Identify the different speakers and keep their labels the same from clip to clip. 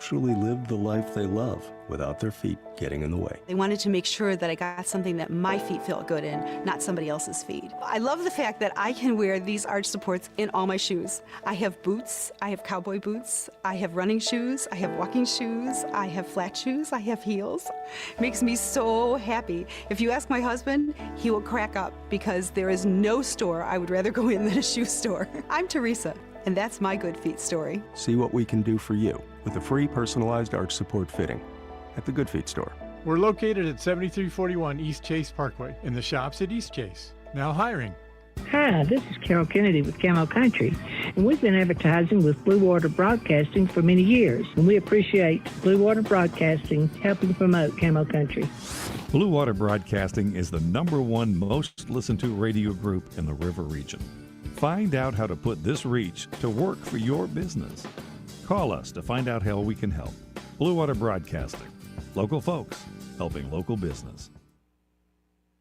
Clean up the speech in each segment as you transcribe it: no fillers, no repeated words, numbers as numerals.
Speaker 1: actually live the life they love without their feet getting in the way.
Speaker 2: They wanted to make sure that I got something that my feet felt good in, not somebody else's feet. I love the fact that I can wear these arch supports in all my shoes. I have boots, I have cowboy boots, I have running shoes, I have walking shoes, I have flat shoes, I have heels. It makes me so happy. If you ask my husband, he will crack up because there is no store I would rather go in than a shoe store. I'm Teresa, and that's my Good Feet story.
Speaker 1: See what we can do for you with a free personalized arch support fitting at the Good Feet store.
Speaker 3: We're located at 7341 East Chase Parkway in the shops at East Chase. Now hiring.
Speaker 4: Hi, this is Carol Kennedy with Camo Country, and we've been advertising with Blue Water Broadcasting for many years, and we appreciate Blue Water Broadcasting helping promote Camo Country.
Speaker 5: Blue Water Broadcasting is the #1 most listened to radio group in the River region. Find out how to put this reach to work for your business. Call us to find out how we can help. Blue Water Broadcasting. Local folks helping local business.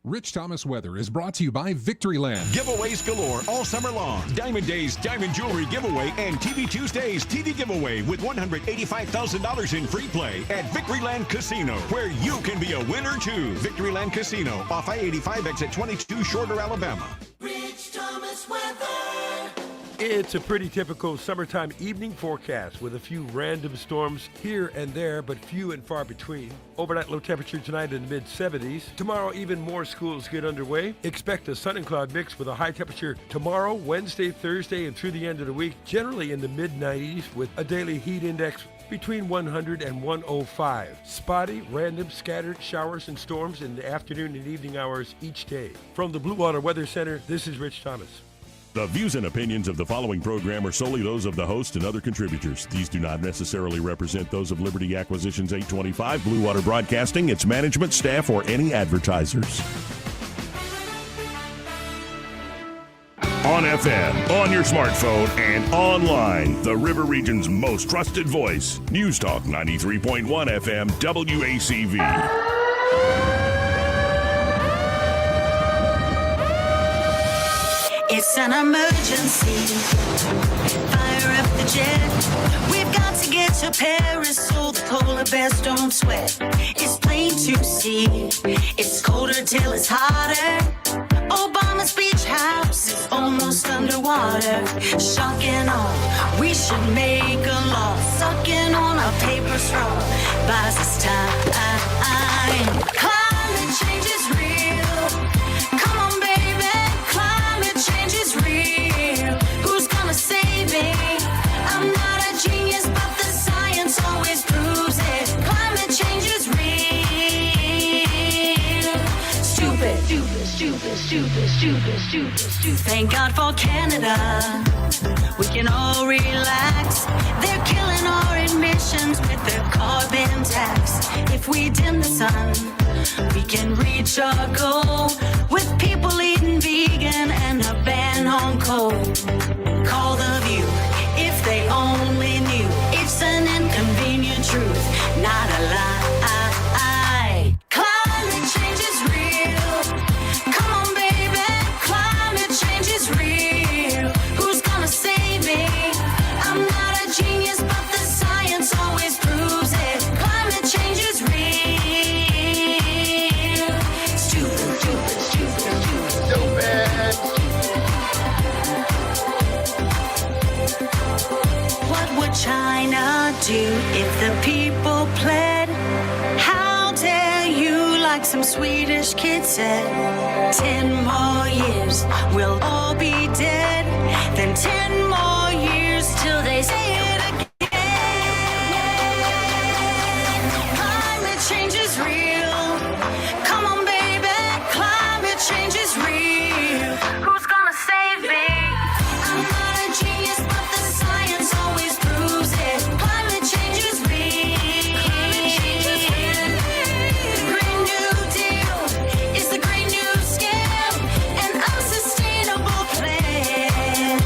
Speaker 6: Rich Thomas Weather is brought to you by Victoryland.
Speaker 7: Giveaways galore all summer long. Diamond Days Diamond Jewelry Giveaway and TV Tuesdays TV Giveaway with $185,000 in free play at Victoryland Casino, where you can be a winner too. Victoryland Casino, off I-85 exit 22, Shorter, Alabama.
Speaker 8: Rich Thomas Weather.
Speaker 9: It's a pretty typical summertime evening forecast with a few random storms here and there, but few and far between. Overnight low temperature tonight in the mid-70s. Tomorrow, even more schools get underway. Expect a sun and cloud mix with a high temperature tomorrow, Wednesday, Thursday, and through the end of the week, generally in the mid-90s with a daily heat index between 100 and 105. Spotty, random, scattered showers and storms in the afternoon and evening hours each day. From the Blue Water Weather Center, this is Rich Thomas.
Speaker 10: The views and opinions of the following program are solely those of the host and other contributors. These do not necessarily represent those of Liberty Acquisitions 825, Blue Water Broadcasting, its management, staff, or any advertisers. On FM, on your smartphone, and online, the River Region's most trusted voice. News Talk 93.1 FM, WACV.
Speaker 8: It's an emergency. Fire up the jet. We've got to get to Paris so the polar bears don't sweat. It's plain to see. It's colder till it's hotter. Obama's beach house is almost underwater. Shocking all, we should make a law. Sucking on a paper straw buys us time. Climate change is real. Come on, baby. Climate change is real. Who's gonna save me? I'm not a genius, but the science always proves it. Climate change is real. Stupid, stupid, stupid, stupid, stupid, stupid, stupid. Thank God for Canada. We can all relax. They're killing our emissions with their carbon tax. If we dim the sun, we can reach our goal with people eating vegan and a ban on coal. Call the View if they only knew. It's an inconvenient truth, not a lie. Climate change is real. Come on, baby. Climate change is real. Who's gonna save me? I'm not a genius, but the science always proves it. Climate change is real. Stupid, stupid, stupid, stupid, stupid. What would China do if the people pled? How dare you, like some Swedish kid said? 10 more years, we'll all be dead. Then 10 more years till they say it again. Climate change is real. Come on, baby. Climate change is real. Who's gonna save me? I'm not a genius, but the science always proves it. Climate change is real. Climate change is real. The Green New Deal is the Green New Scam, an unsustainable plan.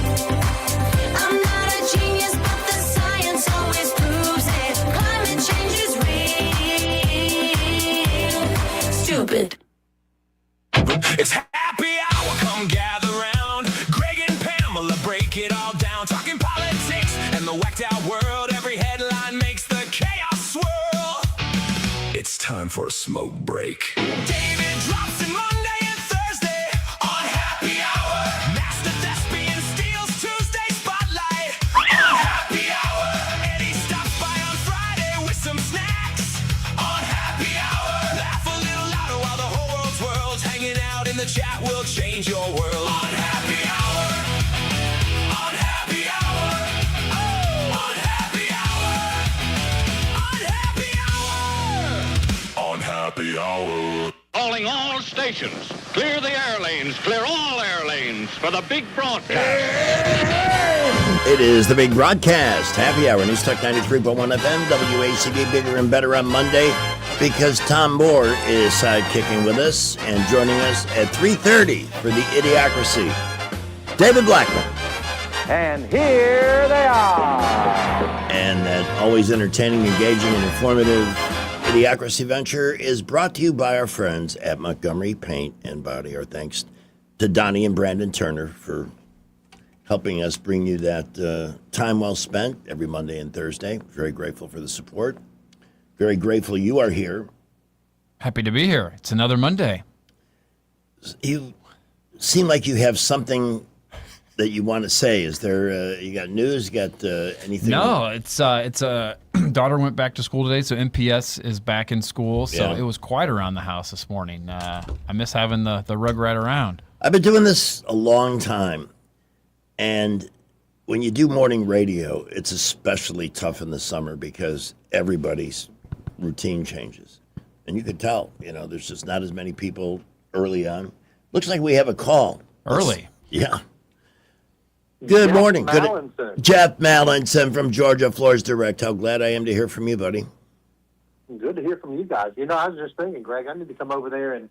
Speaker 11: time for a smoke break.
Speaker 12: David drops in Monday and Thursday on Happy Hour. Master Thespian steals Tuesday spotlight on Happy Hour. Eddie stops by on Friday with some snacks on Happy Hour. Laugh a little louder while the whole world's hanging out in the chat. Will change your world on Happy Hour. On Happy Hour. Oh, on Happy Hour. On Happy Hour.
Speaker 11: On Happy Hour.
Speaker 13: Calling all stations. Clear the air lanes. Clear all air lanes for the big broadcast.
Speaker 14: It is the big broadcast. Happy Hour, News Talk 93.1 FM, WACB, bigger and better on Monday, because Tom Moore is sidekicking with us and joining us at 3:30 for the Idiocracy. David Blackman.
Speaker 15: And here they are.
Speaker 14: And that always entertaining, engaging, and informative Idiocracy venture is brought to you by our friends at Montgomery Paint and Body. Our thanks to Donnie and Brandon Turner for helping us bring you that time well spent every Monday and Thursday. Very grateful for the support. Very grateful you are here.
Speaker 16: Happy to be here. It's another Monday.
Speaker 14: You seem like you have something that you want to say. Is there, you got news? You got anything?
Speaker 16: No, it's daughter went back to school today, so MPS is back in school. So
Speaker 14: Yeah.
Speaker 16: it was quiet around the house this morning. I miss having the Rugrat around.
Speaker 14: I've been doing this a long time. And when you do morning radio, it's especially tough in the summer because everybody's routine changes. And you could tell, there's just not as many people early on. Looks like we have a call.
Speaker 16: Early?
Speaker 14: Yeah. Good
Speaker 15: Jeff
Speaker 14: morning.
Speaker 15: Mallinson.
Speaker 14: Jeff Mallinson from Georgia Floors Direct. How glad I am to hear from you, buddy.
Speaker 15: Good to hear from you guys. I was just thinking, Greg, I need to come over there and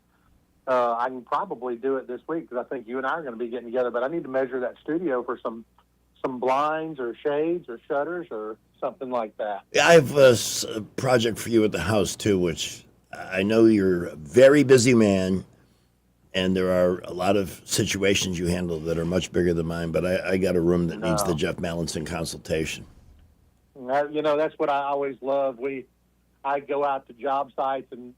Speaker 15: I can probably do it this week because I think you and I are going to be getting together. But I need to measure that studio for some blinds or shades or shutters or something like that.
Speaker 14: I have a project for you at the house, too, which I know you're a very busy man, and there are a lot of situations you handle that are much bigger than mine, but I got a room that needs the Jeff Mallinson consultation.
Speaker 15: That's what I always love. I go out to job sites and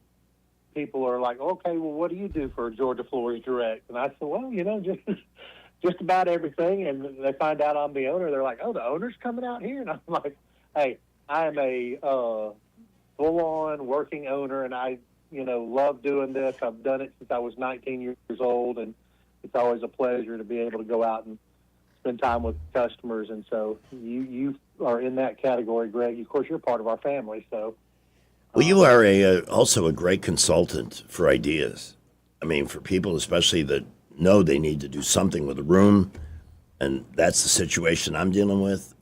Speaker 15: people are like, okay, well, what do you do for Georgia Floors Direct? And I said, well, just about everything. And they find out I'm the owner. They're like, oh, the owner's coming out here? And I'm like, hey, I am a full-on working owner, and I, love doing this. I've done it since I was 19 years old, and it's always a pleasure to be able to go out and spend time with customers. And so you are in that category, Greg. Of course, you're part of our family, so.
Speaker 14: Well, you are also a great consultant for ideas. I mean, for people especially that know they need to do something with a room, and that's the situation I'm dealing with.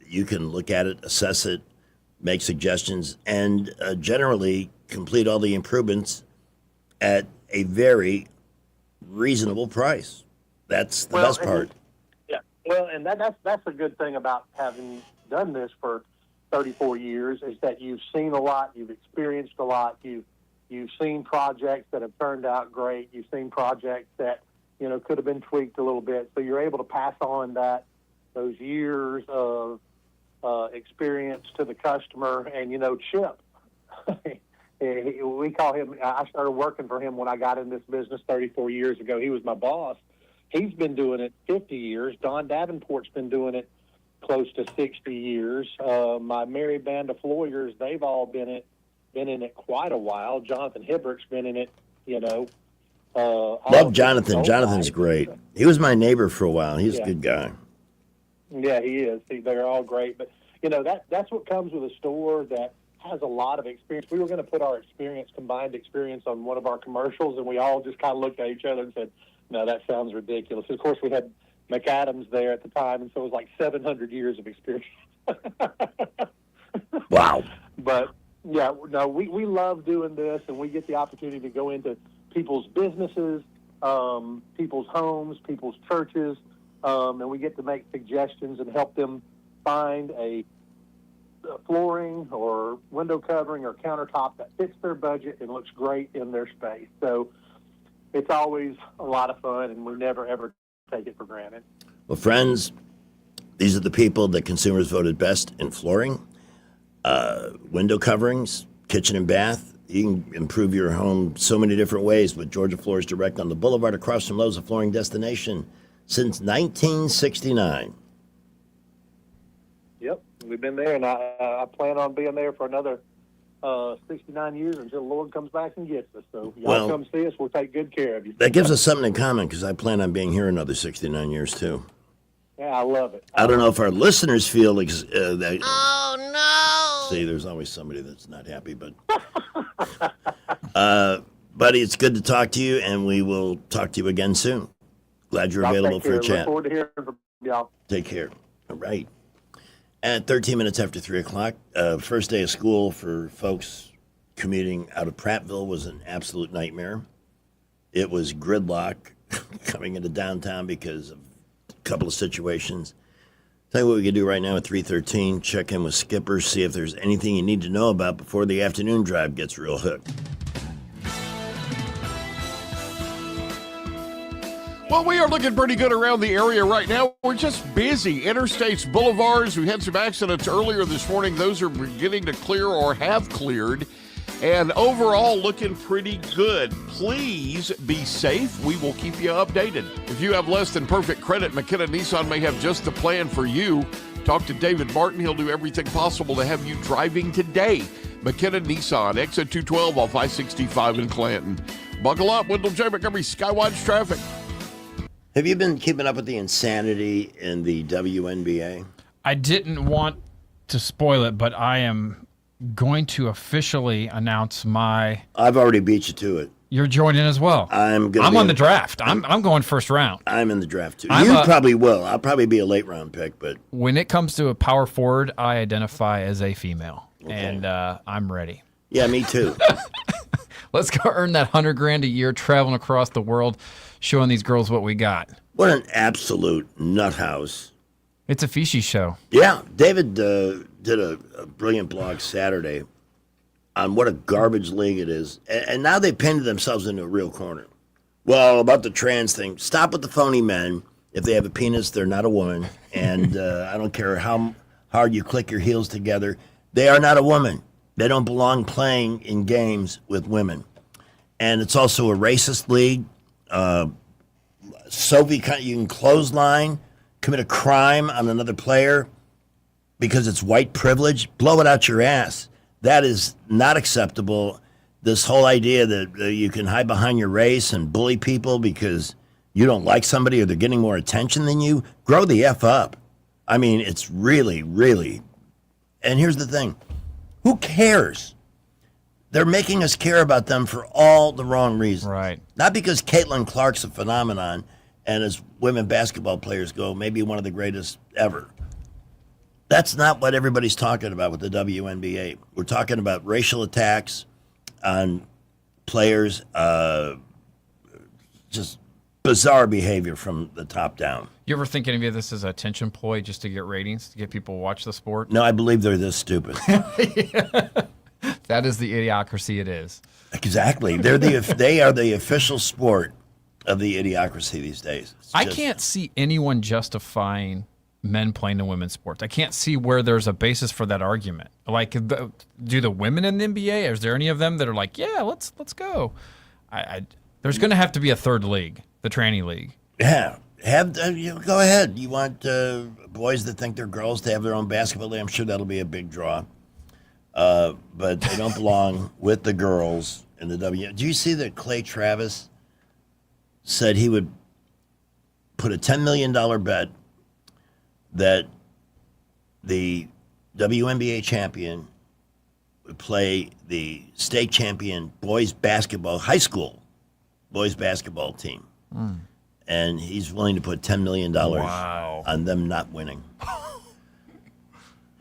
Speaker 14: You can look at it, assess it, make suggestions, and generally complete all the improvements at a very reasonable price. That's the best part.
Speaker 15: Yeah, well, and that's a good thing about having done this for 34 years is that you've seen a lot, you've experienced a lot, you've seen projects that have turned out great, you've seen projects that could have been tweaked a little bit, so you're able to pass on those years of experience to the customer. And Chip, we call him. I started working for him when I got in this business 34 years ago. He was my boss. He's been doing it 50 years. Don Davenport's been doing it close to 60 years. My merry band of lawyers, they've all been in it quite a while. Jonathan Hibberick's been in it,
Speaker 14: Love Jonathan. Jonathan's great. He was my neighbor for a while. He's a good guy.
Speaker 15: Yeah, he is. They're all great. But, that's what comes with a store that has a lot of experience. We were going to put our combined experience on one of our commercials, and we all just kind of looked at each other and said, no, that sounds ridiculous. Of course, we had McAdams there at the time, and so it was like 700 years of experience.
Speaker 14: Wow.
Speaker 15: But, yeah, no, we love doing this, and we get the opportunity to go into people's businesses, people's homes, people's churches, and we get to make suggestions and help them find a flooring or window covering or countertop that fits their budget and looks great in their space. So it's always a lot of fun, and we never, ever take it for granted.
Speaker 14: Well, friends, these are the people that consumers voted best in flooring, window coverings, kitchen and bath, You can improve your home so many different ways with Georgia Floors Direct on the Boulevard across from Lowe's, a flooring destination since 1969.
Speaker 15: Yep, we've been there, and I plan on being there for another 69 years until the Lord comes back and gets us. So y'all come see us. We'll take good care of you.
Speaker 14: That gives us something in common because I plan on being here another 69 years too.
Speaker 15: Yeah, I love it.
Speaker 14: I don't know if our listeners feel that. Oh, no. See, there's always somebody that's not happy, but. Buddy, it's good to talk to you, and we will talk to you again soon. Glad you're available for a chat.
Speaker 15: Look forward to hearing from y'all.
Speaker 14: Take care. All right. At 13 minutes after 3 o'clock, first day of school for folks commuting out of Prattville was an absolute nightmare. It was gridlock coming into downtown because of a couple of situations. Tell you what we can do right now at 3:13, check in with Skipper, see if there's anything you need to know about before the afternoon drive gets real hooked.
Speaker 17: Well, we are looking pretty good around the area right now. We're just busy. Interstates, boulevards. We had some accidents earlier this morning. Those are beginning to clear or have cleared. And overall, looking pretty good. Please be safe. We will keep you updated. If you have less than perfect credit, McKenna Nissan may have just the plan for you. Talk to David Martin. He'll do everything possible to have you driving today. McKenna Nissan, exit 212 off I-65 in Clanton. Buckle up. Wendell J. Montgomery, Skywatch Traffic.
Speaker 14: Have you been keeping up with the insanity in the WNBA?
Speaker 16: I didn't want to spoil it, but I am going to officially announce my...
Speaker 14: I've already beat you to it.
Speaker 16: You're joining as well.
Speaker 14: I'm
Speaker 16: on the draft. I'm going first round.
Speaker 14: I'm in the draft too. You probably will. I'll probably be a late round pick, but...
Speaker 16: When it comes to a power forward, I identify as a female, and I'm ready.
Speaker 14: Yeah, me too.
Speaker 16: Let's go earn that $100,000 a year traveling across the world, showing these girls what we got.
Speaker 14: What an absolute nut house.
Speaker 16: It's a fishy show.
Speaker 14: Yeah. David did a brilliant blog Saturday on what a garbage league it is. And now they painted themselves into a real corner. Well, about the trans thing, stop with the phony men. If they have a penis, they're not a woman. And I don't care how hard you click your heels together. They are not a woman. They don't belong playing in games with women. And it's also a racist league. Soviet, you can clothesline, commit a crime on another player because it's white privilege. Blow it out your ass. That is not acceptable. This whole idea that you can hide behind your race and bully people because you don't like somebody or they're getting more attention than you, grow the F up. I mean, it's really, really. And here's the thing. Who cares? They're making us care about them for all the wrong reasons.
Speaker 16: Right.
Speaker 14: Not because Caitlin Clark's a phenomenon and as women basketball players go, maybe one of the greatest ever. That's not what everybody's talking about with the WNBA. We're talking about racial attacks on players, just bizarre behavior from the top down.
Speaker 16: You ever think any of this is a attention ploy just to get ratings, to get people to watch the sport?
Speaker 14: No, I believe they're this stupid.
Speaker 16: That is the idiocracy it is.
Speaker 14: Exactly. They are the official sport of the idiocracy these days.
Speaker 16: I can't see anyone justifying men playing in women's sports. I can't see where there's a basis for that argument. Like, do the women in the NBA, is there any of them that are like, yeah, let's go? There's going to have to be a third league, the tranny league.
Speaker 14: Yeah. Go ahead. You want boys that think they're girls to have their own basketball league? I'm sure that'll be a big draw. But they don't belong with the girls in the W. Do you see that Clay Travis said he would put a $10 million bet that the WNBA champion would play the state champion boys basketball, high school boys basketball team. Mm. And he's willing to put $10 million on them not winning.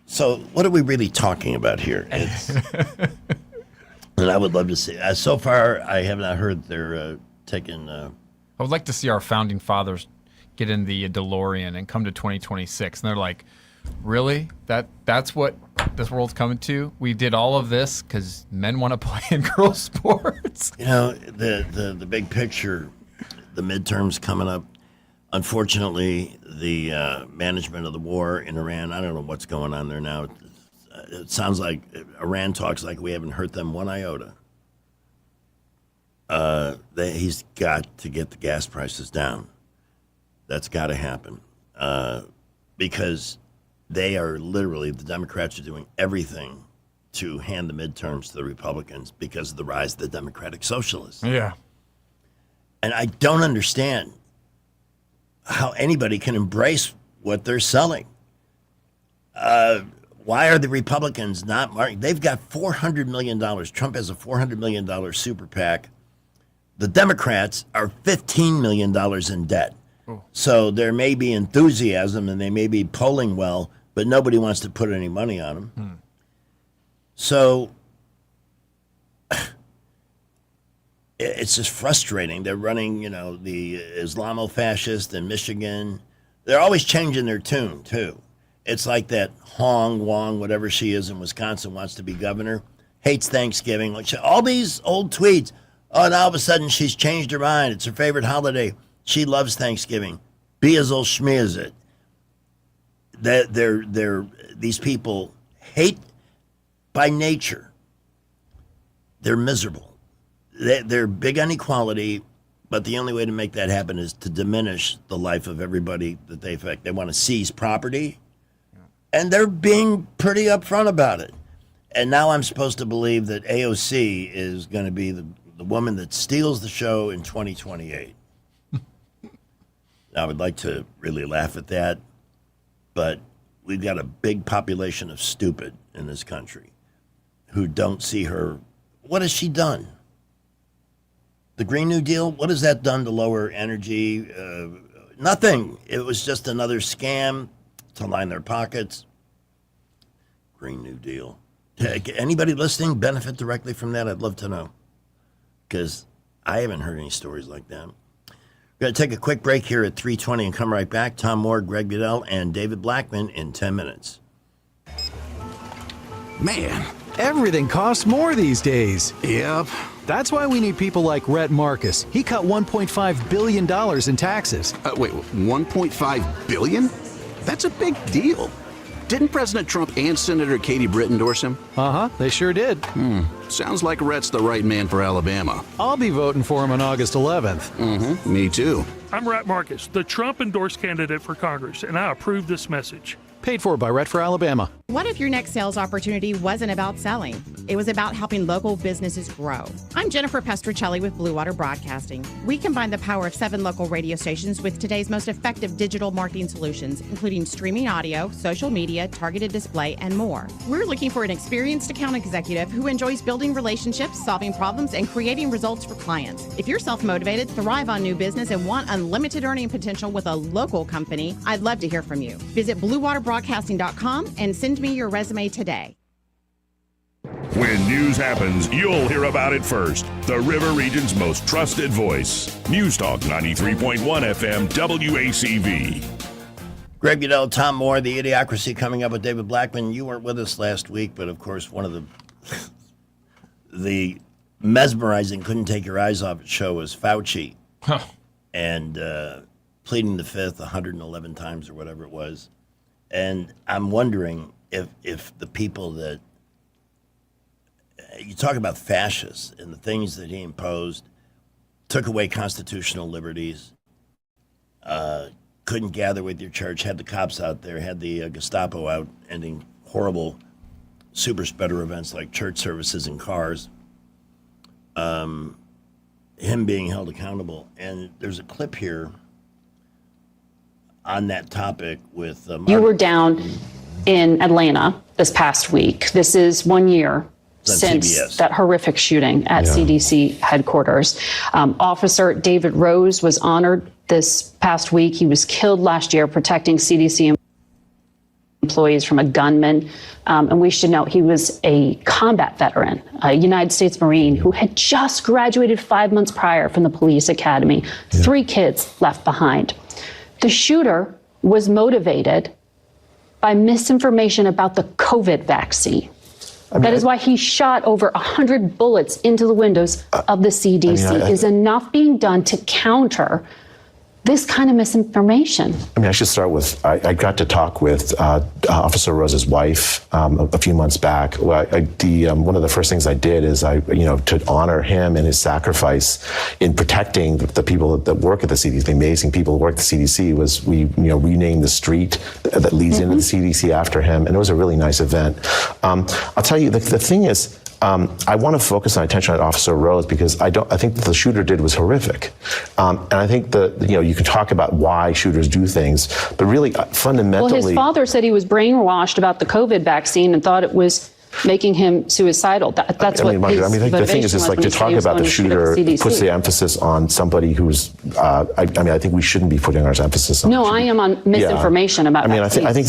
Speaker 14: So what are we really talking about here? And I would love to see. So far, I have not heard they're taking...
Speaker 16: I would like to see our founding fathers get in the DeLorean and come to 2026. And they're like, really? That's what this world's coming to? We did all of this because men want to play in girls' sports?
Speaker 14: You know, the big picture, the midterms coming up. Unfortunately, the management of the war in Iran, I don't know what's going on there now. It sounds like Iran talks like we haven't hurt them one iota. He's got to get the gas prices down. That's got to happen because they are literally, the Democrats are doing everything to hand the midterms to the Republicans because of the rise of the Democratic Socialists.
Speaker 16: Yeah.
Speaker 14: And I don't understand how anybody can embrace what they're selling. Why are the Republicans not marking? They've got $400 million. Trump has a $400 million super PAC. The Democrats are $15 million in debt.
Speaker 16: Oh.
Speaker 14: So there may be enthusiasm and they may be polling well, but nobody wants to put any money on them. So it's just frustrating. They're running, the Islamo-fascist in Michigan. They're always changing their tune, too. It's like that Hong Wong, whatever she is in Wisconsin, wants to be governor, hates Thanksgiving. Like all these old tweets. Oh, and all of a sudden she's changed her mind. It's her favorite holiday. She loves Thanksgiving. Be as old schme as it. These people hate by nature. They're miserable. They're big on equality, but the only way to make that happen is to diminish the life of everybody that they affect. They want to seize property, and they're being pretty upfront about it. And now I'm supposed to believe that AOC is going to be the woman that steals the show in 2028. I would like to really laugh at that, but we've got a big population of stupid in this country who don't see her. What has she done? The Green New Deal, what has that done to lower energy? Nothing. It was just another scam to line their pockets. Green New Deal. Anybody listening benefit directly from that? I'd love to know, because I haven't heard any stories like that. We're going to take a quick break here at 3:20 and come right back. Tom Moore, Greg Goodell, and David Blackman in 10 minutes.
Speaker 18: Man, everything costs more these days. Yep. That's why we need people like Rhett Marcus. He cut $1.5 billion in taxes.
Speaker 19: Wait, $1.5 billion? That's a big deal. Didn't President Trump and Senator Katie Britt endorse him?
Speaker 18: Uh-huh, they sure did.
Speaker 19: Sounds like Rhett's the right man for Alabama.
Speaker 18: I'll be voting for him on August 11th.
Speaker 19: Me too.
Speaker 20: I'm Rhett Marcus, the Trump-endorsed candidate for Congress, and I approve this message.
Speaker 18: Paid for by Rhett for Alabama.
Speaker 21: What if your next sales opportunity wasn't about selling? It was about helping local businesses grow. I'm Jennifer Pestricelli with Blue Water Broadcasting. We combine the power of 7 local radio stations with today's most effective digital marketing solutions, including streaming audio, social media, targeted display, and more. We're looking for an experienced account executive who enjoys building relationships, solving problems, and creating results for clients. If you're self-motivated, thrive on new business, and want unlimited earning potential with a local company, I'd love to hear from you. Visit BlueWaterBroadcasting.com and send me your resume today.
Speaker 10: When news happens, you'll hear about it first. The River Region's most trusted voice. News Talk 93.1 FM WACV.
Speaker 14: Greg Goodell, Tom Moore, the Idiocracy coming up with David Blackman. You weren't with us last week, but of course one of the mesmerizing, couldn't take your eyes off it show was Fauci. And pleading the fifth 111 times or whatever it was. And I'm wondering if the people that you talk about, fascists and the things that he imposed, took away constitutional liberties, couldn't gather with your church, had the cops out there, had the Gestapo out, ending horrible super spreader events like church services in cars, him being held accountable. And there's a clip here on that topic with
Speaker 22: You were down in Atlanta this past week. This is 1 year since
Speaker 14: CBS.
Speaker 22: that horrific shooting at CDC headquarters. Officer David Rose was honored this past week. He was killed last year protecting CDC employees from a gunman. And we should note he was a combat veteran, a United States Marine who had just graduated 5 months prior from the police academy. 3 kids left behind. The shooter was motivated by misinformation about the COVID vaccine. That is why he shot over 100 bullets into the windows of the CDC. Is enough being done to counter this kind of misinformation?
Speaker 1: I mean, I should start with, I got to talk with Officer Rose's wife a few months back. Well, one of the first things I did is to honor him and his sacrifice in protecting the people that work at the CDC, the amazing people who work at the CDC, was we renamed the street that leads into the CDC after him, and it was a really nice event. I'll tell you, the thing is, I want to focus my attention on Officer Rose because I think that the shooter did was horrific, and I think you can talk about why shooters do things, but really fundamentally.
Speaker 22: Well, his father said he was brainwashed about the COVID vaccine and thought it was making him suicidal. That's what his motivation
Speaker 1: the thing is, it's
Speaker 22: was
Speaker 1: like
Speaker 22: when
Speaker 1: to
Speaker 22: he said
Speaker 1: talk
Speaker 22: he was
Speaker 1: about the
Speaker 22: going to shoot at
Speaker 1: shooter
Speaker 22: CDC.
Speaker 1: puts the emphasis on somebody who's. I think we shouldn't be putting our emphasis on.
Speaker 22: No, I am on misinformation about.
Speaker 1: I think.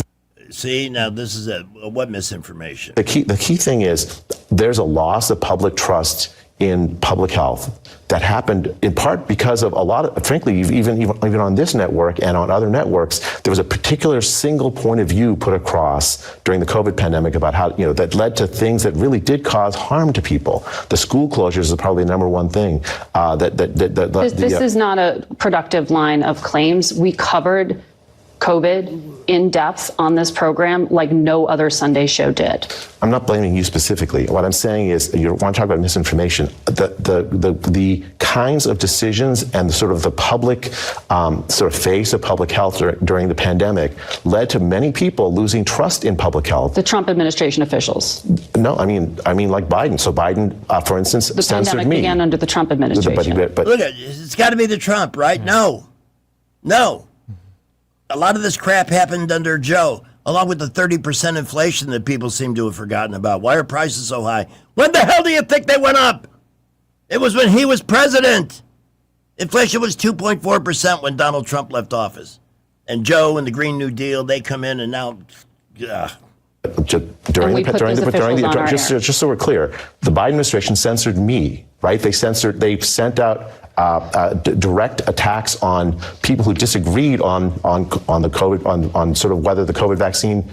Speaker 14: See, now this is what misinformation?
Speaker 1: The key thing is there's a loss of public trust in public health that happened in part because of a lot of, frankly, even on this network and on other networks, there was a particular single point of view put across during the COVID pandemic about how, that led to things that really did cause harm to people. The school closures is probably the number one thing
Speaker 22: This is not a productive line of claims. We covered COVID in depth on this program like no other Sunday show did.
Speaker 1: I'm not blaming you specifically. What I'm saying is, you want to talk about misinformation. The kinds of decisions and the public sort of face of public health during the pandemic led to many people losing trust in public health.
Speaker 22: The Trump administration officials.
Speaker 1: No, I mean like Biden. So Biden, for instance,
Speaker 22: The
Speaker 1: censored
Speaker 22: pandemic
Speaker 1: me.
Speaker 22: began under the Trump administration.
Speaker 14: Look at it's got to be the Trump, right? No. A lot of this crap happened under Joe, along with the 30% inflation that people seem to have forgotten about. Why are prices so high? When the hell do you think they went up? It was when he was president. Inflation was 2.4% when Donald Trump left office. And Joe and the Green New Deal, they come in and now...
Speaker 1: Just so we're clear, the Biden administration censored me, right? They sent out direct attacks on people who disagreed on the COVID, on sort of whether the COVID vaccine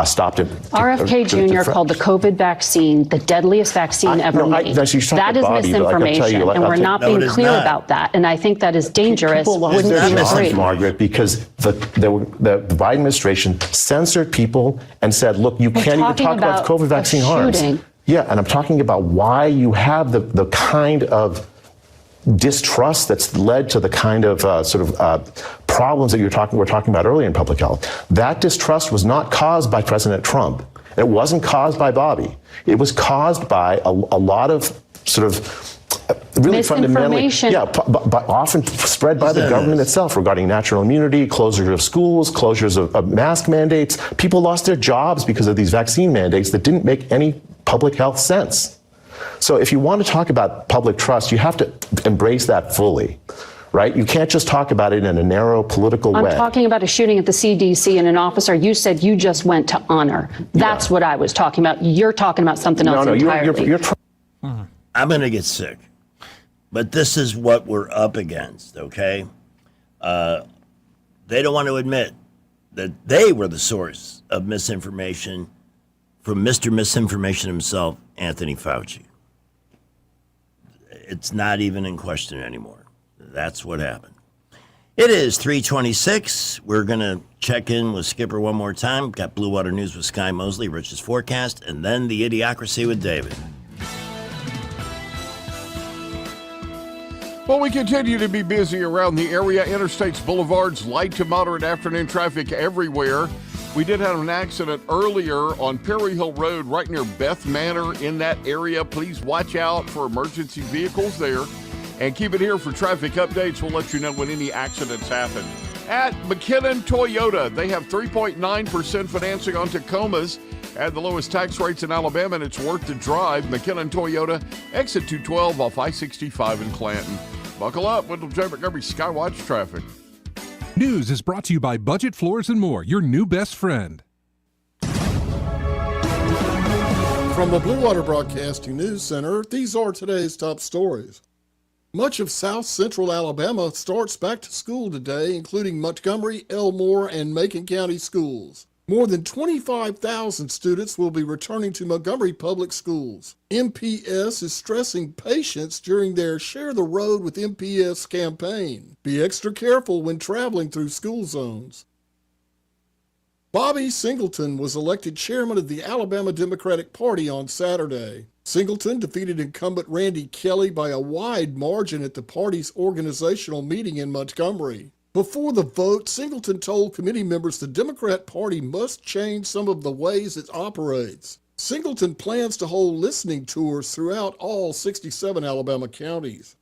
Speaker 1: stopped it.
Speaker 22: RFK Jr. called the COVID vaccine the deadliest vaccine ever made. That is misinformation, and we're not being clear about that. And I think that is dangerous. Wouldn't you agree?
Speaker 1: Margaret, because the Biden administration censored people and said, look, you can't even talk about the COVID vaccine harms. Yeah, and I'm talking about why you have the kind of distrust that's led to the kind of problems that we're talking about earlier in public health. That distrust was not caused by President Trump. It wasn't caused by Bobby. It was caused by a lot of really fundamentally, but often spread by the government itself regarding natural immunity, closure of schools, closures of mask mandates. People lost their jobs because of these vaccine mandates that didn't make any public health sense. So if you want to talk about public trust, you have to embrace that fully, right? You can't just talk about it in a narrow political way.
Speaker 22: I'm talking about a shooting at the CDC and an officer you said you just went to honor. That's what I was talking about. You're talking about something else entirely.
Speaker 14: I'm going to get sick. But this is what we're up against, okay? They don't want to admit that they were the source of misinformation from Mr. Misinformation himself, Anthony Fauci. It's not even in question anymore. That's what happened. It is 3:26. We're going to check in with Skipper one more time. Got Blue Water News with Sky Mosley, Rich's forecast, and then the Idiocracy with David.
Speaker 17: Well, we continue to be busy around the area. Interstates, boulevards, light to moderate afternoon traffic everywhere. We did have an accident earlier on Perry Hill Road right near Beth Manor in that area. Please watch out for emergency vehicles there and keep it here for traffic updates. We'll let you know when any accidents happen. At McKinnon Toyota, they have 3.9% financing on Tacomas at the lowest tax rates in Alabama, and it's worth the drive. McKinnon Toyota, exit 212 off I-65 in Clanton. Buckle up, Wendell J. Montgomery Skywatch traffic.
Speaker 6: News is brought to you by Budget Floors and More, your new best friend.
Speaker 2: From the Blue Water Broadcasting News Center, these are today's top stories. Much of South Central Alabama starts back to school today, including Montgomery, Elmore, and Macon County schools. More than 25,000 students will be returning to Montgomery Public Schools. MPS is stressing patience during their Share the Road with MPS campaign. Be extra careful when traveling through school zones. Bobby Singleton was elected chairman of the Alabama Democratic Party on Saturday. Singleton defeated incumbent Randy Kelly by a wide margin at the party's organizational meeting in Montgomery. Before the vote, Singleton told committee members the Democrat Party must change some of the ways it operates. Singleton plans to hold listening tours throughout all 67 Alabama counties.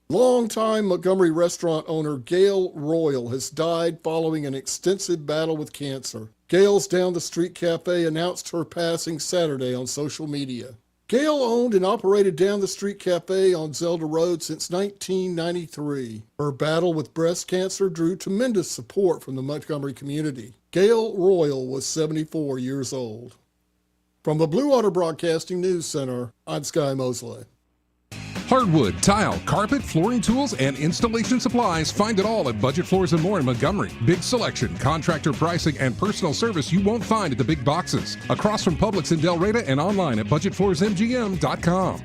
Speaker 2: Longtime Montgomery restaurant owner Gail Royal has died following an extensive battle with cancer. Gail's Down the Street Cafe announced her passing Saturday on social media. Gail owned and operated Down the Street Cafe on Zelda Road since 1993. Her battle with breast cancer drew tremendous support from the Montgomery community. Gail Royal was 74 years old. From the Blue Water Broadcasting News Center, I'm Sky Mosley.
Speaker 6: Hardwood, tile, carpet, flooring tools, and installation supplies. Find it all at Budget Floors and More in Montgomery. Big selection, contractor pricing, and personal service you won't find at the big boxes. Across from Publix in Del Reyta and online at budgetfloorsmgm.com.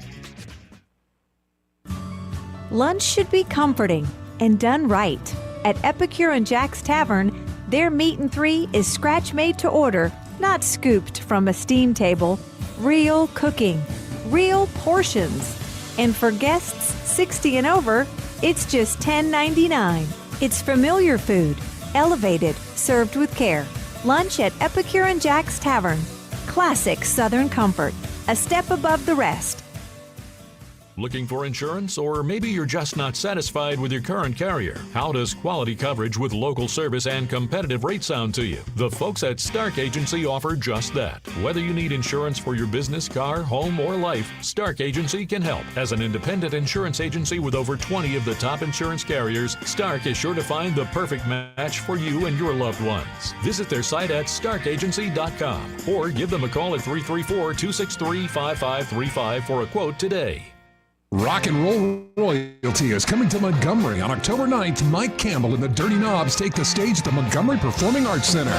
Speaker 3: Lunch should be comforting and done right. At Epicure and Jack's Tavern, their meat and three is scratch made to order, not scooped from a steam table. Real cooking, real portions. And for guests 60 and over, it's just $10.99. It's familiar food, elevated, served with care. Lunch at Epicure and Jack's Tavern. Classic Southern comfort, a step above the rest.
Speaker 4: Looking for insurance? Or maybe you're just not satisfied with your current carrier? How does quality coverage with local service and competitive rates sound to you? The folks at Stark Agency offer just that. Whether you need insurance for your business, car, home, or life, Stark Agency can help. As an independent insurance agency with over 20 of the top insurance carriers, Stark is sure to find the perfect match for you and your loved ones. Visit their site at starkagency.com or give them a call at 334-263-5535 for a quote today.
Speaker 6: Rock and Roll Royalty is coming to Montgomery on October 9th. Mike Campbell and the Dirty Knobs take the stage at the Montgomery Performing Arts Center.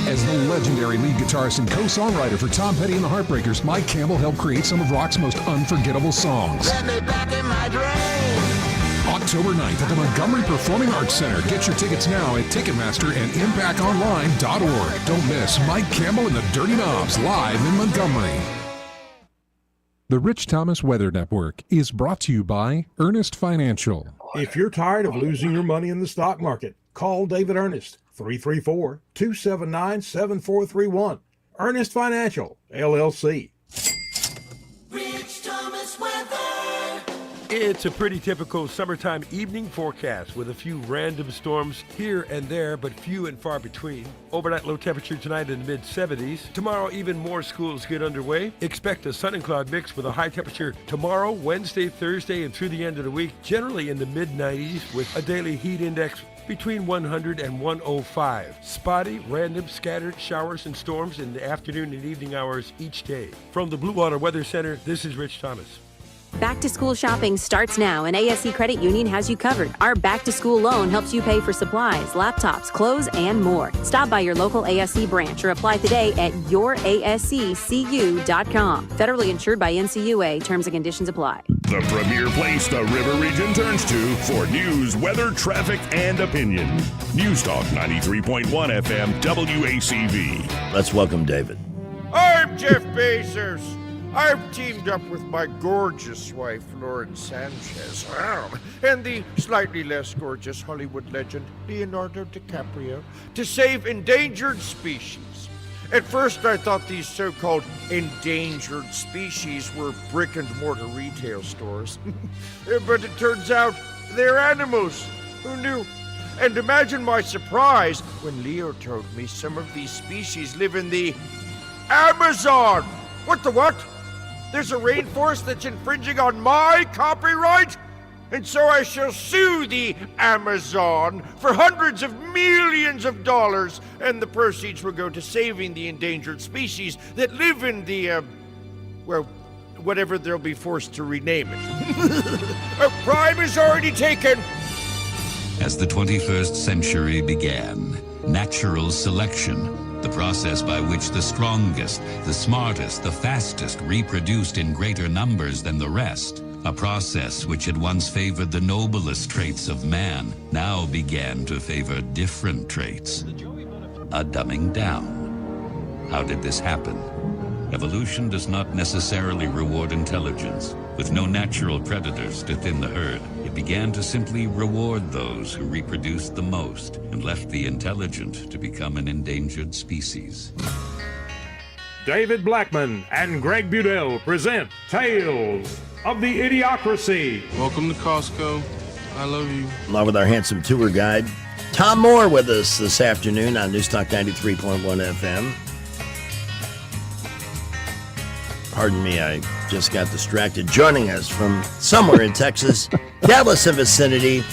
Speaker 6: As the legendary lead guitarist and co-songwriter for Tom Petty and the Heartbreakers, Mike Campbell helped create some of rock's most unforgettable songs. October 9th at the Montgomery Performing Arts Center. Get your tickets now at Ticketmaster and ImpactOnline.org. Don't miss Mike Campbell and the Dirty Knobs live in Montgomery. The Rich Thomas Weather Network is brought to you by Ernest Financial.
Speaker 23: If you're tired of losing your money in the stock market, call David Ernest, 334-279-7431. Ernest Financial, LLC.
Speaker 12: Rich Thomas weather.
Speaker 9: It's a pretty typical summertime evening forecast with a few random storms here and there, but few and far between. Overnight low temperature tonight in the mid-70s. Tomorrow, even more schools get underway. Expect a sun and cloud mix with a high temperature tomorrow, Wednesday, Thursday, and through the end of the week, generally in the mid-90s with a daily heat index between 100 and 105. Spotty, random, scattered showers and storms in the afternoon and evening hours each day. From the Blue Water Weather Center, this is Rich Thomas.
Speaker 24: Back to school shopping starts now, and ASC Credit Union has you covered. Our back to school loan helps you pay for supplies, laptops, clothes, and more. Stop by your local ASC branch or apply today at yourasccu.com. Federally insured by NCUA. Terms and conditions apply.
Speaker 10: The premier place the River Region turns to for news, weather, traffic, and opinion. News Talk 93.1 FM WACV.
Speaker 14: Let's welcome David.
Speaker 25: I'm Jeff Bezos. I've teamed up with my gorgeous wife, Lauren Sanchez, and the slightly less gorgeous Hollywood legend, Leonardo DiCaprio, to save endangered species. At first, I thought these so-called endangered species were brick-and-mortar retail stores. But it turns out they're animals. Who knew? And imagine my surprise when Leo told me some of these species live in the Amazon. What the what? There's a rainforest that's infringing on my copyright? And so I shall sue the Amazon for hundreds of millions of dollars, and the proceeds will go to saving the endangered species that live in the, well, whatever they'll be forced to rename it. Prime is already taken.
Speaker 5: As the 21st century began, natural selection, the process by which the strongest, the smartest, the fastest reproduced in greater numbers than the rest, a process which had once favored the noblest traits of man, now began to favor different traits. A dumbing down. How did this happen? Evolution does not necessarily reward intelligence. With no natural predators to thin the herd, it began to simply reward those who reproduced the most and left the intelligent to become an endangered species.
Speaker 23: David Blackman and Greg Budell present Tales of the Idiocracy.
Speaker 7: Welcome to Costco. I love you.
Speaker 14: Along with our handsome tour guide, Tom Moore, with us this afternoon on Newstalk 93.1 FM. Pardon me, I just got distracted. Joining us from somewhere in Texas, Dallas and vicinity,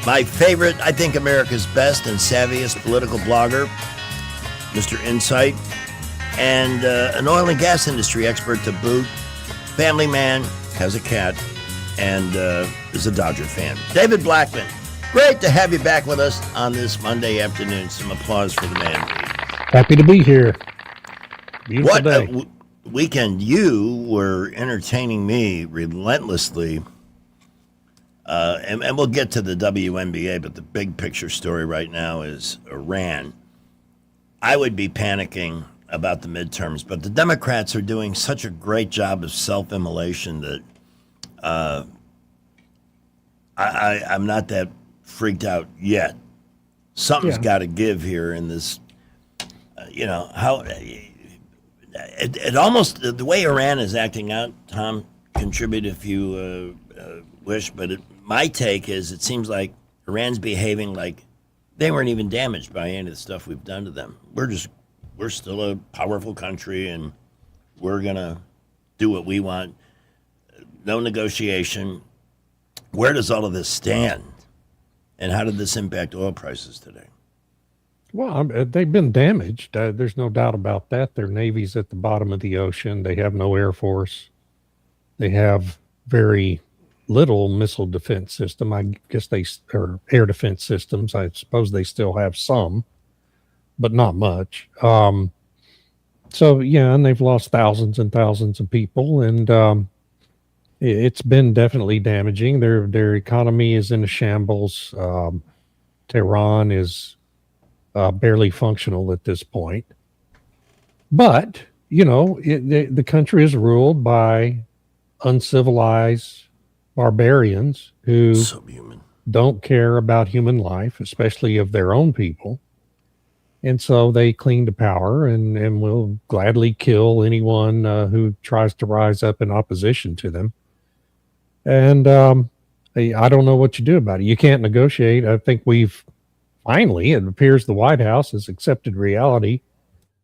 Speaker 14: my favorite, I think America's best and savviest political blogger, Mr. Insight, and an oil and gas industry expert to boot, family man, has a cat, and is a Dodger fan. David Blackman, great to have you back with us on this Monday afternoon. Some applause for the man.
Speaker 8: Happy to be here. Beautiful day.
Speaker 14: Weekend, you were entertaining me relentlessly, and we'll get to the WNBA, but the big picture story right now is Iran. I would be panicking about the midterms, but the Democrats are doing such a great job of self-immolation that I'm not that freaked out yet. Something's got to give here in this, how... It almost, the way Iran is acting out, Tom, contribute if you wish, but my take is it seems like Iran's behaving like they weren't even damaged by any of the stuff we've done to them. We're still a powerful country, and we're going to do what we want. No negotiation. Where does all of this stand? And how did this impact oil prices today?
Speaker 8: Well, they've been damaged. There's no doubt about that. Their Navy's at the bottom of the ocean. They have no Air Force. They have very little missile defense system. I guess or air defense systems. I suppose they still have some, but not much. And they've lost thousands and thousands of people, and it's been definitely damaging. Their economy is in a shambles. Tehran is barely functional at this point. But, the country is ruled by uncivilized barbarians who don't care about human life, especially of their own people. And so they cling to power and will gladly kill anyone who tries to rise up in opposition to them. And I don't know what you do about it. You can't negotiate. I think finally, it appears the White House has accepted reality.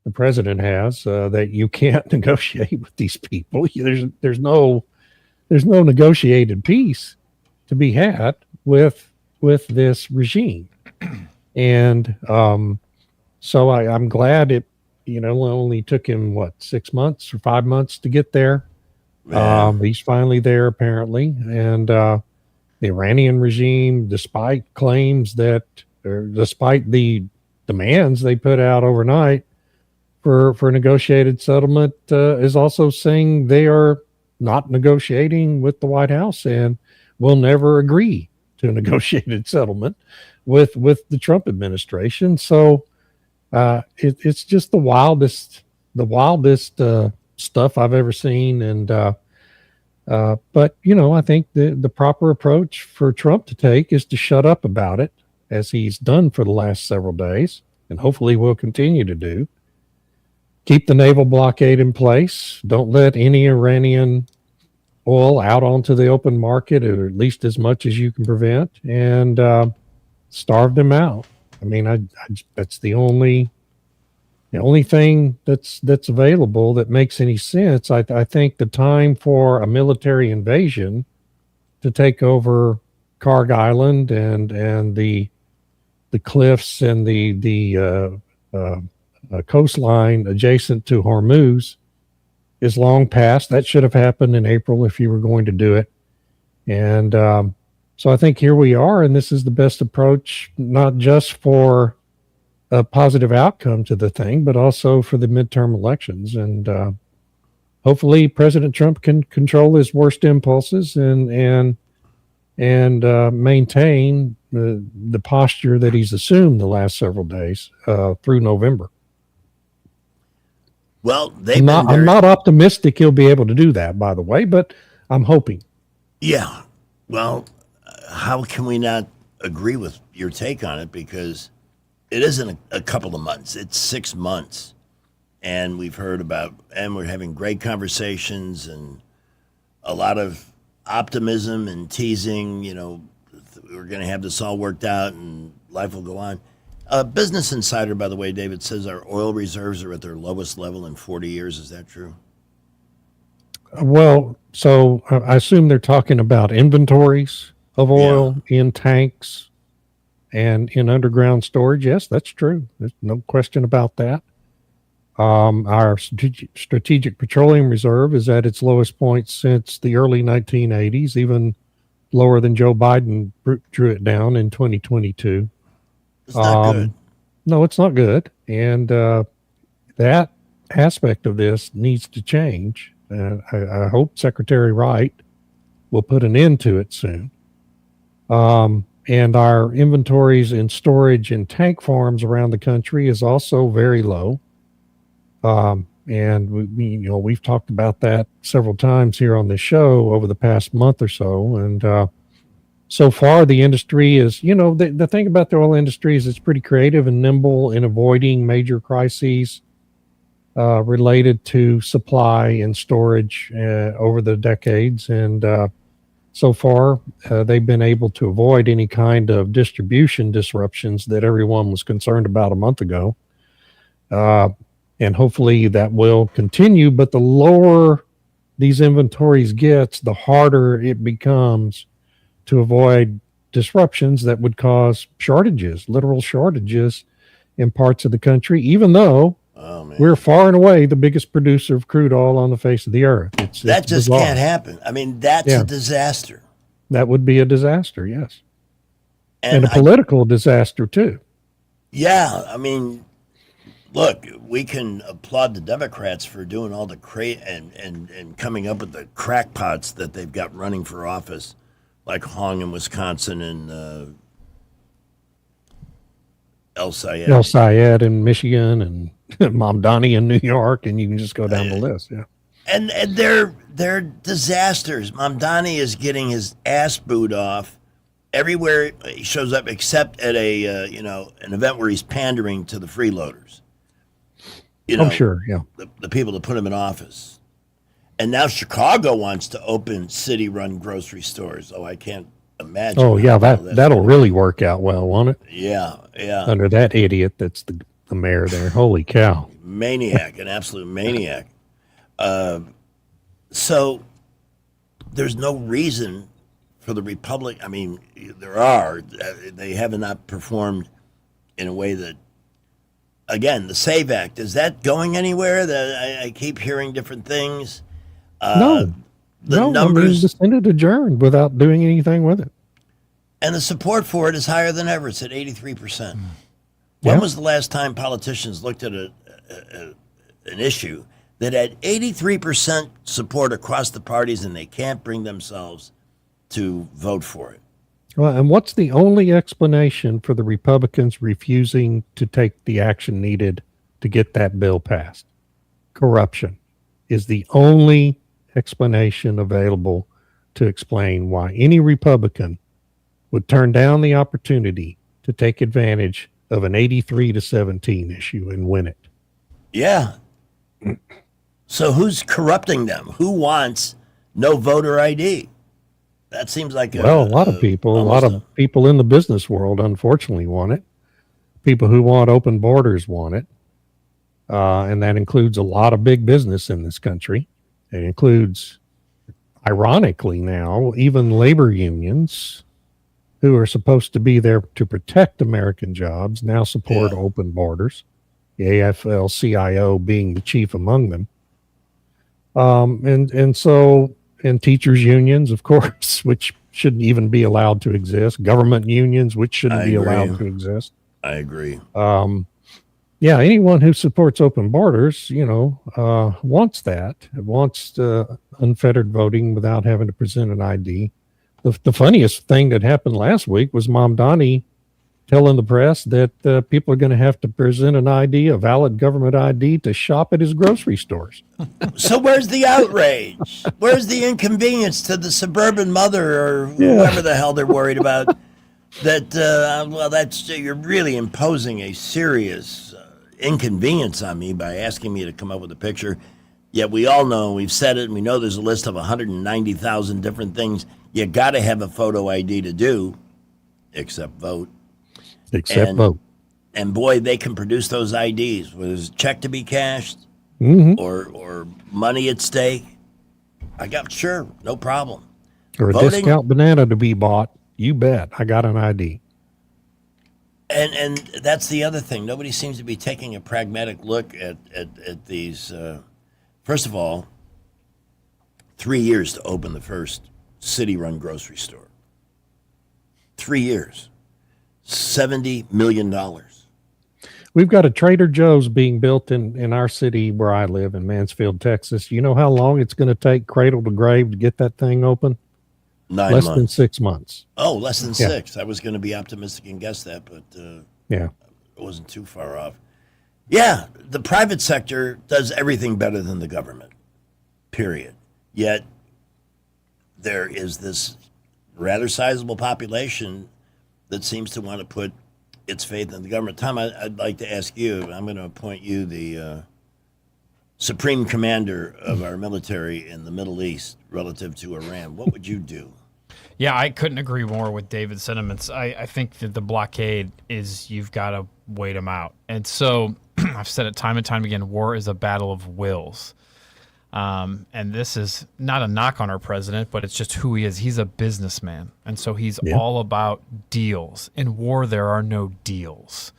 Speaker 8: The president has that you can't negotiate with these people. There's no negotiated peace to be had with this regime, and so I'm glad it only took him 6 months or 5 months to get there. He's finally there apparently, and the Iranian regime, despite claims that. Despite the demands they put out overnight for a negotiated settlement, is also saying they are not negotiating with the White House and will never agree to a negotiated settlement with the Trump administration. So it's just the wildest stuff I've ever seen. And but I think the proper approach for Trump to take is to shut up about it, as he's done for the last several days, and hopefully will continue to do. Keep the naval blockade in place. Don't let any Iranian oil out onto the open market, or at least as much as you can prevent, and starve them out. I mean, that's the only thing that's available that makes any sense. I think the time for a military invasion to take over Karg Island and the cliffs and the coastline adjacent to Hormuz is long past. That should have happened in April if you were going to do it. And So I think here we are, and this is the best approach, not just for a positive outcome to the thing, but also for the midterm elections. And hopefully President Trump can control his worst impulses and maintain the posture that he's assumed the last several days through November.
Speaker 14: Well,
Speaker 8: I'm not optimistic he'll be able to do that, by the way, but I'm hoping.
Speaker 14: Yeah. Well, how can we not agree with your take on it? Because it isn't a couple of months, it's 6 months. And we've heard about, and we're having great conversations and a lot of optimism and teasing, we're going to have this all worked out and life will go on. Business Insider, by the way, David, says our oil reserves are at their lowest level in 40 years. Is that true?
Speaker 8: Well, so I assume they're talking about inventories of oil in tanks and in underground storage. Yes, that's true. There's no question about that. Our strategic petroleum reserve is at its lowest point since the early 1980s, even lower than Joe Biden drew it down in 2022.
Speaker 14: It's not good.
Speaker 8: No, it's not good. And that aspect of this needs to change. I hope Secretary Wright will put an end to it soon. And our inventories in storage and tank farms around the country is also very low. And we've talked about that several times here on the show over the past month or so. And so far, the industry is, the thing about the oil industry is it's pretty creative and nimble in avoiding major crises related to supply and storage over the decades. And so far, they've been able to avoid any kind of distribution disruptions that everyone was concerned about a month ago. And hopefully that will continue. But the lower these inventories gets, the harder it becomes to avoid disruptions that would cause shortages, literal shortages in parts of the country, even though we're far and away the biggest producer of crude oil on the face of the earth.
Speaker 14: That just can't happen. I mean, that's a disaster.
Speaker 8: That would be a disaster, yes. And a political disaster, too.
Speaker 14: Yeah, I mean, look, we can applaud the Democrats for doing all the and coming up with the crackpots that they've got running for office, like Hong in Wisconsin and El Sayed.
Speaker 8: El Sayed in Michigan and Mamdani in New York, and you can just go down the list, yeah.
Speaker 14: And they're disasters. Mamdani is getting his ass booed off everywhere he shows up, except at an event where he's pandering to the freeloaders.
Speaker 8: I'm sure, yeah.
Speaker 14: The people that put him in office. And now Chicago wants to open city-run grocery stores. Oh, I can't imagine.
Speaker 8: Oh, yeah, that'll really work out well, won't it?
Speaker 14: Yeah, yeah.
Speaker 8: Under that idiot that's the mayor there. Holy cow.
Speaker 14: Maniac, an absolute maniac. So there's no reason for the Republic. I mean, there are. They have not performed in a way that, again, the SAVE Act, is that going anywhere? I keep hearing different things.
Speaker 8: No.
Speaker 14: The numbers.
Speaker 8: The Senate adjourned without doing anything with it.
Speaker 14: And the support for it is higher than ever. It's at 83%. When was the last time politicians looked at an issue that had 83% support across the parties and they can't bring themselves to vote for it?
Speaker 8: Well, and what's the only explanation for the Republicans refusing to take the action needed to get that bill passed? Corruption is the only explanation available to explain why any Republican would turn down the opportunity to take advantage of an 83-17 issue and win it.
Speaker 14: Yeah. So who's corrupting them? Who wants no voter ID? That seems like
Speaker 8: a lot of people. A lot of people in the business world, unfortunately, want it. People who want open borders want it. And that includes a lot of big business in this country. It includes, ironically now, even labor unions who are supposed to be there to protect American jobs now support open borders, the AFL-CIO being the chief among them. And teachers unions, of course, which shouldn't even be allowed to exist. Government unions, which shouldn't be allowed to exist.
Speaker 14: I agree.
Speaker 8: Yeah, anyone who supports open borders, wants that. It wants unfettered voting without having to present an ID. The funniest thing that happened last week was Mom Donnie telling the press that people are going to have to present an ID, a valid government ID, to shop at his grocery stores.
Speaker 14: So where's the outrage? Where's the inconvenience to the suburban mother or whoever the hell they're worried about? You're really imposing a serious inconvenience on me by asking me to come up with a picture. Yet we all know, we've said it, and we know there's a list of 190,000 different things you got to have a photo ID to do, except vote.
Speaker 8: Vote.
Speaker 14: And boy, they can produce those IDs. Was check to be cashed or money at stake? Sure, no problem.
Speaker 8: Or a discount banana to be bought. You bet. I got an ID.
Speaker 14: And that's the other thing. Nobody seems to be taking a pragmatic look at these. First of all, 3 years to open the first city-run grocery store. 3 years. $70 million.
Speaker 8: We've got a Trader Joe's being built in our city where I live in Mansfield, Texas. You know how long it's going to take cradle to grave to get that thing open?
Speaker 14: 9
Speaker 8: less
Speaker 14: months.
Speaker 8: than 6 months.
Speaker 14: Oh, less than 6. I was going to be optimistic and guess that, but
Speaker 8: yeah,
Speaker 14: it wasn't too far off. Yeah, the private sector does everything better than the government, period. Yet there is this rather sizable population that seems to want to put its faith in the government. Tom, I'd like to ask you, I'm going to appoint you the supreme commander of our military in the Middle East relative to Iran. What would you do?
Speaker 11: Yeah, I couldn't agree more with David's sentiments. I think that the blockade is you've got to wait them out. And so I've said it time and time again, war is a battle of wills. And this is not a knock on our president, but it's just who he is. He's a businessman. And so he's all about deals. In war, there are no deals.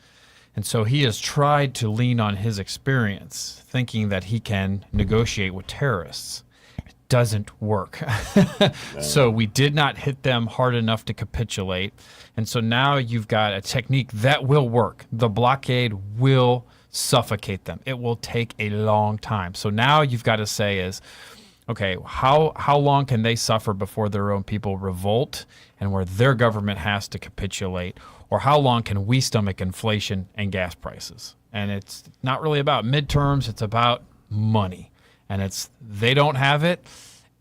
Speaker 11: And so he has tried to lean on his experience, thinking that he can negotiate with terrorists. It doesn't work. So we did not hit them hard enough to capitulate. And so now you've got a technique that will work. The blockade will suffocate them. It will take a long time. So now you've got to say is, okay, how long can they suffer before their own people revolt and where their government has to capitulate? Or how long can we stomach inflation and gas prices? And it's not really about midterms, it's about money. And it's they don't have it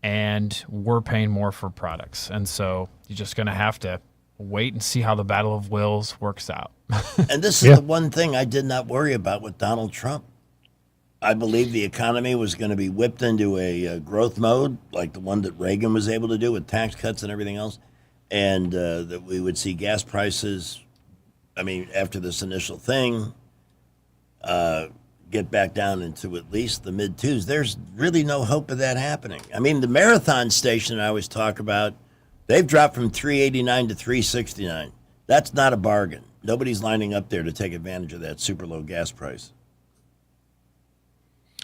Speaker 11: and we're paying more for products. And so you're just going to have to wait and see how the battle of wills works out.
Speaker 14: And this is the one thing I did not worry about with Donald Trump. I believe the economy was going to be whipped into a growth mode like the one that Reagan was able to do with tax cuts and everything else. And that we would see gas prices, after this initial thing, get back down into at least the mid-twos. There's really no hope of that happening. The Marathon station I always talk about, they've dropped from $3.89 to $3.69. That's not a bargain. Nobody's lining up there to take advantage of that super low gas price.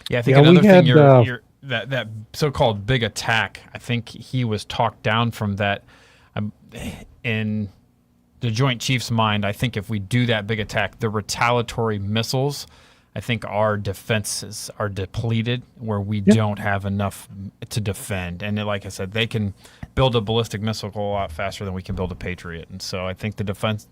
Speaker 11: Yeah, I think another thing, that so-called big attack, I think he was talked down from that. In the Joint Chiefs' mind, I think if we do that big attack, the retaliatory missiles, I think our defenses are depleted where we don't have enough to defend. And like I said, they can build a ballistic missile a lot faster than we can build a Patriot. And so I think the defense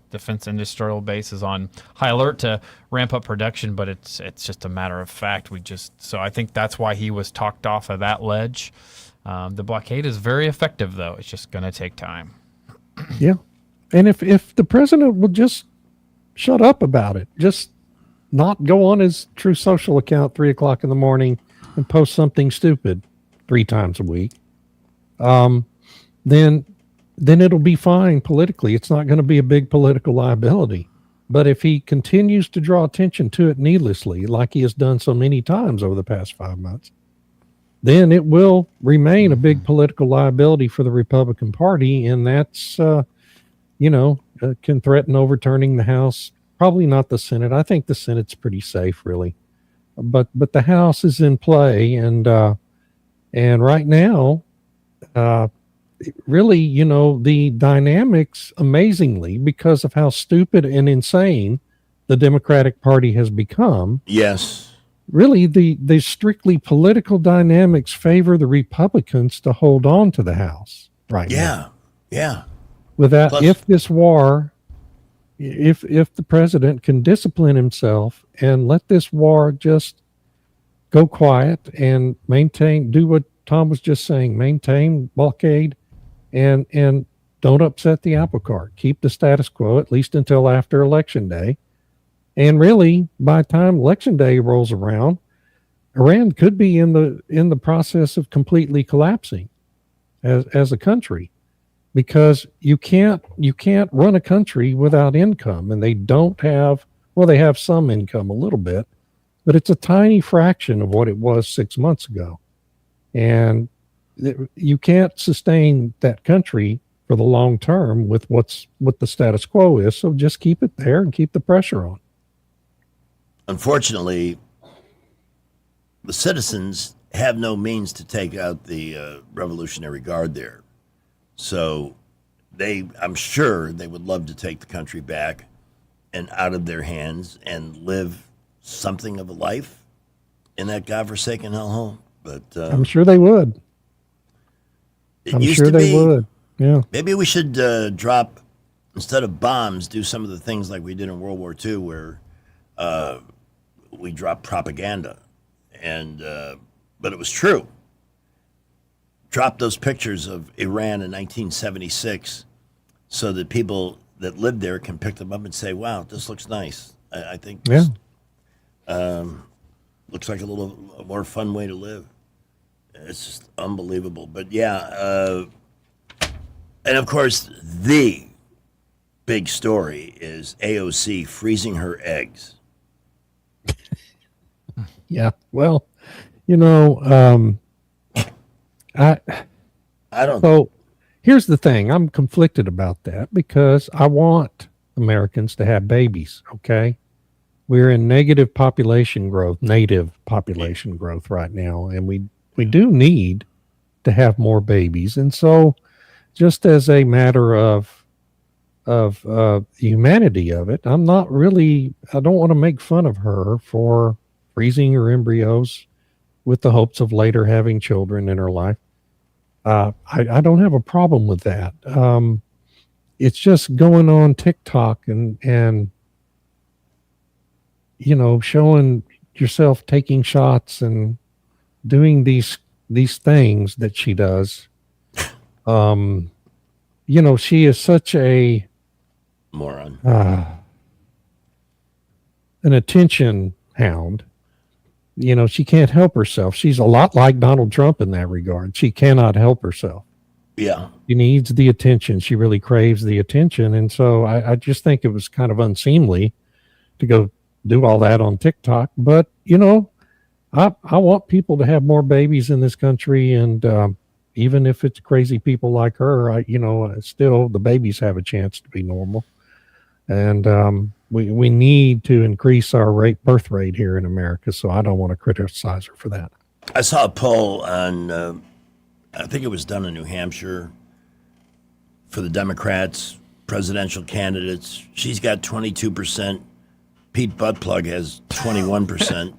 Speaker 11: industrial base is on high alert to ramp up production, but it's just a matter of fact. So I think that's why he was talked off of that ledge. The blockade is very effective, though. It's just going to take time.
Speaker 8: Yeah. And if the president will just shut up about it, just not go on his True Social account 3 o'clock in the morning and post something stupid 3 times a week, then it'll be fine politically. It's not going to be a big political liability. But if he continues to draw attention to it needlessly, like he has done so many times over the past 5 months, then it will remain a big political liability for the Republican Party. And that's, can threaten overturning the House. Probably not the Senate. I think the Senate's pretty safe, really. But the House is in play. And right now, really, the dynamics, amazingly, because of how stupid and insane the Democratic Party has become.
Speaker 14: Yes.
Speaker 8: Really, the strictly political dynamics favor the Republicans to hold on to the House right now.
Speaker 14: Yeah.
Speaker 8: Without,
Speaker 14: Plus-
Speaker 8: if this war, if the president can discipline himself and let this war just go quiet and do what Tom was just saying, maintain blockade and don't upset the apple cart. Keep the status quo, at least until after Election Day. And really, by the time Election Day rolls around, Iran could be in the process of completely collapsing as a country, because you can't run a country without income, and they don't have, well, they have some income, a little bit, but it's a tiny fraction of what it was 6 months ago. And you can't sustain that country for the long term with what the status quo is. So just keep it there and keep the pressure on.
Speaker 14: Unfortunately, the citizens have no means to take out the Revolutionary Guard there. So I'm sure they would love to take the country back and out of their hands and live something of a life in that godforsaken hellhole. But
Speaker 8: I'm sure they would. I'm sure they would. Yeah.
Speaker 14: Maybe we should drop, instead of bombs, do some of the things like we did in World War II, where we dropped propaganda, but it was true. Drop those pictures of Iran in 1976, so that people that lived there can pick them up and say, "Wow, this looks nice." I think this, looks like a more fun way to live. It's just unbelievable. But yeah, and of course, the big story is AOC freezing her eggs.
Speaker 8: Yeah. Well, I
Speaker 14: don't.
Speaker 8: So here's the thing. I'm conflicted about that because I want Americans to have babies. Okay. We're in native population growth right now. And we do need to have more babies. And so just as a matter of the humanity of it, I don't want to make fun of her for freezing her embryos with the hopes of later having children in her life. I don't have a problem with that. It's just going on TikTok and showing yourself taking shots and doing these things that she does. She is such a
Speaker 14: moron,
Speaker 8: an attention hound. She can't help herself. She's a lot like Donald Trump in that regard. She cannot help herself.
Speaker 14: Yeah.
Speaker 8: She needs the attention. She really craves the attention. And so I just think it was kind of unseemly to go do all that on TikTok. But, I want people to have more babies in this country. And even if it's crazy people like her, still the babies have a chance to be normal. And we need to increase our birth rate here in America. So I don't want to criticize her for that.
Speaker 14: I saw a poll on, I think it was done in New Hampshire for the Democrats, presidential candidates. She's got 22%. Pete Buttplug has 21%.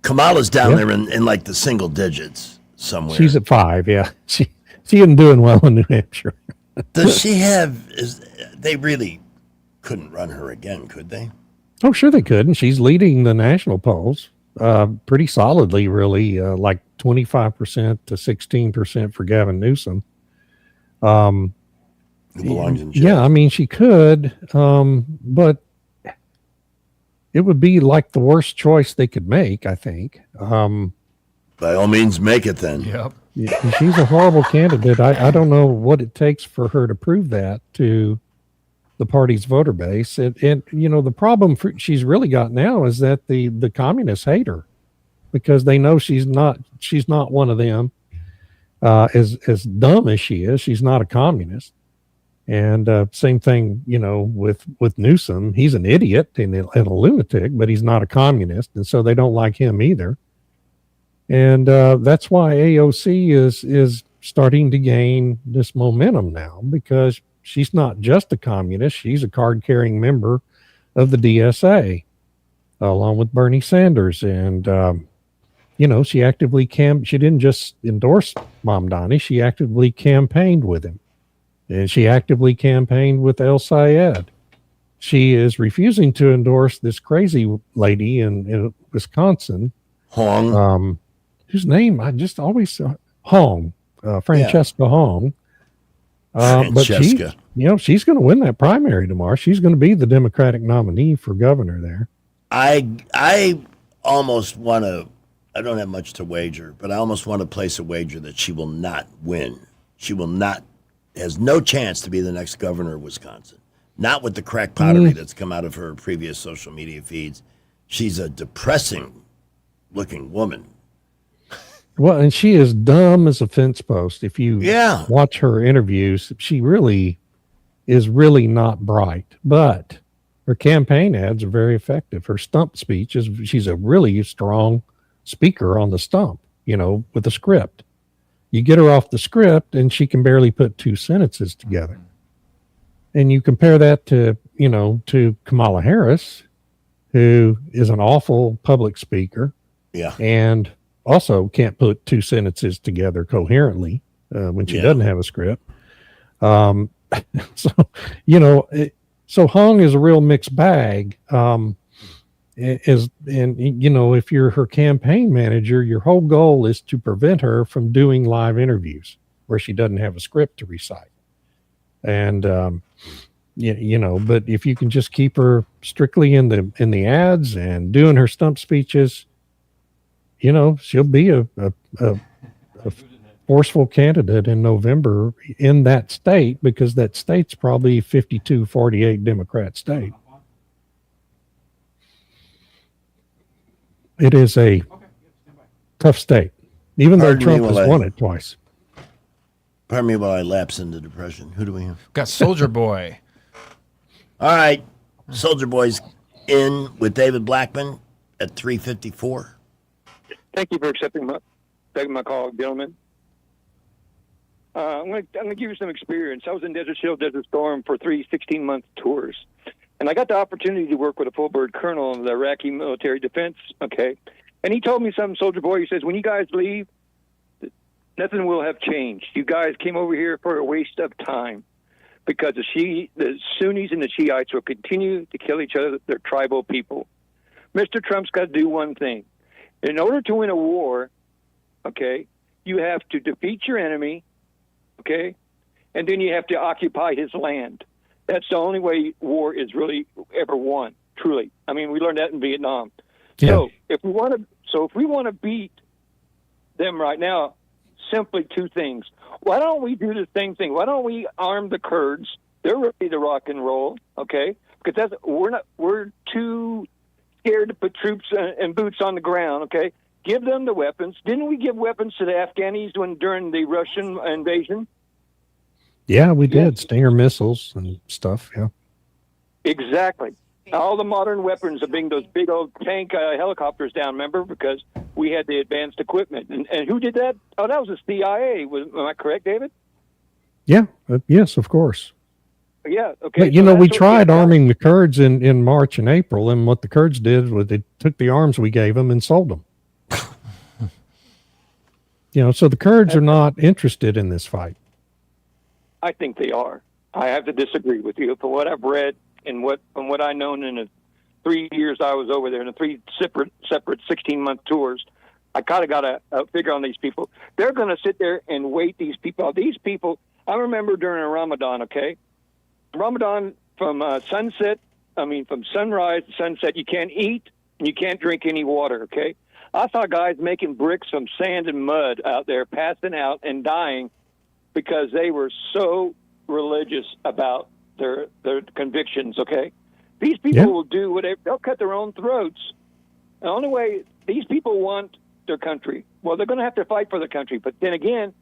Speaker 14: Kamala's down there in like the single digits somewhere.
Speaker 8: She's at 5. Yeah. She isn't doing well in New Hampshire.
Speaker 14: Does she have, they really couldn't run her again, could they?
Speaker 8: Oh, sure they could. And she's leading the national polls pretty solidly, really, like 25% to 16% for Gavin Newsom.
Speaker 14: Who belongs in jail.
Speaker 8: Yeah, I mean, she could, but it would be like the worst choice they could make, I think.
Speaker 14: By all means, make it then.
Speaker 11: Yep.
Speaker 8: Yeah, she's a horrible candidate. I don't know what it takes for her to prove that to the party's voter base. And the problem she's really got now is that the communists hate her because they know she's not one of them. As dumb as she is, she's not a communist. And same thing, with Newsom. He's an idiot and a lunatic, but he's not a communist. And so they don't like him either. And that's why AOC is starting to gain this momentum now because she's not just a communist. She's a card-carrying member of the DSA, along with Bernie Sanders. And, she actively she didn't just endorse Mamdani. She actively campaigned with him. And she actively campaigned with El Sayed. She is refusing to endorse this crazy lady in Wisconsin.
Speaker 14: Hong.
Speaker 8: Whose name I just always Hong. Francesca Hong. But she's going to win that primary tomorrow. She's going to be the Democratic nominee for governor there.
Speaker 14: I almost want to, I don't have much to wager, but I almost want to place a wager that she will not win. She will not, has no chance to be the next governor of Wisconsin. Not with the crack pottery that's come out of her previous social media feeds. She's a depressing looking woman.
Speaker 8: Well, and she is dumb as a fence post. If you watch her interviews, she really is really not bright, but her campaign ads are very effective. Her stump speech she's a really strong speaker on the stump, with a script. You get her off the script and she can barely put two sentences together. And you compare that to Kamala Harris, who is an awful public speaker.
Speaker 14: Yeah.
Speaker 8: And also can't put two sentences together coherently when she doesn't have a script. So Hong is a real mixed bag. If you're her campaign manager, your whole goal is to prevent her from doing live interviews where she doesn't have a script to recite. And, but if you can just keep her strictly in the ads and doing her stump speeches, she'll be a forceful candidate in November in that state, because that state's probably 52-48 Democrat state. It is a tough state, even though Trump has won it twice.
Speaker 14: Pardon me while I lapse into depression. Who do we have?
Speaker 11: Got Soldier Boy.
Speaker 14: All right. Soldier Boy's in with David Blackman at 3:54.
Speaker 13: Thank you for taking my call, gentlemen. I'm going to give you some experience. I was in Desert Shield, Desert Storm for 3 16-month tours. And I got the opportunity to work with a full bird colonel in the Iraqi military defense, okay? And he told me something, Soldier Boy. He says, when you guys leave, nothing will have changed. You guys came over here for a waste of time, because the Sunnis and the Shiites will continue to kill each other. They're tribal people. Mr. Trump's got to do one thing. In order to win a war, okay, you have to defeat your enemy, okay, and then you have to occupy his land. That's the only way war is really ever won, truly. I mean, we learned that in Vietnam. Yeah. So if we want to beat them right now, simply two things. Why don't we do the same thing? Why don't we arm the Kurds? They're ready to rock and roll, okay? Because we're too scared to put troops and boots on the ground, okay? Give them the weapons. Didn't we give weapons to the Afghanis during the Russian invasion?
Speaker 8: Yeah, we did. Stinger missiles and stuff, yeah.
Speaker 13: Exactly. All the modern weapons of being those big old tank helicopters down, remember? Because we had the advanced equipment. And who did that? Oh, that was the CIA. Am I correct, David?
Speaker 8: Yeah. Yes, of course.
Speaker 13: Yeah, okay.
Speaker 8: But, we tried arming the Kurds in March and April, and what the Kurds did was they took the arms we gave them and sold them. So the Kurds are not interested in this fight.
Speaker 13: I think they are. I have to disagree with you. From what I've read and from what I know in the 3 years I was over there, in the 3 separate 16-month tours, I kind of got a figure on these people. They're going to sit there and wait these people out. These people, I remember during Ramadan, okay? Ramadan, from from sunrise to sunset, you can't eat and you can't drink any water, okay? I saw guys making bricks from sand and mud out there, passing out and dying because they were so religious about their convictions, okay? These people will do whatever. They'll cut their own throats. The only way these people want their country, well, they're going to have to fight for their country. But then again,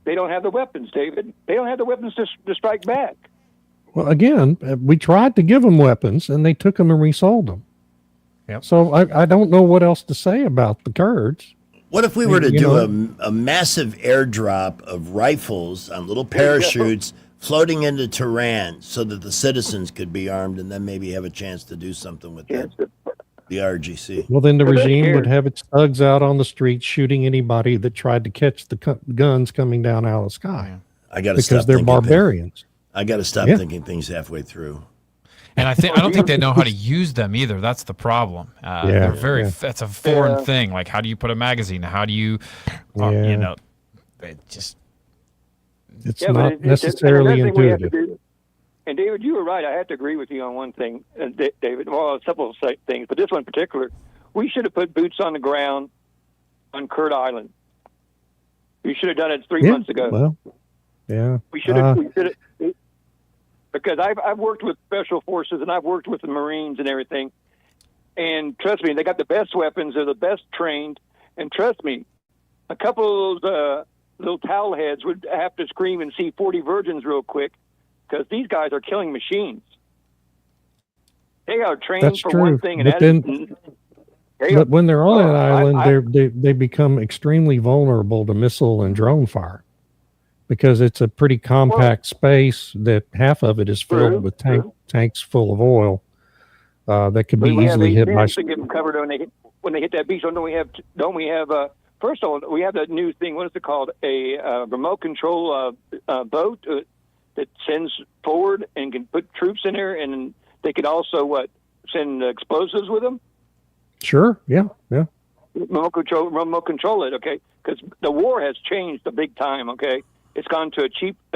Speaker 13: they don't have the weapons, David. They don't have the weapons to strike back.
Speaker 8: Well, again, we tried to give them weapons, and they took them and resold them.
Speaker 11: Yep.
Speaker 8: So I don't know what else to say about the Kurds.
Speaker 14: What if we were to do a massive airdrop of rifles on little parachutes floating into Tehran so that the citizens could be armed and then maybe have a chance to do something with the RGC?
Speaker 8: Well, then the regime would have its thugs out on the streets shooting anybody that tried to catch the guns coming down out of the sky.
Speaker 14: I got to
Speaker 8: because they're barbarians.
Speaker 14: I got to stop thinking things halfway through.
Speaker 11: And I don't think they know how to use them either. That's the problem. They're very. That's a foreign thing. Like, how do you put a magazine? How do you, it just.
Speaker 8: It's not necessarily intuitive.
Speaker 13: And David, you were right. I have to agree with you on one thing, David. Well, a couple of things, but this one in particular, we should have put boots on the ground on Kurt Island. We should have done it 3 months ago.
Speaker 8: Well, yeah.
Speaker 13: We should have. Because I've worked with special forces and I've worked with the Marines and everything, and trust me, they got the best weapons. They're the best trained, and trust me, a couple of those little towel heads would have to scream and see 40 virgins real quick, because these guys are killing machines. They are trained for one thing, and
Speaker 8: but when they're on that island, they become extremely vulnerable to missile and drone fire, because it's a pretty compact space that half of it is filled with tanks full of oil that could be easily hit by.
Speaker 13: To get them covered when they hit that beach. Don't we have? First of all, we have that new thing. What is it called? A remote control boat that sends forward and can put troops in there, and they could also send explosives with them.
Speaker 8: Sure. Yeah.
Speaker 13: Remote control it. Okay, because the war has changed a big time. Okay. It's gone to a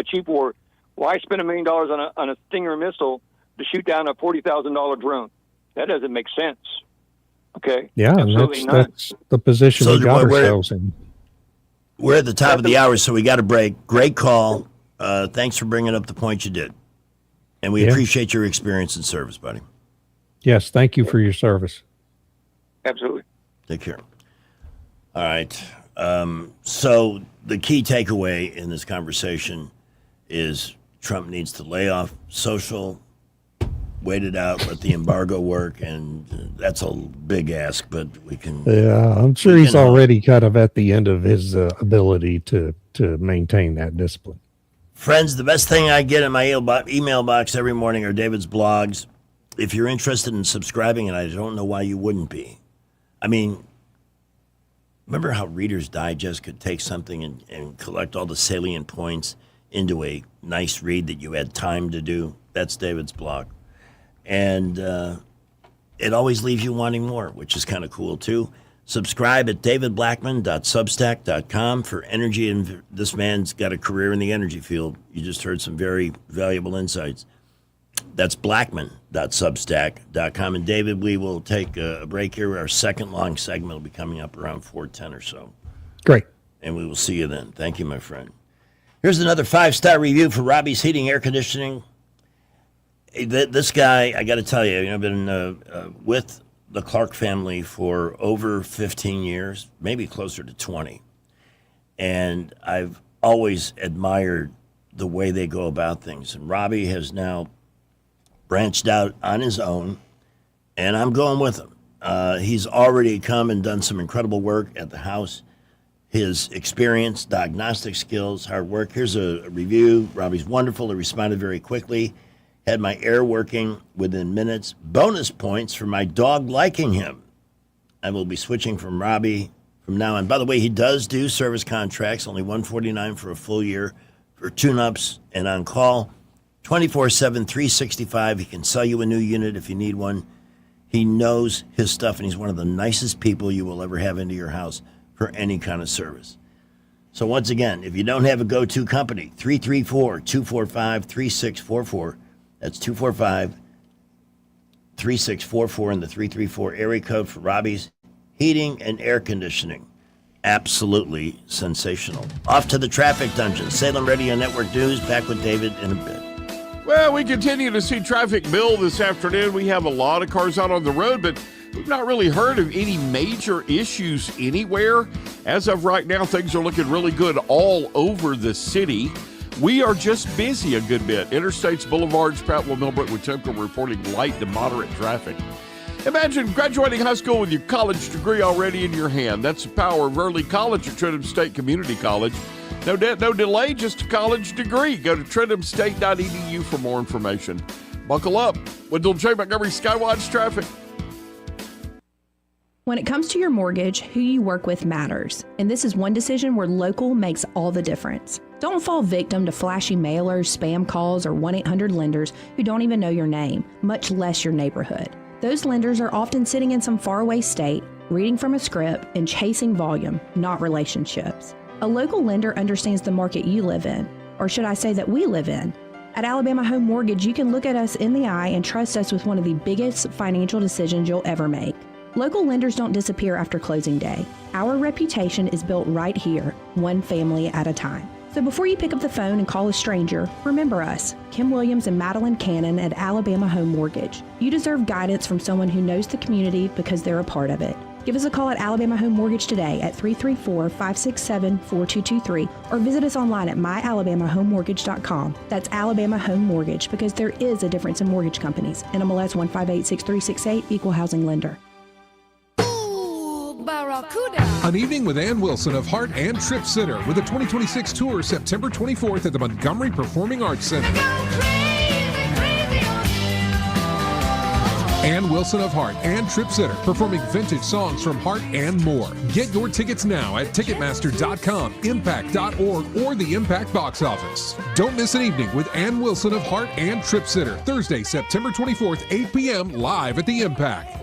Speaker 13: cheap war. Why spend $1 million on a Stinger missile to shoot down a $40,000 drone? That doesn't make sense. Okay.
Speaker 8: Yeah, and that's the position we got ourselves in.
Speaker 14: We're at the top of the hour, so we got a break. Great call. Thanks for bringing up the point you did, and we appreciate your experience and service, buddy.
Speaker 8: Yes, thank you for your service.
Speaker 13: Absolutely.
Speaker 14: Take care. All right. So the key takeaway in this conversation is Trump needs to lay off social, wait it out, let the embargo work, and that's a big ask, but we can.
Speaker 8: Yeah, I'm sure he's already kind of at the end of his ability to maintain that discipline.
Speaker 14: Friends, the best thing I get in my email box every morning are David's blogs. If you're interested in subscribing, and I don't know why you wouldn't be. I mean, remember how Reader's Digest could take something and collect all the salient points into a nice read that you had time to do? That's David's blog. And it always leaves you wanting more, which is kind of cool, too. Subscribe at davidblackman.substack.com for energy. And this man's got a career in the energy field. You just heard some very valuable insights. That's blackman.substack.com. And David, we will take a break here. Our second long segment will be coming up around 4:10 or so.
Speaker 8: Great.
Speaker 14: And we will see you then. Thank you, my friend. Here's another 5-star review for Robbie's Heating Air Conditioning. This guy, I got to tell you, I've been with the Clark family for over 15 years, maybe closer to 20. And I've always admired the way they go about things. And Robbie has now branched out on his own, and I'm going with him. He's already come and done some incredible work at the house. His experience, diagnostic skills, hard work. Here's a review. Robbie's wonderful. He responded very quickly. Had my air working within minutes. Bonus points for my dog liking him. I will be switching from Robbie from now on. By the way, he does do service contracts, only $149 for a full year for tune-ups and on call. 24/7, 365. He can sell you a new unit if you need one. He knows his stuff, and he's one of the nicest people you will ever have into your house for any kind of service. So once again, if you don't have a go-to company, 334-245-3644. That's 245-3644 in the 334 area code for Robbie's Heating and Air Conditioning. Absolutely sensational. Off to the traffic dungeon. Salem Radio Network News. Back with David in a bit.
Speaker 17: Well, we continue to see traffic build this afternoon. We have a lot of cars out on the road, but we've not really heard of any major issues anywhere. As of right now, things are looking really good all over the city. We are just busy a good bit. Interstates, boulevards, Prattville, Millbrook, Wetumpka reporting light to moderate traffic. Imagine graduating high school with your college degree already in your hand. That's the power of early college at Trenton State Community College. No debt, no delay, just a college degree. Go to TrentonState.edu for more information. Buckle up. Wendell J. Montgomery Skywatch Traffic.
Speaker 15: When it comes to your mortgage, who you work with matters. And this is one decision where local makes all the difference. Don't fall victim to flashy mailers, spam calls, or 1-800 lenders who don't even know your name, much less your neighborhood. Those lenders are often sitting in some faraway state, reading from a script, and chasing volume, not relationships. A local lender understands the market you live in, or should I say that we live in. At Alabama Home Mortgage, you can look at us in the eye and trust us with one of the biggest financial decisions you'll ever make. Local lenders don't disappear after closing day. Our reputation is built right here, one family at a time. So before you pick up the phone and call a stranger, remember us, Kim Williams and Madeline Cannon at Alabama Home Mortgage. You deserve guidance from someone who knows the community because they're a part of it. Give us a call at Alabama Home Mortgage today at 334-567-4223 or visit us online at myalabamahomemortgage.com. That's Alabama Home Mortgage, because there is a difference in mortgage companies. NMLS 1586368, Equal Housing Lender.
Speaker 6: An evening with Ann Wilson of Heart and Trip Center with the 2026 tour September 24th at the Montgomery Performing Arts Center. Ann Wilson of Heart and Trip Center performing vintage songs from Heart and more. Get your tickets now at Ticketmaster.com, Impact.org, or the Impact box office. Don't miss an evening with Ann Wilson of Heart and Trip Center, Thursday, September 24th, 8 p.m. live at the Impact.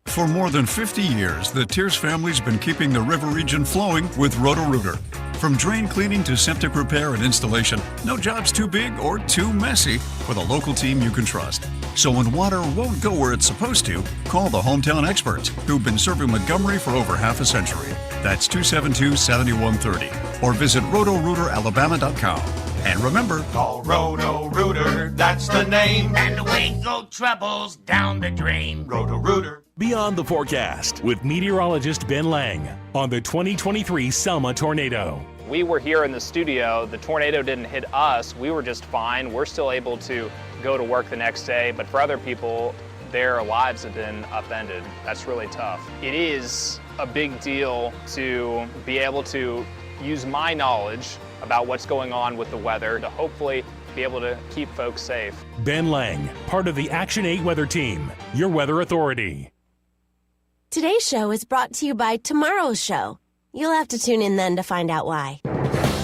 Speaker 16: For more than 50 years, the Tears family's been keeping the river region flowing with Roto-Rooter. From drain cleaning to septic repair and installation, no job's too big or too messy with a local team you can trust. So when water won't go where it's supposed to, call the hometown experts who've been serving Montgomery for over half a century. That's 272-7130 or visit rotorooteralabama.com. And remember,
Speaker 12: call Roto-Rooter, that's the name. And away go troubles down the drain. Roto-Rooter.
Speaker 18: Beyond the forecast with meteorologist Ben Lang on the 2023 Selma tornado.
Speaker 19: We were here in the studio. The tornado didn't hit us. We were just fine. We're still able to go to work the next day. But for other people, their lives have been upended. That's really tough. It is a big deal to be able to use my knowledge about what's going on with the weather to hopefully be able to keep folks safe.
Speaker 18: Ben Lang, part of the Action 8 weather team, your weather authority.
Speaker 20: Today's show is brought to you by Tomorrow's Show. You'll have to tune in then to find out why.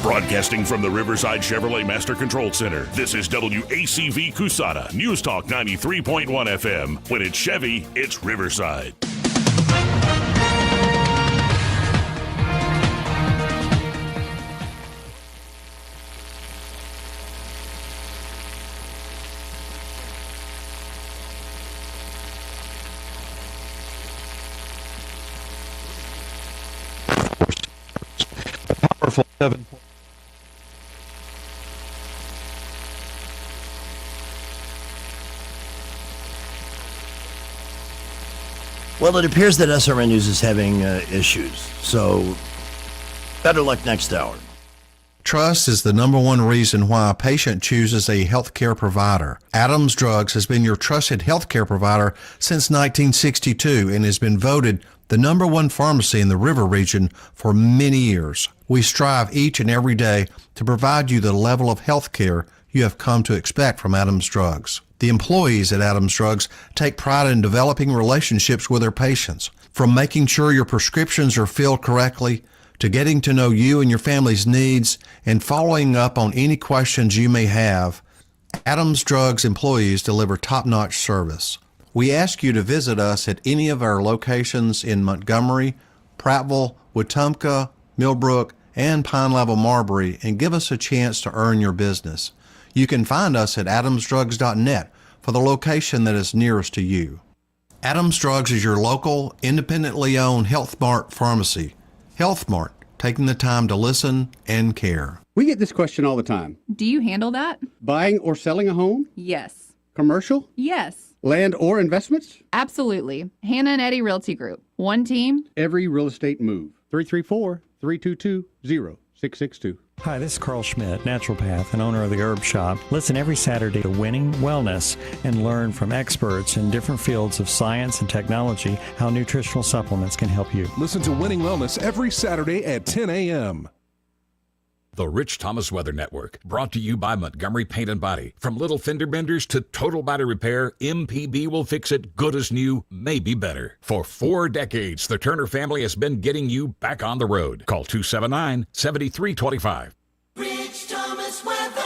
Speaker 10: Broadcasting from the Riverside Chevrolet Master Control Center, this is WACV Cusada, News Talk 93.1 FM. When it's Chevy, it's Riverside.
Speaker 26: Powerful 7.
Speaker 14: Well, it appears that SRN News is having issues, so better luck next hour.
Speaker 27: Trust is the number one reason why a patient chooses a healthcare provider. Adams Drugs has been your trusted healthcare provider since 1962 and has been voted the number one pharmacy in the River region for many years. We strive each and every day to provide you the level of healthcare you have come to expect from Adams Drugs. The employees at Adams Drugs take pride in developing relationships with their patients. From making sure your prescriptions are filled correctly, to getting to know you and your family's needs, and following up on any questions you may have, Adams Drugs employees deliver top-notch service. We ask you to visit us at any of our locations in Montgomery, Prattville, Wetumpka, Millbrook, and Pine Level Marbury and give us a chance to earn your business. You can find us at adamsdrugs.net for the location that is nearest to you. Adams Drugs is your local, independently owned Health Mart pharmacy. Health Mart, taking the time to listen and care.
Speaker 28: We get this question all the time.
Speaker 29: Do you handle that?
Speaker 28: Buying or selling a home?
Speaker 29: Yes.
Speaker 28: Commercial?
Speaker 29: Yes.
Speaker 28: Land or investments?
Speaker 29: Absolutely. Hannah and Eddie Realty Group. One team.
Speaker 28: Every real estate move. 334-322-0662.
Speaker 1: Hi, this is Carl Schmidt, naturopath and owner of the Herb Shop. Listen every Saturday to Winning Wellness and learn from experts in different fields of science and technology how nutritional supplements can help you.
Speaker 6: Listen to Winning Wellness every Saturday at 10 a.m.
Speaker 2: The Rich Thomas Weather Network, brought to you by Montgomery Paint and Body. From little fender benders to total body repair, MPB will fix it good as new, maybe better. For 4 decades, the Turner family has been getting you back on the road. Call 279-7325.
Speaker 12: Rich Thomas Weather.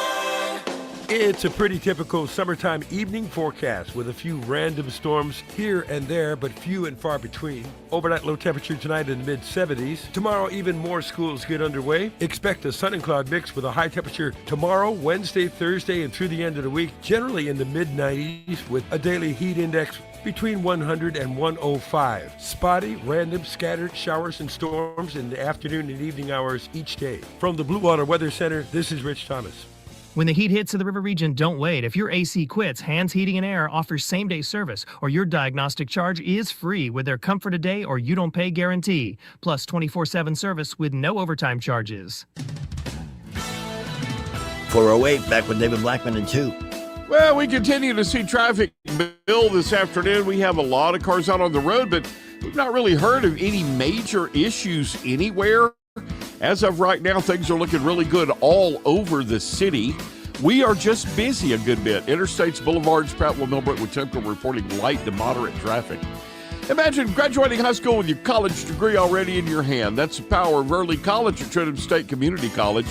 Speaker 23: It's a pretty typical summertime evening forecast with a few random storms here and there, but few and far between. Overnight low temperature tonight in the mid-70s. Tomorrow, even more schools get underway. Expect a sun and cloud mix with a high temperature tomorrow, Wednesday, Thursday, and through the end of the week, generally in the mid-90s with a daily heat index between 100 and 105. Spotty, random, scattered showers and storms in the afternoon and evening hours each day. From the Blue Water Weather Center, this is Rich Thomas.
Speaker 3: When the heat hits to the river region, don't wait. If your AC quits, Hands Heating and Air offers same-day service, or your diagnostic charge is free with their Comfort a Day or You Don't Pay guarantee, plus 24/7 service with no overtime charges.
Speaker 14: 408, back with David Blackman and 2.
Speaker 17: Well, we continue to see traffic build this afternoon. We have a lot of cars out on the road, but we've not really heard of any major issues anywhere. As of right now, things are looking really good all over the city. We are just busy a good bit. Interstates, boulevards, Prattville, Millbrook, with Temple reporting light to moderate traffic. Imagine graduating high school with your college degree already in your hand. That's the power of early college at Trenton State Community College.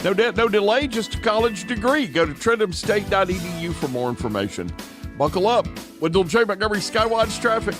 Speaker 17: No debt, no delay, just a college degree. Go to trentumstate.edu for more information. Buckle up with J. Montgomery Skywatch traffic.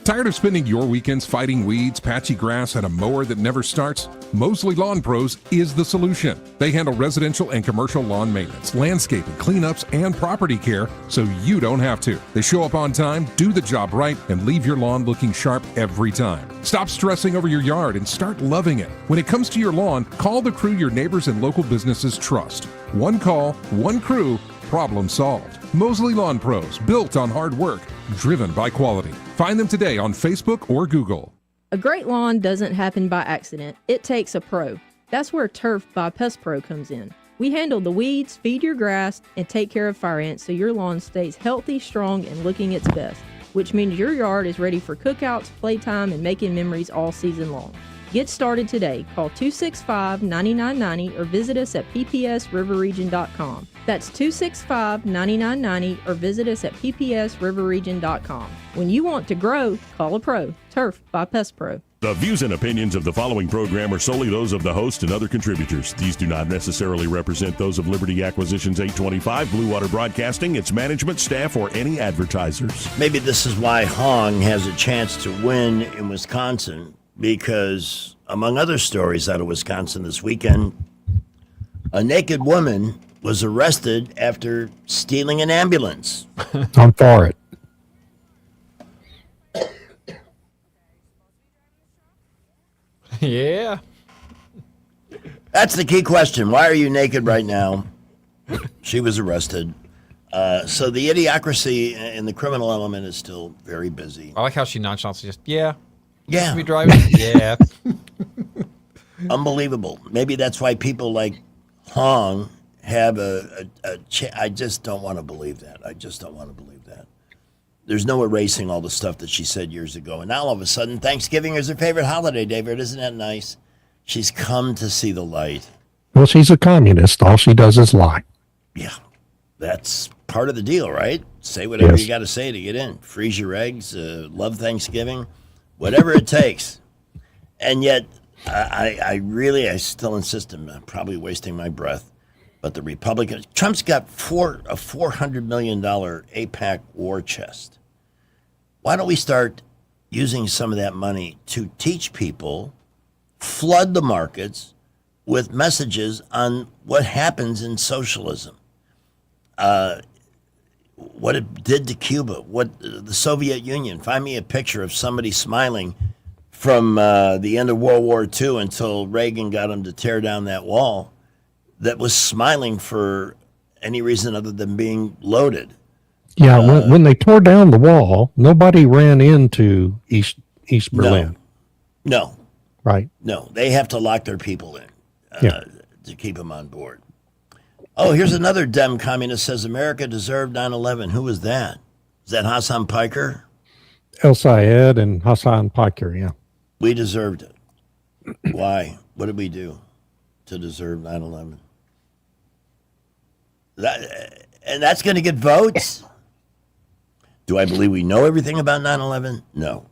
Speaker 6: Tired of spending your weekends fighting weeds, patchy grass, and a mower that never starts? Mosley Lawn Pros is the solution. They handle residential and commercial lawn maintenance, landscaping, cleanups, and property care so you don't have to. They show up on time, do the job right, and leave your lawn looking sharp every time. Stop stressing over your yard and start loving it. When it comes to your lawn, call the crew your neighbors and local businesses trust. One call, one crew, problem solved. Mosley Lawn Pros, built on hard work, driven by quality. Find them today on Facebook or Google.
Speaker 4: A great lawn doesn't happen by accident. It takes a pro. That's where Turf by Pest Pro comes in. We handle the weeds, feed your grass, and take care of fire ants so your lawn stays healthy, strong, and looking its best, which means your yard is ready for cookouts, playtime, and making memories all season long. Get started today. Call 265-9990 or visit us at ppsriverregion.com. That's 265-9990 or visit us at ppsriverregion.com. When you want to grow, call a pro. Turf by Pest Pro.
Speaker 10: The views and opinions of the following program are solely those of the host and other contributors. These do not necessarily represent those of Liberty Acquisitions 825, Blue Water Broadcasting, its management, staff, or any advertisers.
Speaker 14: Maybe this is why Hong has a chance to win in Wisconsin, because among other stories out of Wisconsin this weekend, a naked woman was arrested after stealing an ambulance.
Speaker 8: I'm for it.
Speaker 11: Yeah.
Speaker 14: That's the key question. Why are you naked right now? She was arrested. So the idiocracy and the criminal element is still very busy.
Speaker 11: I like how she nonchalantly just, yeah.
Speaker 14: Yeah.
Speaker 11: We driving? Yeah.
Speaker 14: Unbelievable. Maybe that's why people like Hong have I just don't want to believe that. I just don't want to believe that. There's no erasing all the stuff that she said years ago. And now all of a sudden, Thanksgiving is her favorite holiday, David. Isn't that nice? She's come to see the light.
Speaker 8: Well, she's a communist. All she does is lie.
Speaker 14: Yeah. That's part of the deal, right? Say whatever
Speaker 8: Yes.
Speaker 14: you got to say to get in. Freeze your eggs, love Thanksgiving, whatever it takes. And yet, I still insist, I'm probably wasting my breath, but the Republicans, Trump's got a $400 million AIPAC war chest. Why don't we start using some of that money to teach people, flood the markets with messages on what happens in socialism? What it did to Cuba, what the Soviet Union. Find me a picture of somebody smiling from the end of World War II until Reagan got him to tear down that wall, that was smiling for any reason other than being loaded.
Speaker 8: Yeah, when they tore down the wall, nobody ran into East Berlin.
Speaker 14: No.
Speaker 8: Right.
Speaker 14: No, they have to lock their people in.
Speaker 8: Yeah.
Speaker 14: to keep him on board. Oh, here's another Dem communist says America deserved 9/11. Who was that? Is that Hassan Piker?
Speaker 8: El Sayed and Hassan Piker, yeah.
Speaker 14: We deserved it. Why? What did we do to deserve 9/11? And that's going to get votes? Do I believe we know everything about 9/11? No.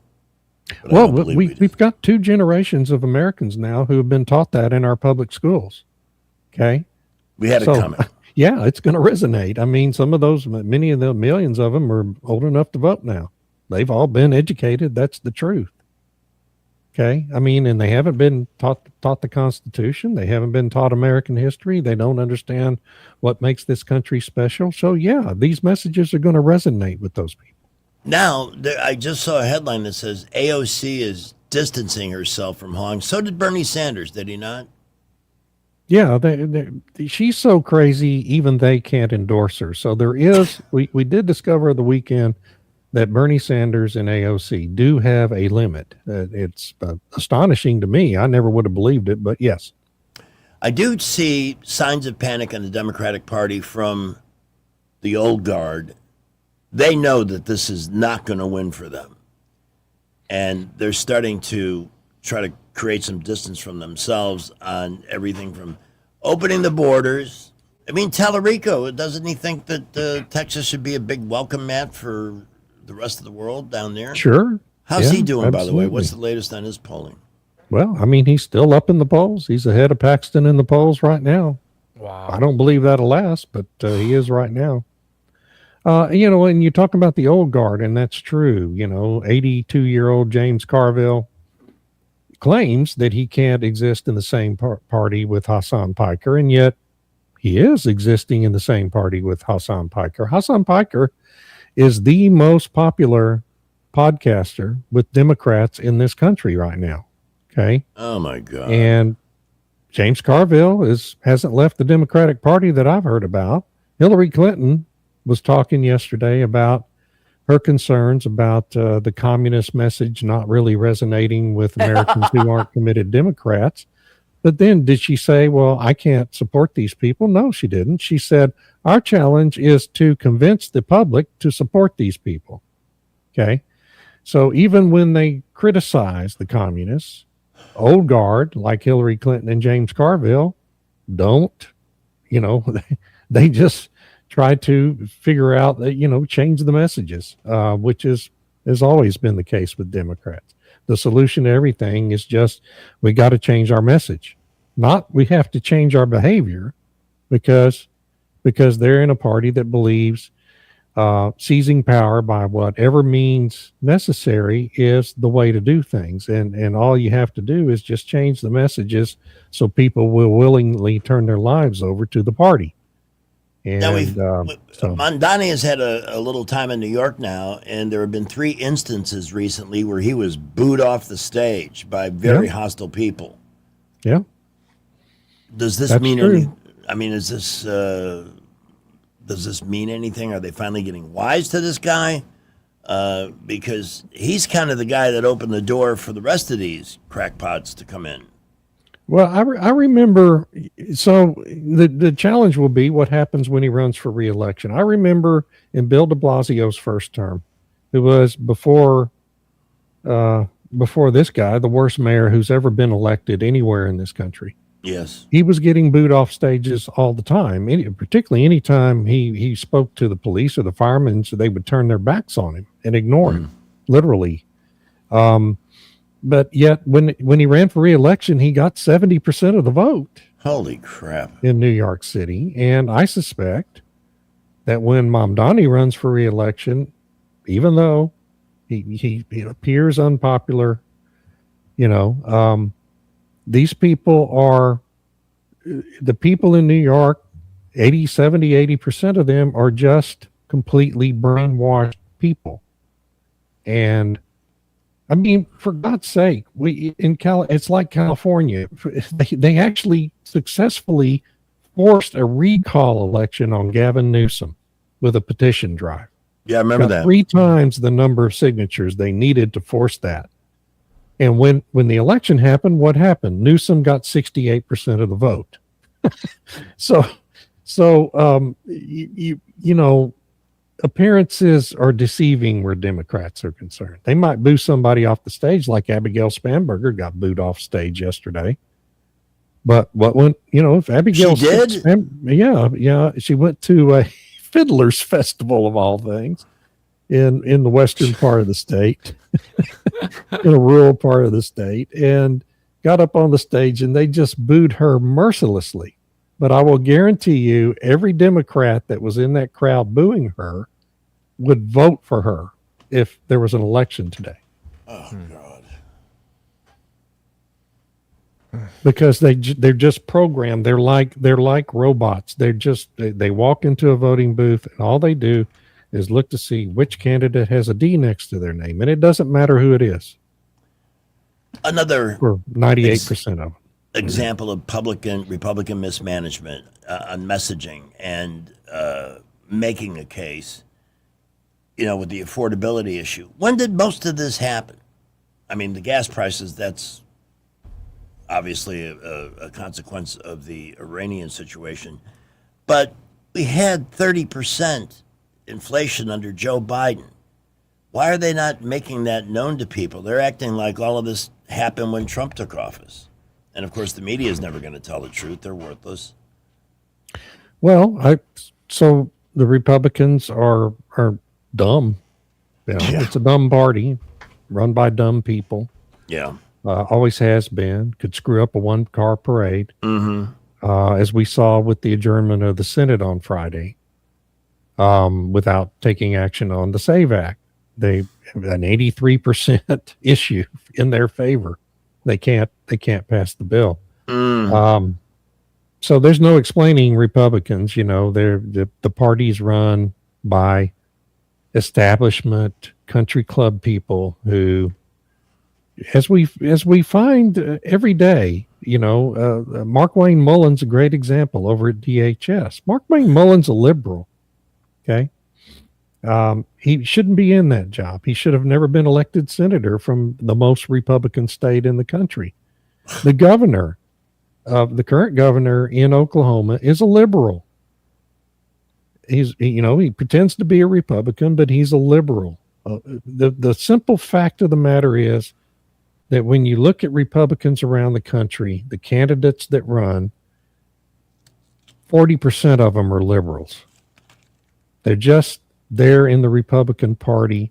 Speaker 14: But
Speaker 8: Well, we've got 2 generations of Americans now who have been taught that in our public schools. Okay.
Speaker 14: We had it coming.
Speaker 8: Yeah, it's going to resonate. I mean, some of those, many of the millions of them are old enough to vote now. They've all been educated. That's the truth. Okay. I mean, and they haven't been taught the Constitution. They haven't been taught American history. They don't understand what makes this country special. So yeah, these messages are going to resonate with those people.
Speaker 14: Now, I just saw a headline that says AOC is distancing herself from Hong. So did Bernie Sanders, did he not?
Speaker 8: Yeah, she's so crazy, even they can't endorse her. So there is, we did discover the weekend that Bernie Sanders and AOC do have a limit. It's astonishing to me. I never would have believed it, but yes.
Speaker 14: I do see signs of panic in the Democratic Party from the old guard. They know that this is not going to win for them. And they're starting to try to create some distance from themselves on everything from opening the borders. I mean, Tallarico, doesn't he think that Texas should be a big welcome mat for the rest of the world down there?
Speaker 8: Sure.
Speaker 14: How's
Speaker 8: Yeah,
Speaker 14: he doing, by the way?
Speaker 8: absolutely.
Speaker 14: What's the latest on his polling?
Speaker 8: Well, I mean, he's still up in the polls. He's ahead of Paxton in the polls right now.
Speaker 11: Wow.
Speaker 8: I don't believe that'll last, but he is right now. And you talk about the old guard, and that's true. 82-year-old James Carville claims that he can't exist in the same party with Hassan Piker, and yet he is existing in the same party with Hassan Piker. Hassan Piker is the most popular podcaster with Democrats in this country right now. Okay.
Speaker 14: Oh my God.
Speaker 8: And James Carville hasn't left the Democratic Party that I've heard about. Hillary Clinton was talking yesterday about her concerns about the communist message not really resonating with Americans who aren't committed Democrats. But then did she say, well, I can't support these people? No, she didn't. She said, our challenge is to convince the public to support these people. Okay. So even when they criticize the communists, old guard like Hillary Clinton and James Carville don't, they just try to figure out that, change the messages, which has always been the case with Democrats. The solution to everything is just, we got to change our message. Not we have to change our behavior because they're in a party that believes seizing power by whatever means necessary is the way to do things. And all you have to do is just change the messages so people will willingly turn their lives over to the party. And
Speaker 14: Now
Speaker 8: so
Speaker 14: Mondani has had a little time in New York now, and there have been 3 instances recently where he was booed off the stage by very hostile people.
Speaker 8: Yeah.
Speaker 14: Does this
Speaker 8: That's
Speaker 14: mean
Speaker 8: true.
Speaker 14: is this does this mean anything? Are they finally getting wise to this guy? Because he's kind of the guy that opened the door for the rest of these crackpots to come in.
Speaker 8: Well, I remember, so the challenge will be what happens when he runs for re-election. I remember in Bill de Blasio's first term, it was before this guy, the worst mayor who's ever been elected anywhere in this country.
Speaker 14: Yes.
Speaker 8: He was getting booed off stages all the time, particularly anytime he spoke to the police or the firemen, so they would turn their backs on him and ignore him, literally. But yet, when he ran for re-election, he got 70% of the vote.
Speaker 14: Holy crap.
Speaker 8: In New York City. And I suspect that when Mamdani runs for re-election, even though he appears unpopular, these people are, the people in New York, 80% of them are just completely brainwashed people. And I mean, for God's sake, it's like California. They actually successfully forced a recall election on Gavin Newsom with a petition drive.
Speaker 14: Yeah, I remember
Speaker 8: Got
Speaker 14: that.
Speaker 8: 3 times the number of signatures they needed to force that. And when the election happened, what happened? Newsom got 68% of the vote. You know, appearances are deceiving where Democrats are concerned. They might boo somebody off the stage, like Abigail Spanberger got booed off stage yesterday. But what went, you know, if Abigail
Speaker 14: She did?
Speaker 8: yeah, she went to a fiddlers festival of all things in the western part of the state, in a rural part of the state, and got up on the stage and they just booed her mercilessly. But I will guarantee you, every Democrat that was in that crowd booing her would vote for her if there was an election today.
Speaker 14: Oh, God.
Speaker 8: Because they're just programmed. They're like robots. They walk into a voting booth and all they do is look to see which candidate has a D next to their name, and it doesn't matter who it is.
Speaker 14: Another
Speaker 8: For 98% of them.
Speaker 14: example of Republican mismanagement on messaging and making a case, you know, with the affordability issue. When did most of this happen? I mean, the gas prices, that's obviously a consequence of the Iranian situation. But we had 30% inflation under Joe Biden. Why are they not making that known to people? They're acting like all of this happened when Trump took office. And of course, the media is never going to tell the truth. They're worthless.
Speaker 8: Well, so the Republicans are dumb. You know, It's a dumb party run by dumb people.
Speaker 14: Yeah.
Speaker 8: Always has been. Could screw up a one-car parade, as we saw with the adjournment of the Senate on Friday, without taking action on the SAVE Act. They have an 83% issue in their favor. They can't pass the bill. So there's no explaining Republicans. You know, the party's run by establishment country club people who, as we find every day, you know, Mark Wayne Mullen's a great example over at DHS. Mark Wayne Mullen's a liberal. Okay. He shouldn't be in that job. He should have never been elected senator from the most Republican state in the country. The governor, the current governor in Oklahoma, is a liberal. He pretends to be a Republican, but he's a liberal. The simple fact of the matter is that when you look at Republicans around the country, the candidates that run, 40% of them are liberals. They're just there in the Republican Party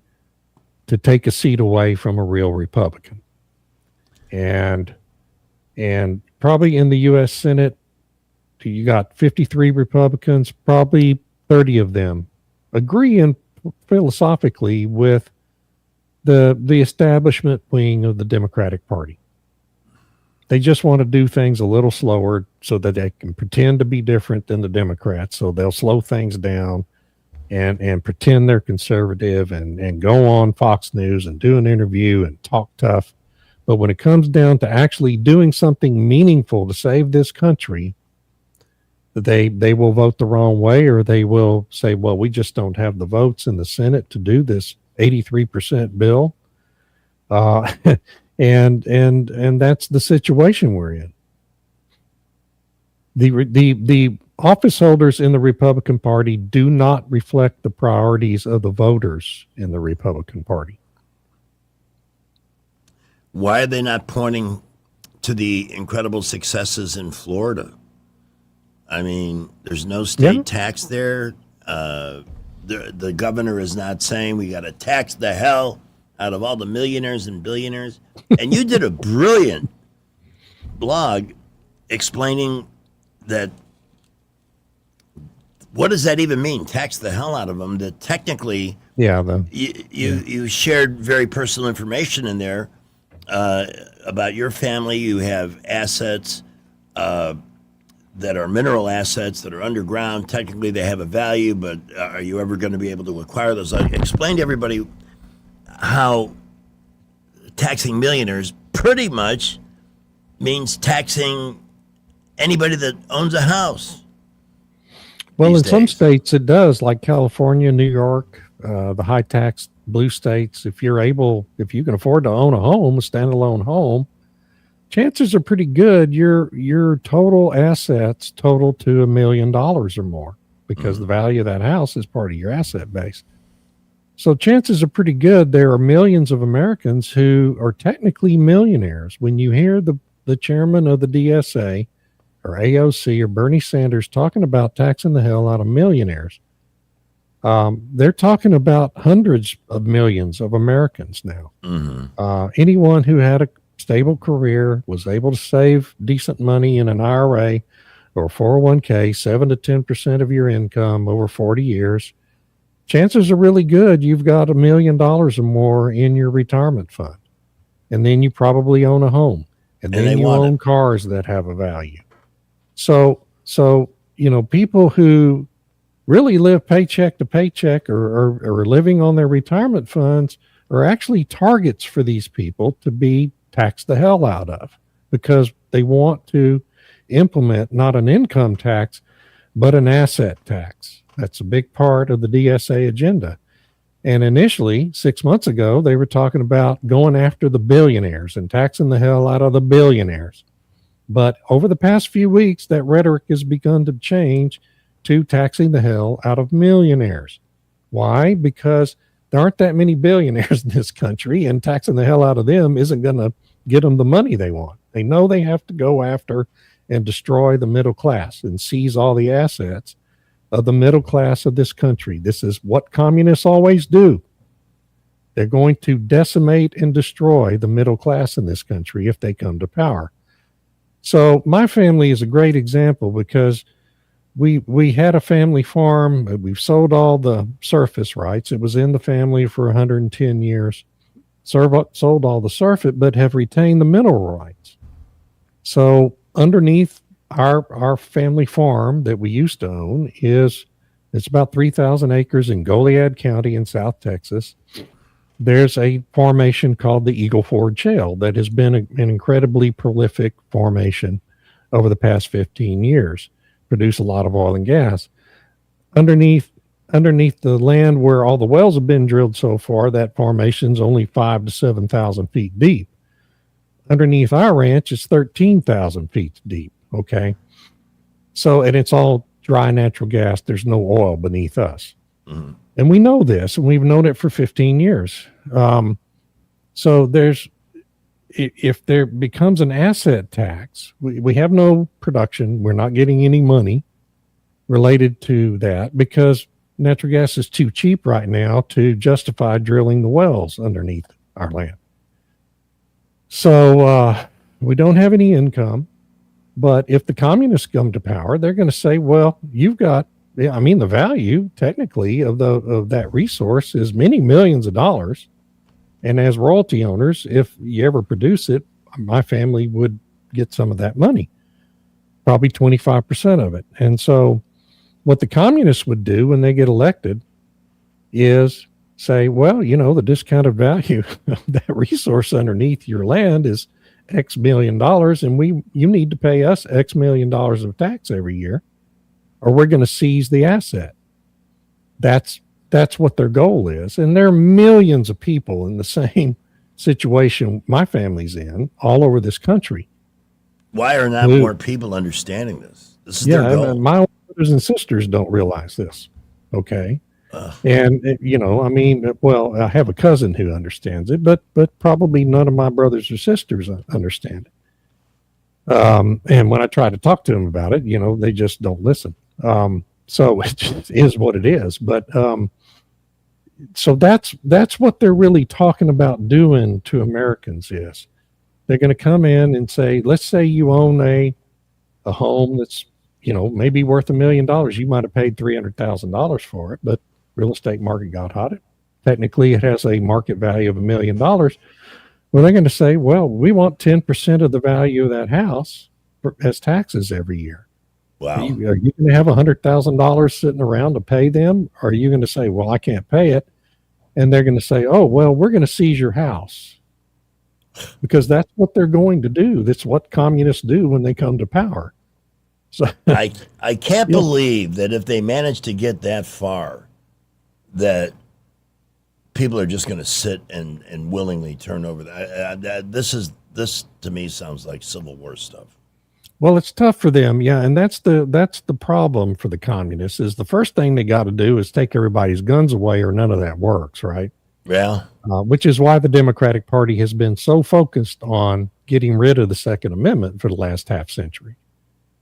Speaker 8: to take a seat away from a real Republican. And probably in the U.S. Senate, you got 53 Republicans, probably 30 of them agree philosophically with the establishment wing of the Democratic Party. They just want to do things a little slower so that they can pretend to be different than the Democrats. So they'll slow things down and pretend they're conservative and go on Fox News and do an interview and talk tough. But when it comes down to actually doing something meaningful to save this country, they will vote the wrong way, or they will say, well, we just don't have the votes in the Senate to do this 83% bill. And that's the situation we're in. The office holders in the Republican Party do not reflect the priorities of the voters in the Republican Party.
Speaker 14: Why are they not pointing to the incredible successes in Florida? I mean, there's no state tax there. The governor is not saying we got to tax the hell out of all the millionaires and billionaires. And you did a brilliant blog explaining that. What does that even mean? Tax the hell out of them. That technically, you shared very personal information in there about your family. You have assets that are mineral assets that are underground. Technically, they have a value, but are you ever going to be able to acquire those? Explain to everybody how taxing millionaires pretty much means taxing anybody that owns a house.
Speaker 8: Well, in some states it does, like California, New York, the high tax blue states. If you can afford to own a home, a standalone home, chances are pretty good your total assets total to $1 million or more, because the value of that house is part of your asset base. So chances are pretty good there are millions of Americans who are technically millionaires. When you hear the chairman of the DSA or AOC or Bernie Sanders talking about taxing the hell out of millionaires, they're talking about hundreds of millions of Americans now. Anyone who had a stable career, was able to save decent money in an IRA or 401k, 7 to 10% of your income over 40 years, chances are really good you've got $1 million or more in your retirement fund. And then you probably own a home. And then you own cars that have a value. So, people who really live paycheck to paycheck or are living on their retirement funds are actually targets for these people to be taxed the hell out of, because they want to implement not an income tax, but an asset tax. That's a big part of the DSA agenda. And initially, 6 months ago, they were talking about going after the billionaires and taxing the hell out of the billionaires. But over the past few weeks, that rhetoric has begun to change to taxing the hell out of millionaires. Why? Because there aren't that many billionaires in this country, and taxing the hell out of them isn't going to get them the money they want. They know they have to go after and destroy the middle class and seize all the assets of the middle class of this country. This is what communists always do. They're going to decimate and destroy the middle class in this country if they come to power. So my family is a great example, because we had a family farm. We've sold all the surface rights. It was in the family for 110 years. Sold all the surface, but have retained the mineral rights. So underneath our family farm that we used to own it's about 3,000 acres in Goliad County in South Texas. There's a formation called the Eagle Ford Shale that has been an incredibly prolific formation over the past 15 years. Produce a lot of oil and gas. Underneath the land where all the wells have been drilled so far, that formation's only 5,000 to 7,000 feet deep. Underneath our ranch, it's 13,000 feet deep. Okay. So, and it's all dry natural gas. There's no oil beneath us. And we know this, and we've known it for 15 years. So if there becomes an asset tax, we have no production. We're not getting any money related to that, because natural gas is too cheap right now to justify drilling the wells underneath our land. So we don't have any income. But if the communists come to power, they're going to say, well, you've got, the value technically of that resource is many millions of dollars. And as royalty owners, if you ever produce it, my family would get some of that money, probably 25% of it. And so what the communists would do when they get elected is say, well, the discounted value of that resource underneath your land is X million dollars, and you need to pay us X million dollars of tax every year, or we're going to seize the asset. That's what their goal is. And there are millions of people in the same situation my family's in all over this country.
Speaker 14: Why are not more people understanding this? This is their goal.
Speaker 8: My brothers and sisters don't realize this. Okay. And I have a cousin who understands it, but probably none of my brothers or sisters understand it. And when I try to talk to them about it, they just don't listen. So it just is what it is. But so that's what they're really talking about doing to Americans. Is they're going to come in and say, let's say you own a home that's maybe worth $1 million. You might have paid $300,000 for it, but real estate market got hot. Technically, it has a market value of $1 million. Well, they're going to say, well, we want 10% of the value of that house as taxes every year.
Speaker 14: Wow.
Speaker 8: Are you going to have $100,000 sitting around to pay them? Or are you going to say, well, I can't pay it? And they're going to say, oh, well, we're going to seize your house. Because that's what they're going to do. That's what communists do when they come to power. So
Speaker 14: I can't believe that if they manage to get that far, that people are just going to sit and willingly turn over that. This is This to me sounds like Civil War stuff.
Speaker 8: Well, it's tough for them, yeah, and that's the problem for the communists. Is the first thing they got to do is take everybody's guns away, or none of that works, right?
Speaker 14: Yeah.
Speaker 8: Which is why the Democratic Party has been so focused on getting rid of the Second Amendment for the last half century.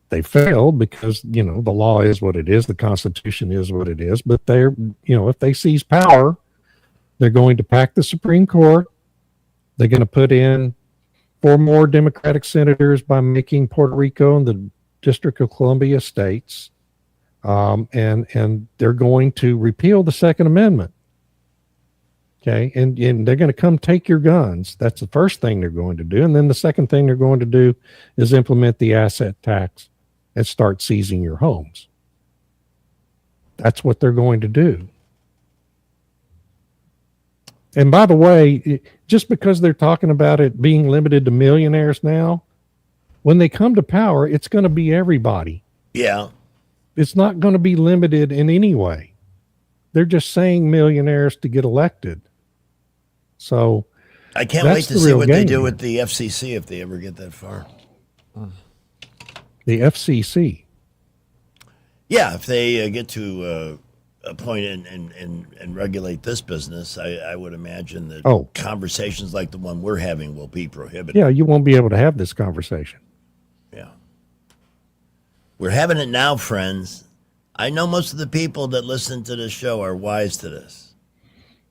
Speaker 8: They failed because, the law is what it is. The Constitution is what it is. But they're, if they seize power, they're going to pack the Supreme Court. They're going to put in 4 more Democratic senators by making Puerto Rico and the District of Columbia states. And they're going to repeal the Second Amendment. Okay. And they're going to come take your guns. That's the first thing they're going to do. And then the second thing they're going to do is implement the asset tax and start seizing your homes. That's what they're going to do. And by the way, just because they're talking about it being limited to millionaires now, when they come to power, it's going to be everybody.
Speaker 14: Yeah.
Speaker 8: It's not going to be limited in any way. They're just saying millionaires to get elected. So
Speaker 14: I can't wait to see what they do with the FCC if they ever get that far.
Speaker 8: The FCC.
Speaker 14: Yeah, if they get to appoint and regulate this business, I would imagine that conversations like the one we're having will be prohibited.
Speaker 8: Yeah, you won't be able to have this conversation.
Speaker 14: Yeah. We're having it now, friends. I know most of the people that listen to this show are wise to this.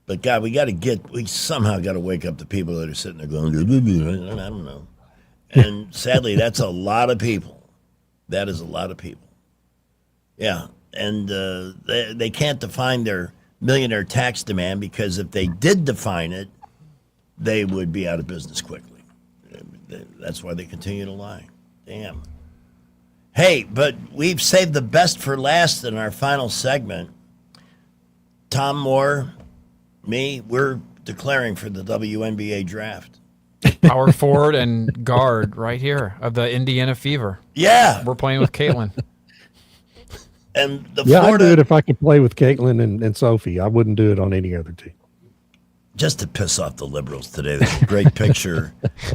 Speaker 14: But God, we somehow got to wake up the people that are sitting there going, I don't know. And sadly, that's a lot of people. That is a lot of people. Yeah. And they can't define their millionaire tax demand, because if they did define it, they would be out of business quickly. That's why they continue to lie. Damn. Hey, but we've saved the best for last in our final segment. Tom Moore, me, we're declaring for the WNBA draft.
Speaker 11: Power forward and guard right here of the Indiana Fever.
Speaker 14: Yeah.
Speaker 11: We're playing with Caitlin.
Speaker 14: And the
Speaker 8: Florida,
Speaker 14: Florida,
Speaker 8: I'd do it if I could play with Caitlin and Sophie. I wouldn't do it on any other team.
Speaker 14: just to piss off the liberals today, there's a great picture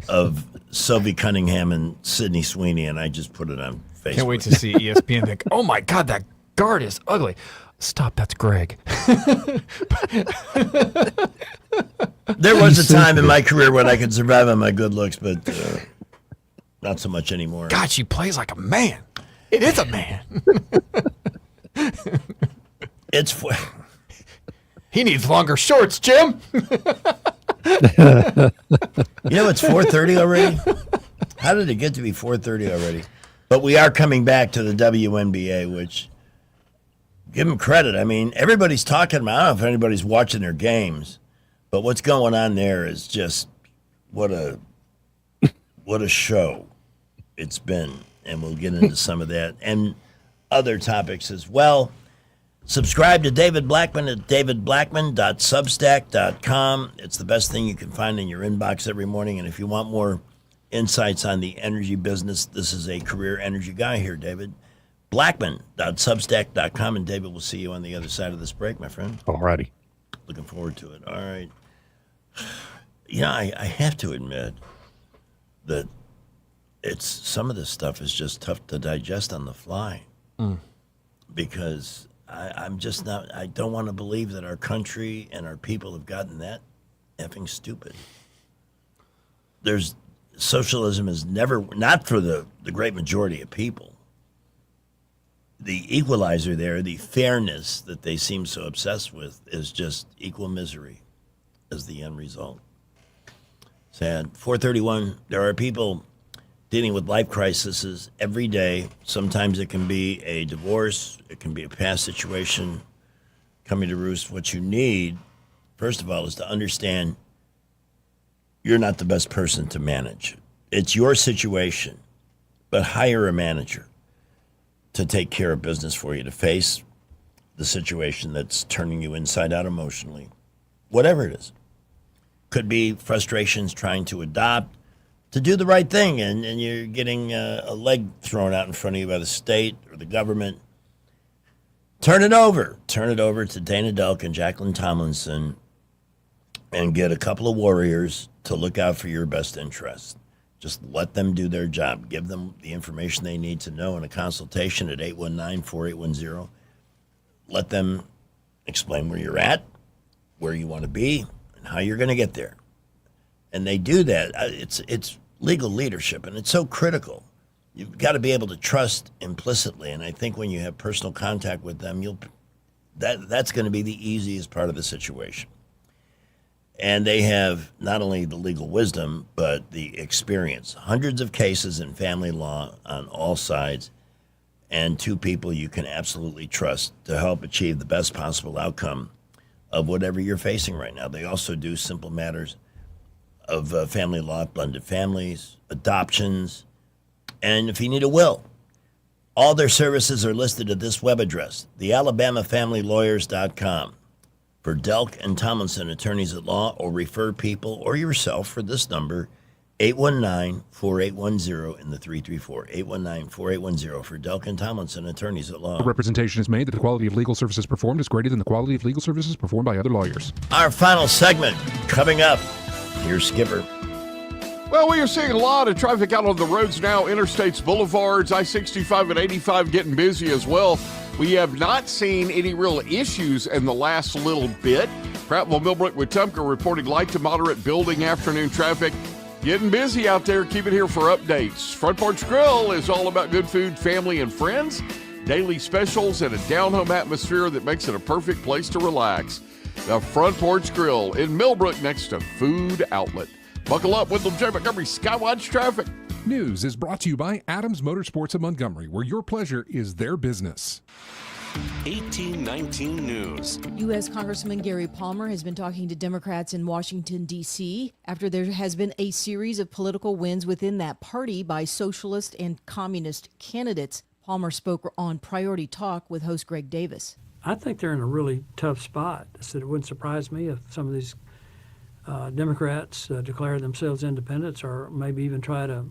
Speaker 14: of Sophie Cunningham and Sydney Sweeney, and I just put it on Facebook.
Speaker 11: Can't wait to see ESPN think, oh my God, that guard is ugly. Stop, that's Greg.
Speaker 14: There was a time in my career when I could survive on my good looks, but not so much anymore.
Speaker 11: God, she plays like a man. It is a man.
Speaker 14: It's
Speaker 11: he needs longer shorts, Jim.
Speaker 14: You know, it's 4:30 already. How did it get to be 4:30 already? But we are coming back to the WNBA, which, give them credit. I mean, everybody's talking about, I don't know if anybody's watching their games, but what's going on there is just what a show it's been. And we'll get into some of that and other topics as well. Subscribe to David Blackman at davidblackman.substack.com. It's the best thing you can find in your inbox every morning. And if you want more insights on the energy business, this is a career energy guy here, David. Blackman.substack.com. And David, we'll see you on the other side of this break, my friend.
Speaker 8: All righty.
Speaker 14: Looking forward to it. All right. You know, I have to admit that some of this stuff is just tough to digest on the fly. Because I'm just not, I don't want to believe that our country and our people have gotten that effing stupid. Socialism is never, not for the great majority of people. The equalizer there, the fairness that they seem so obsessed with, is just equal misery as the end result. Sad. 431, there are people dealing with life crises every day. Sometimes it can be a divorce. It can be a past situation coming to roost. What you need, first of all, is to understand you're not the best person to manage. It's your situation, but hire a manager to take care of business for you, to face the situation that's turning you inside out emotionally. Whatever it is. Could be frustrations trying to adopt, to do the right thing, and you're getting a leg thrown out in front of you by the state or the government. Turn it over. Turn it over to Dana Delk and Jacqueline Tomlinson and get a couple of warriors to look out for your best interests. Just let them do their job. Give them the information they need to know in a consultation at 819-4810. Let them explain where you're at, where you want to be, and how you're going to get there. And they do that. It's legal leadership, and it's so critical. You've got to be able to trust implicitly, and I think when you have personal contact with them, that's going to be the easiest part of the situation. And they have not only the legal wisdom, but the experience. Hundreds of cases in family law on all sides, and two people you can absolutely trust to help achieve the best possible outcome of whatever you're facing right now. They also do simple matters of family law, blended families, adoptions, and if you need a will. All their services are listed at this web address, thealabamafamilylawyers.com. For Delk and Tomlinson attorneys at law, or refer people or yourself for this number, 819-4810 in the 334. 819-4810 for Delk and Tomlinson attorneys at law.
Speaker 6: The representation is made that the quality of legal services performed is greater than the quality of legal services performed by other lawyers.
Speaker 14: Our final segment coming up. Here's Skipper.
Speaker 17: Well, we are seeing a lot of traffic out on the roads now. Interstates, boulevards, I-65 and 85 getting busy as well. We have not seen any real issues in the last little bit. Prattville, Millbrook, Wetumpka reporting light to moderate building afternoon traffic. Getting busy out there. Keep it here for updates. Front Porch Grill is all about good food, family, and friends. Daily specials and a down-home atmosphere that makes it a perfect place to relax. The Front Porch Grill in Millbrook next to Food Outlet. Buckle up with the J. Montgomery Skywatch traffic.
Speaker 6: News is brought to you by Adams Motorsports of Montgomery, where your pleasure is their business.
Speaker 18: 1819 News.
Speaker 5: U.S. Congressman Gary Palmer has been talking to Democrats in Washington, D.C. after there has been a series of political wins within that party by socialist and communist candidates. Palmer spoke on Priority Talk with host Greg Davis.
Speaker 7: I think they're in a really tough spot. I said it wouldn't surprise me if some of these Democrats declare themselves independents or maybe even try to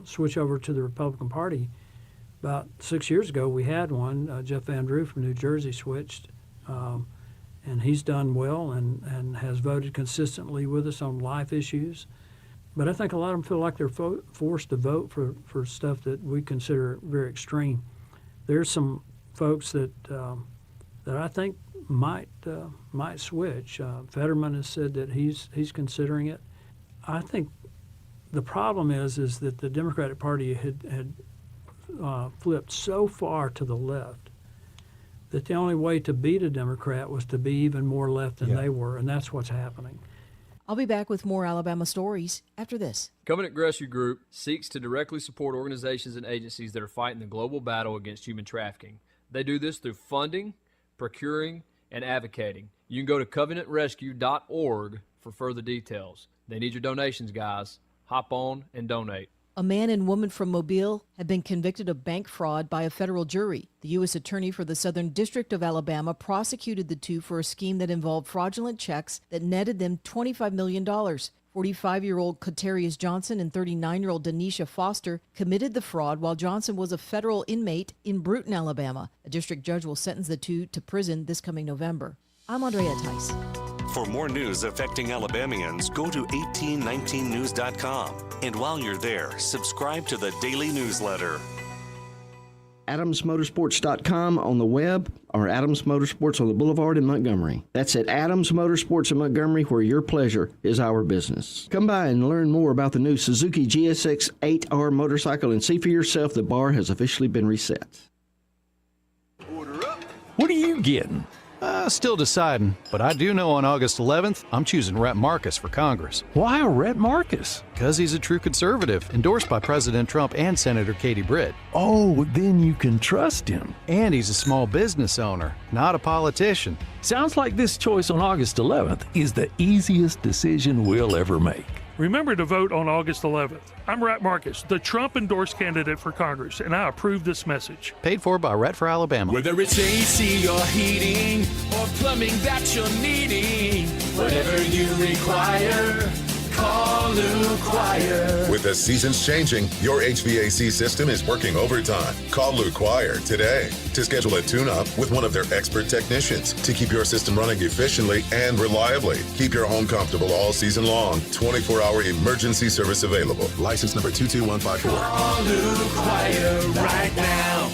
Speaker 7: switch over to the Republican Party. About 6 years ago, we had one. Jeff Van Drew from New Jersey switched, and he's done well and has voted consistently with us on life issues. But I think a lot of them feel like they're forced to vote for stuff that we consider very extreme. There's some folks that I think might switch. Fetterman has said that he's considering it. I think the problem is that the Democratic Party had flipped so far to the left that the only way to beat a Democrat was to be even more left than they were, and that's what's happening.
Speaker 5: I'll be back with more Alabama stories after this.
Speaker 9: Covenant Rescue Group seeks to directly support organizations and agencies that are fighting the global battle against human trafficking. They do this through funding, procuring, and advocating. You can go to covenantrescue.org for further details. They need your donations, guys. Hop on and donate.
Speaker 5: A man and woman from Mobile have been convicted of bank fraud by a federal jury. The U.S. Attorney for the Southern District of Alabama prosecuted the two for a scheme that involved fraudulent checks that netted them $25 million. 45-year-old Katarius Johnson and 39-year-old Denisha Foster committed the fraud while Johnson was a federal inmate in Bruton, Alabama. A district judge will sentence the two to prison this coming November. I'm Andrea Tice.
Speaker 18: For more news affecting Alabamians, go to 1819news.com. And while you're there, subscribe to the daily newsletter.
Speaker 13: AdamsMotorsports.com on the web, or Adams Motorsports on the Boulevard in Montgomery. That's at Adams Motorsports in Montgomery, where your pleasure is our business. Come by and learn more about the new Suzuki GSX 8R motorcycle and see for yourself the bar has officially been reset.
Speaker 21: What are you getting? Still deciding, but I do know on August 11th, I'm choosing Rhett Marcus for Congress.
Speaker 18: Why Rhett Marcus?
Speaker 21: Because he's a true conservative, endorsed by President Trump and Senator Katie Britt.
Speaker 18: Oh, then you can trust him.
Speaker 21: And he's a small business owner, not a politician.
Speaker 18: Sounds like this choice on August 11th is the easiest decision we'll ever make.
Speaker 22: Remember to vote on August 11th. I'm Rhett Marcus, the Trump-endorsed candidate for Congress, and I approve this message.
Speaker 21: Paid for by Rhett for Alabama.
Speaker 12: Whether it's AC or heating or plumbing that you're needing, whatever you require, Call Lou Choir.
Speaker 15: With the seasons changing, your HVAC system is working overtime. Call Lou Choir today to schedule a tune-up with one of their expert technicians to keep your system running efficiently and reliably. Keep your home comfortable all season long. 24-hour emergency service available. License number 22154.
Speaker 12: Call Lou Choir right now.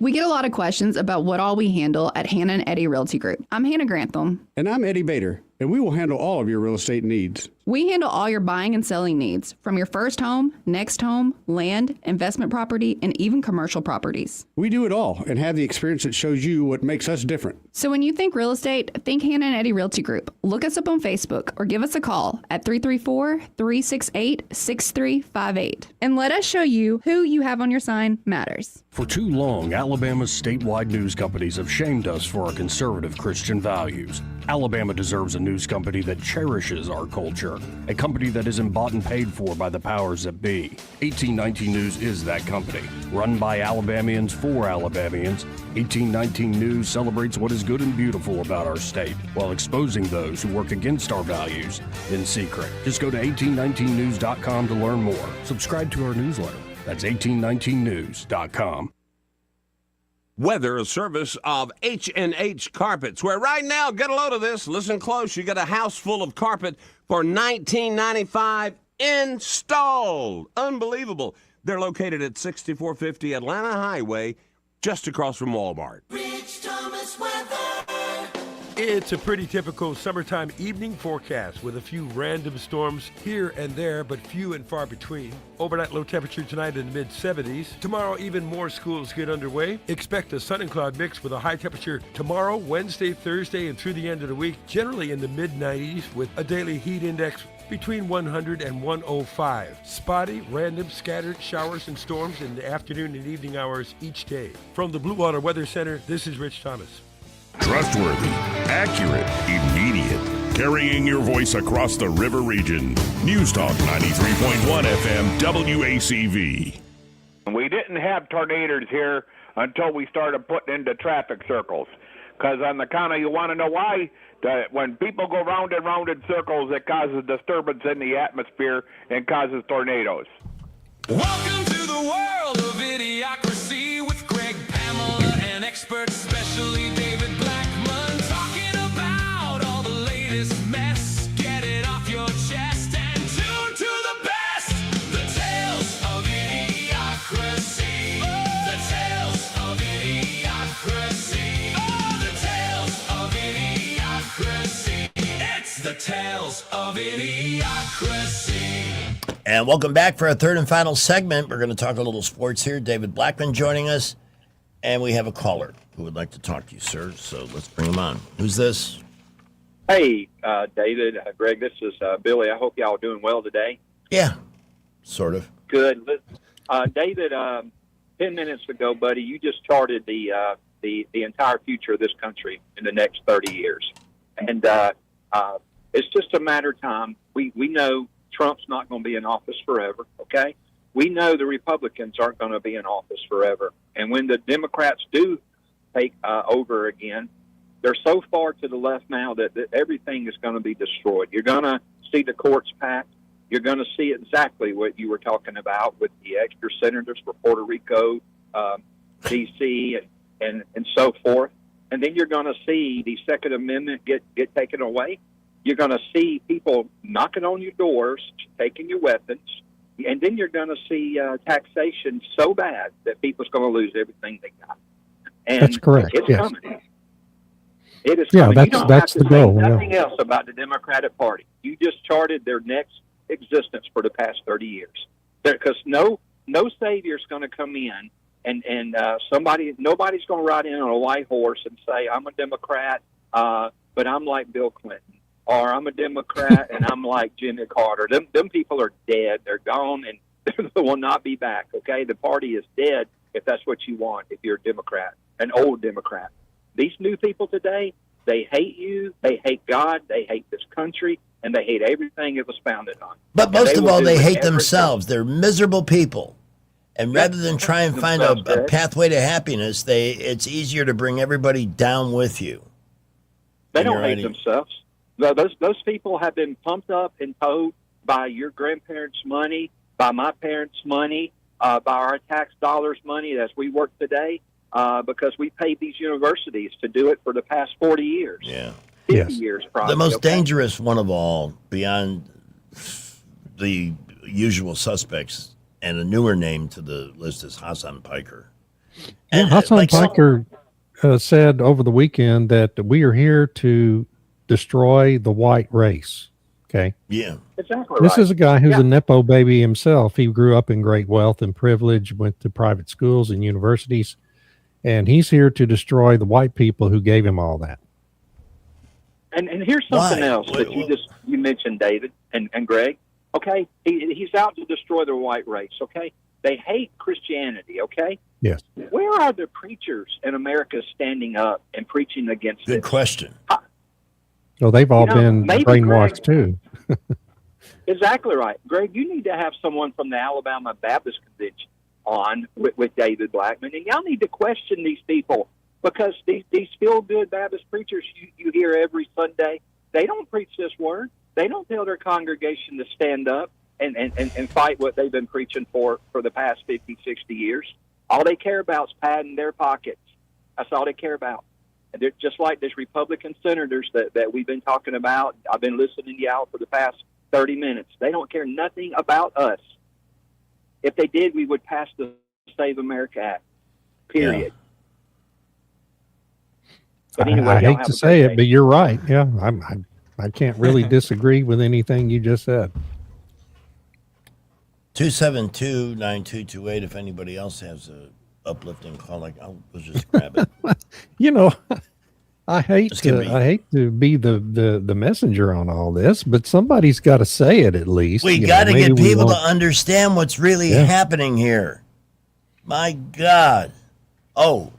Speaker 16: We get a lot of questions about what all we handle at Hannah and Eddie Realty Group. I'm Hannah Grantham.
Speaker 28: And I'm Eddie Bader, and we will handle all of your real estate needs.
Speaker 16: We handle all your buying and selling needs, from your first home, next home, land, investment property, and even commercial properties.
Speaker 28: We do it all and have the experience that shows you what makes us different.
Speaker 16: So when you think real estate, think Hannah and Eddie Realty Group. Look us up on Facebook or give us a call at 334-368-6358. And let us show you who you have on your sign matters.
Speaker 19: For too long, Alabama's statewide news companies have shamed us for our conservative Christian values. Alabama deserves a news company that cherishes our culture, a company that isn't bought and paid for by the powers that be. 1819 News is that company. Run by Alabamians for Alabamians, 1819 News celebrates what is good and beautiful about our state, while exposing those who work against our values in secret. Just go to 1819news.com to learn more. Subscribe to our newsletter. That's 1819news.com.
Speaker 20: Weather, a service of H&H Carpets, where right now, get a load of this, listen close, you get a house full of carpet for $19.95 installed. Unbelievable. They're located at 6450 Atlanta Highway, just across from Walmart.
Speaker 12: Rich Thomas weather.
Speaker 23: It's a pretty typical summertime evening forecast with a few random storms here and there, but few and far between. Overnight low temperature tonight in the mid-70s. Tomorrow, even more schools get underway. Expect a sun and cloud mix with a high temperature tomorrow, Wednesday, Thursday, and through the end of the week, generally in the mid-90s with a daily heat index between 100 and 105. Spotty, random, scattered showers and storms in the afternoon and evening hours each day. From the Blue Water Weather Center, this is Rich Thomas.
Speaker 10: Trustworthy, accurate, immediate. Carrying your voice across the river region. News Talk 93.1 FM WACV.
Speaker 24: We didn't have tornadoes here until we started putting into traffic circles. Because on the count of, you want to know why? When people go round and round in circles, it causes disturbance in the atmosphere and causes tornadoes.
Speaker 12: Welcome to the world of Idiocracy with Greg, Pamela, and experts, especially David Blackman, talking about all the latest mess. Get it off your chest and tune to the best. The tales of Idiocracy. The tales of Idiocracy. Oh, the tales of Idiocracy. It's the tales of Idiocracy.
Speaker 14: And welcome back for our third and final segment. We're going to talk a little sports here. David Blackman joining us. And we have a caller who would like to talk to you, sir. So let's bring him on. Who's this?
Speaker 25: Hey, David, Greg, this is Billy. I hope y'all are doing well today.
Speaker 14: Yeah, sort of.
Speaker 25: Good. David, 10 minutes ago, buddy, you just charted the entire future of this country in the next 30 years. And it's just a matter of time. We know Trump's not going to be in office forever, okay? We know the Republicans aren't going to be in office forever. And when the Democrats do take over again, they're so far to the left now that everything is going to be destroyed. You're going to see the courts packed. You're going to see exactly what you were talking about with the extra senators for Puerto Rico, D.C., and so forth. And then you're going to see the Second Amendment get taken away. You're going to see people knocking on your doors, taking your weapons. And then you're going to see taxation so bad that people's going to lose everything they got. And
Speaker 8: that's correct.
Speaker 25: It's
Speaker 8: yes.
Speaker 25: coming. It is
Speaker 8: Yeah,
Speaker 25: coming.
Speaker 8: that's the goal.
Speaker 25: You don't have to say nothing else about the Democratic Party. You just charted their next existence for the past 30 years. Because no savior's going to come in and nobody's going to ride in on a white horse and say, I'm a Democrat, but I'm like Bill Clinton. Or I'm a Democrat and I'm like Jimmy Carter. Them people are dead. They're gone and they will not be back, okay? The party is dead if that's what you want, if you're a Democrat, an old Democrat. These new people today, they hate you, they hate God, they hate this country, and they hate everything it was founded on.
Speaker 14: But most of all, they hate themselves. They're miserable people. And rather than try and find a pathway to happiness, it's easier to bring everybody down with you.
Speaker 25: They don't hate themselves. Those people have been pumped up and told by your grandparents' money, by my parents' money, by our tax dollars' money as we work today, because we paid these universities to do it for the past 40 years.
Speaker 14: Yeah.
Speaker 25: 50 years probably.
Speaker 14: The most dangerous one of all, beyond the usual suspects, and a newer name to the list is Hassan Piker.
Speaker 8: And Hassan Piker said over the weekend that we are here to destroy the white race. Okay.
Speaker 14: Yeah.
Speaker 25: Exactly.
Speaker 8: This is a guy who's a Nepo baby himself. He grew up in great wealth and privilege, went to private schools and universities, and he's here to destroy the white people who gave him all that.
Speaker 25: And here's something else that you mentioned, David and Greg. Okay, he's out to destroy the white race. Okay, they hate Christianity. Okay.
Speaker 8: Yes.
Speaker 25: Where are the preachers in America standing up and preaching against
Speaker 14: Good
Speaker 25: it?
Speaker 14: question.
Speaker 8: Well, they've all been
Speaker 25: maybe
Speaker 8: brainwashed
Speaker 25: Greg,
Speaker 8: too.
Speaker 25: Exactly right, Greg. You need to have someone from the Alabama Baptist Convention on with David Blackman, and y'all need to question these people. Because these feel-good Baptist preachers you hear every Sunday, they don't preach this word. They don't tell their congregation to stand up and fight what they've been preaching for the past 50, 60 years. All they care about is padding their pockets. That's all they care about. And they're just like these Republican senators that we've been talking about. I've been listening to y'all for the past 30 minutes. They don't care nothing about us. If they did, we would pass the Save America Act, period.
Speaker 14: Yeah.
Speaker 25: But anyway,
Speaker 8: I
Speaker 25: y'all
Speaker 8: hate
Speaker 25: have
Speaker 8: to
Speaker 25: a
Speaker 8: say
Speaker 25: great
Speaker 8: it,
Speaker 25: day.
Speaker 8: but you're right. Yeah, I can't really disagree with anything you just said.
Speaker 14: 272-9228. If anybody else has a uplifting call, I'll just grab it.
Speaker 8: You know, I hate to be the messenger on all this, but somebody's got to say it at least.
Speaker 14: We got to get people to understand what's really happening here. My God. Oh,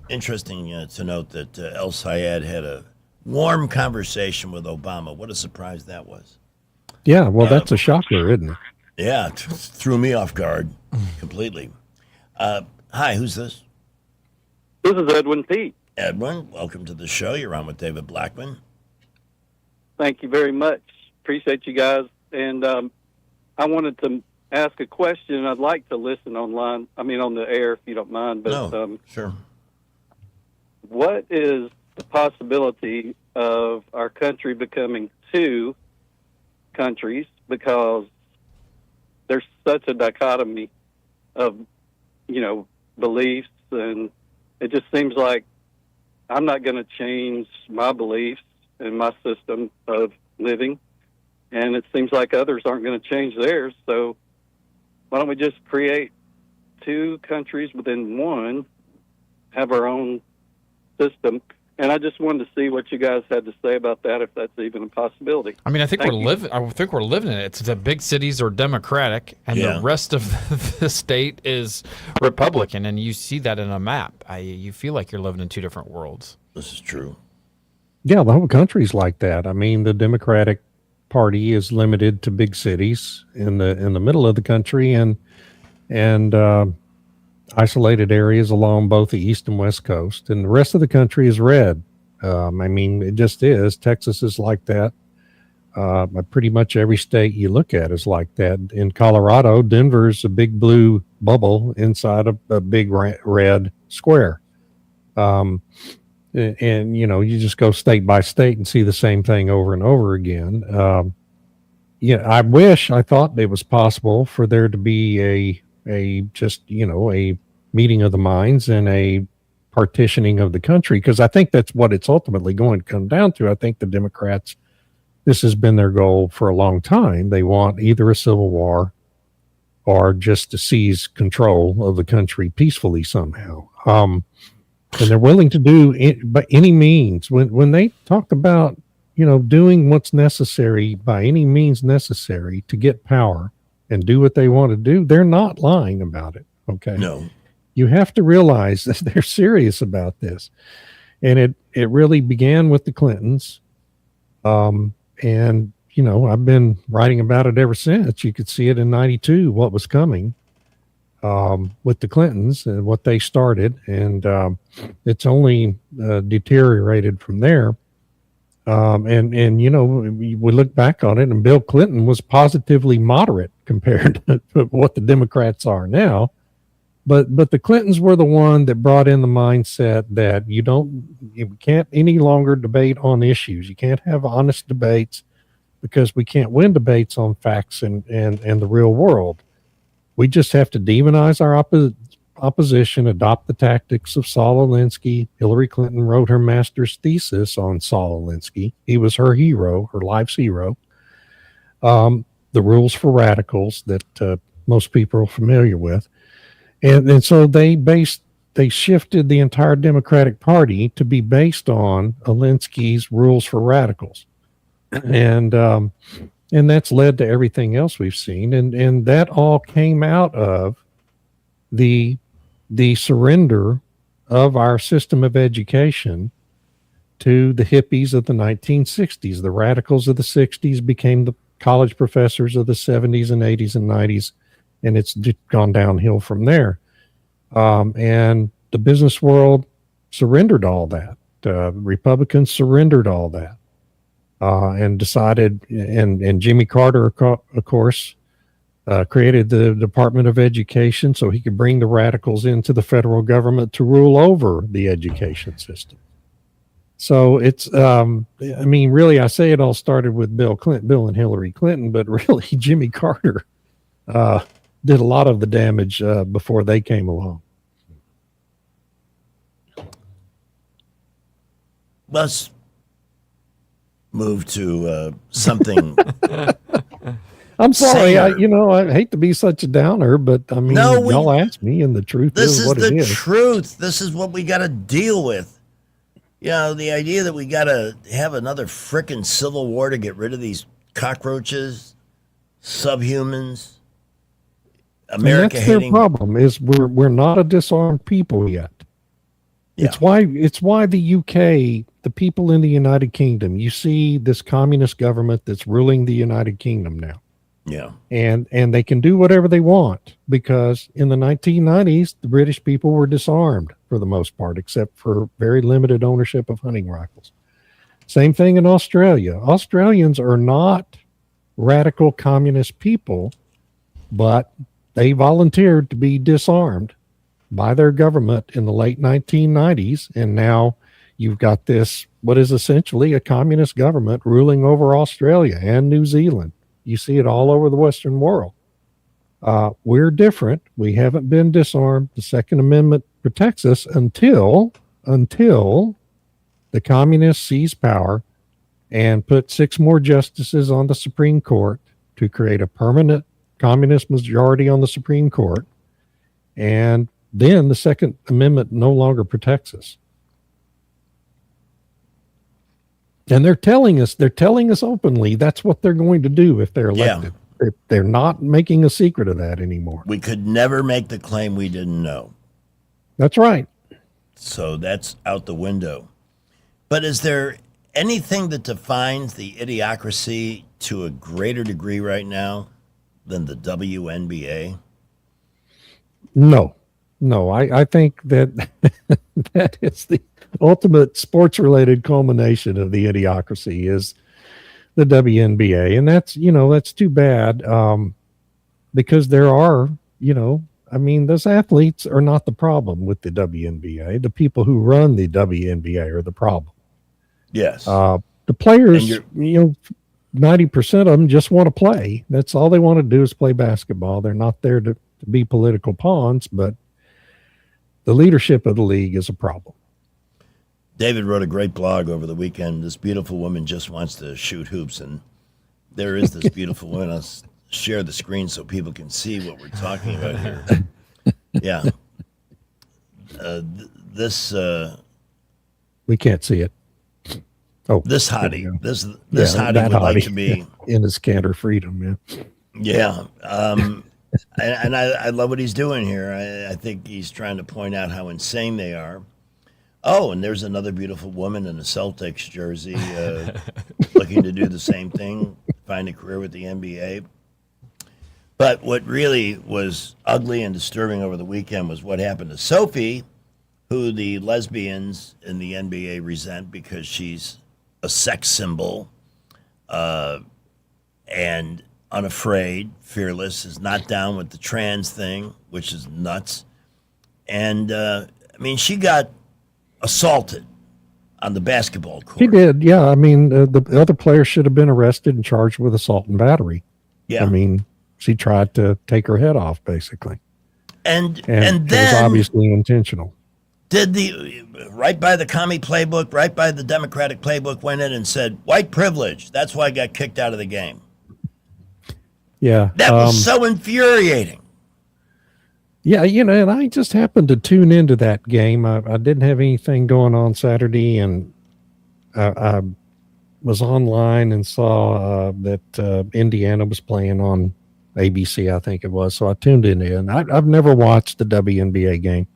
Speaker 14: interesting to note that El Sayed had a warm conversation with Obama. What a surprise that was.
Speaker 8: Yeah, well, that's a shocker, isn't it?
Speaker 14: Yeah, threw me off guard completely. Hi, who's this?
Speaker 1: This is Edwin Pete.
Speaker 14: Edwin, welcome to the show. You're on with David Blackman.
Speaker 1: Thank you very much. Appreciate you guys. And I wanted to ask a question. I'd like to listen on the air, if you don't mind. But
Speaker 14: sure.
Speaker 1: What is the possibility of our country becoming two countries? Because there's such a dichotomy of, beliefs, and it just seems like I'm not going to change my beliefs and my system of living, and it seems like others aren't going to change theirs. So why don't we just create two countries within one, have our own system? And I just wanted to see what you guys had to say about that, if that's even a possibility.
Speaker 2: I mean, I think
Speaker 1: Thank
Speaker 2: we're
Speaker 1: you.
Speaker 2: living. I think we're living in it. It's the big cities are Democratic, and the rest of the state is Republican, and you see that in a map. You feel like you're living in two different worlds.
Speaker 14: This is true.
Speaker 8: Yeah, the whole country's like that. I mean, the Democratic Party is limited to big cities in the middle of the country and isolated areas along both the east and west coast, and the rest of the country is red. I mean, it just is. Texas is like that. Pretty much every state you look at is like that. In Colorado, Denver's a big blue bubble inside a big red square. And you just go state by state and see the same thing over and over again. I thought it was possible for there to be a meeting of the minds and a partitioning of the country, because I think that's what it's ultimately going to come down to. I think the Democrats, this has been their goal for a long time. They want either a civil war or just to seize control of the country peacefully somehow. And they're willing to do it by any means. When they talk about, doing what's necessary by any means necessary to get power and do what they want to do, they're not lying about it. Okay.
Speaker 14: No.
Speaker 8: You have to realize that they're serious about this. And it really began with the Clintons. And, I've been writing about it ever since. You could see it in 92, what was coming with the Clintons and what they started. And it's only deteriorated from there. And you know, we look back on it, and Bill Clinton was positively moderate compared to what the Democrats are now. But the Clintons were the one that brought in the mindset that you can't any longer debate on issues. You can't have honest debates because we can't win debates on facts and the real world. We just have to demonize our opposition, adopt the tactics of Saul Alinsky. Hillary Clinton wrote her master's thesis on Saul Alinsky. He was her hero, her life's hero. The rules for radicals that most people are familiar with. And so they shifted the entire Democratic Party to be based on Alinsky's rules for radicals. And that's led to everything else we've seen. And that all came out of the surrender of our system of education to the hippies of the 1960s. The radicals of the 60s became the college professors of the 70s and 80s and 90s, and it's gone downhill from there. And the business world surrendered all that. Republicans surrendered all that and decided, and Jimmy Carter, of course, created the Department of Education so he could bring the radicals into the federal government to rule over the education system. So it's, I mean, really, I say it all started with Bill and Hillary Clinton, but really Jimmy Carter did a lot of the damage before they came along.
Speaker 14: Let's move to something.
Speaker 8: I'm sorry, I hate to be such a downer, but I mean, y'all asked me, and the truth is what it is.
Speaker 14: This is the truth. This is what we got to deal with. You know, the idea that we got to have another frickin' civil war to get rid of these cockroaches, subhumans, America
Speaker 8: that's
Speaker 14: hating.
Speaker 8: Their problem is we're not a disarmed people yet.
Speaker 14: Yeah.
Speaker 8: It's why the UK, the people in the United Kingdom, you see this communist government that's ruling the United Kingdom now.
Speaker 14: Yeah.
Speaker 8: And they can do whatever they want because in the 1990s, the British people were disarmed for the most part, except for very limited ownership of hunting rifles. Same thing in Australia. Australians are not radical communist people, but they volunteered to be disarmed by their government in the late 1990s. And now you've got this, what is essentially a communist government ruling over Australia and New Zealand. You see it all over the Western world. We're different. We haven't been disarmed. The Second Amendment protects us until the communists seize power and put 6 more justices on the Supreme Court to create a permanent communist majority on the Supreme Court. And then the Second Amendment no longer protects us. And they're telling us openly that's what they're going to do if they're elected. Yeah. They're not making a secret of that anymore.
Speaker 14: We could never make the claim we didn't know.
Speaker 8: That's right.
Speaker 14: So that's out the window. But is there anything that defines the idiocracy to a greater degree right now than the WNBA?
Speaker 8: No, I think that that is the ultimate sports-related culmination of the idiocracy is the WNBA. And that's too bad because there are, those athletes are not the problem with the WNBA. The people who run the WNBA are the problem.
Speaker 14: Yes.
Speaker 8: The players, 90% of them just want to play. That's all they want to do is play basketball. They're not there to be political pawns, but the leadership of the league is a problem.
Speaker 14: David wrote a great blog over the weekend. This beautiful woman just wants to shoot hoops, and there is this beautiful woman. I'll share the screen so people can see what we're talking about here. Yeah.
Speaker 8: We can't see it. Oh,
Speaker 14: this hottie. This hottie would like to be
Speaker 8: in his Canter Freedom.
Speaker 14: Yeah. And I love what he's doing here. I think he's trying to point out how insane they are. Oh, and there's another beautiful woman in a Celtics jersey looking to do the same thing, find a career with the NBA. But what really was ugly and disturbing over the weekend was what happened to Sophie, who the lesbians in the NBA resent because she's a sex symbol, and unafraid, fearless, is not down with the trans thing, which is nuts. And I mean, she got assaulted on the basketball court.
Speaker 8: He did, yeah. I mean, the other player should have been arrested and charged with assault and battery.
Speaker 14: Yeah.
Speaker 8: I mean, she tried to take her head off, basically.
Speaker 14: And
Speaker 8: it was
Speaker 14: then
Speaker 8: obviously intentional.
Speaker 14: did the right by the commie playbook, right by the Democratic playbook, went in and said, white privilege. That's why I got kicked out of the game.
Speaker 8: Yeah.
Speaker 14: That was so infuriating.
Speaker 8: Yeah, and I just happened to tune into that game. I didn't have anything going on Saturday, and I was online and saw that Indiana was playing on ABC, I think it was. So I tuned in. I've never watched the WNBA game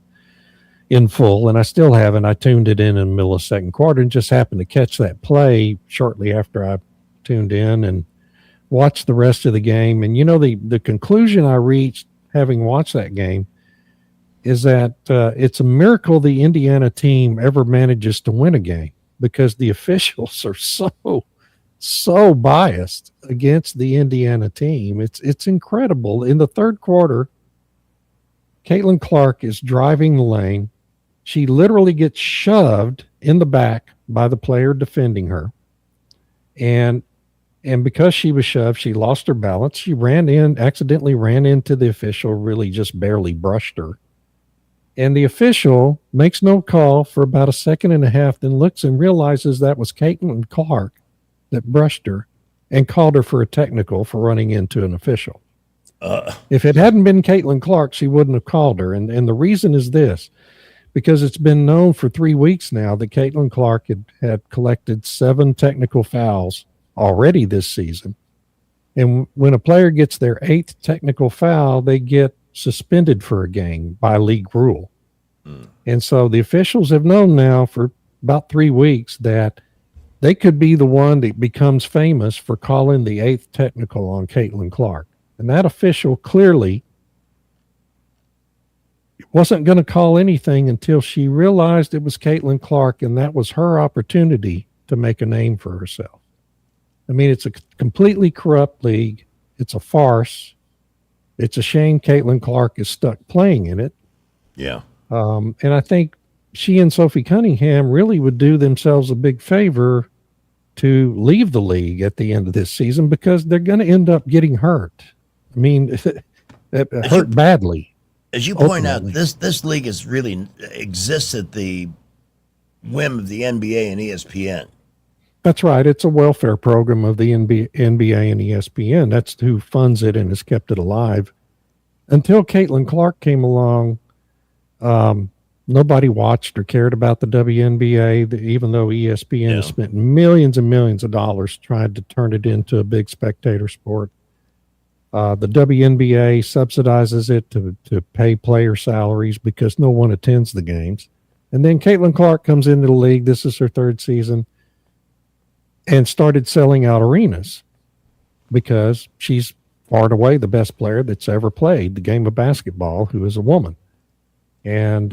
Speaker 8: in full, and I still haven't. I tuned it in the middle of the second quarter and just happened to catch that play shortly after I tuned in and watched the rest of the game. And, the conclusion I reached having watched that game is that it's a miracle the Indiana team ever manages to win a game, because the officials are so biased against the Indiana team. It's incredible. In the third quarter, Caitlin Clark is driving the lane. She literally gets shoved in the back by the player defending her. And because she was shoved, she lost her balance. She accidentally ran into the official, really just barely brushed her. And the official makes no call for about a second and a half, then looks and realizes that was Caitlin Clark that brushed her and called her for a technical for running into an official. If it hadn't been Caitlin Clark, she wouldn't have called her. And the reason is this, because it's been known for 3 weeks now that Caitlin Clark had collected 7 technical fouls already this season. And when a player gets their 8th technical foul, they get suspended for a game by league rule. And so the officials have known now for about 3 weeks that they could be the one that becomes famous for calling the 8th technical on Caitlin Clark. And that official clearly wasn't going to call anything until she realized it was Caitlin Clark, and that was her opportunity to make a name for herself. I mean, it's a completely corrupt league. It's a farce. It's a shame Caitlin Clark is stuck playing in it.
Speaker 14: Yeah.
Speaker 8: And I think she and Sophie Cunningham really would do themselves a big favor to leave the league at the end of this season, because they're going to end up getting hurt. I mean, hurt badly.
Speaker 14: As you point out, this league is really exists at the whim of the NBA and ESPN.
Speaker 8: That's right. It's a welfare program of the NBA and ESPN. That's who funds it and has kept it alive. Until Caitlin Clark came along, nobody watched or cared about the WNBA, even though ESPN has spent millions and millions of dollars trying to turn it into a big spectator sport. The WNBA subsidizes it to pay player salaries because no one attends the games. And then Caitlin Clark comes into the league. This is her 3rd season, and started selling out arenas because she's far and away the best player that's ever played the game of basketball, who is a woman. And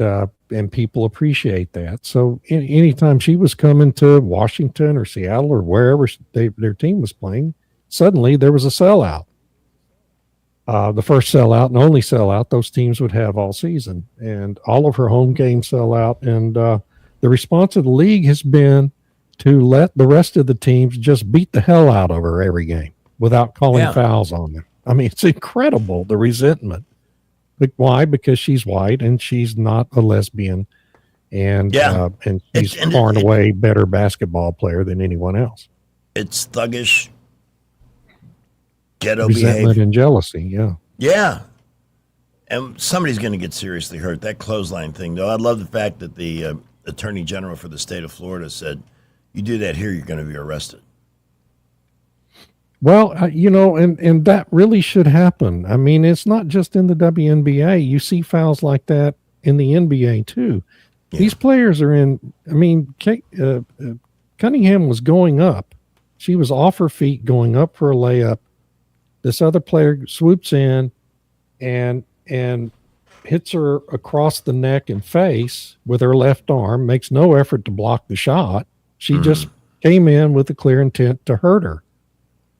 Speaker 8: people appreciate that. So anytime she was coming to Washington or Seattle or wherever their team was playing, suddenly there was a sellout. The first sellout and only sellout those teams would have all season, and all of her home games sell out. And the response of the league has been to let the rest of the teams just beat the hell out of her every game without calling fouls on them. I mean, it's incredible, the resentment. But why? Because she's white and she's not a lesbian, and she's far and away better basketball player than anyone else.
Speaker 14: It's thuggish, ghetto
Speaker 8: resentment
Speaker 14: behavior
Speaker 8: and jealousy. Yeah.
Speaker 14: Yeah. And somebody's going to get seriously hurt. That clothesline thing, though, I love the fact that the Attorney General for the state of Florida said, you do that here, you're going to be arrested.
Speaker 8: Well, and that really should happen. I mean, it's not just in the WNBA. You see fouls like that in the NBA too. Yeah. These players are in. I mean, Cunningham was going up. She was off her feet going up for a layup. This other player swoops in and hits her across the neck and face with her left arm. Makes no effort to block the shot. She just came in with a clear intent to hurt her.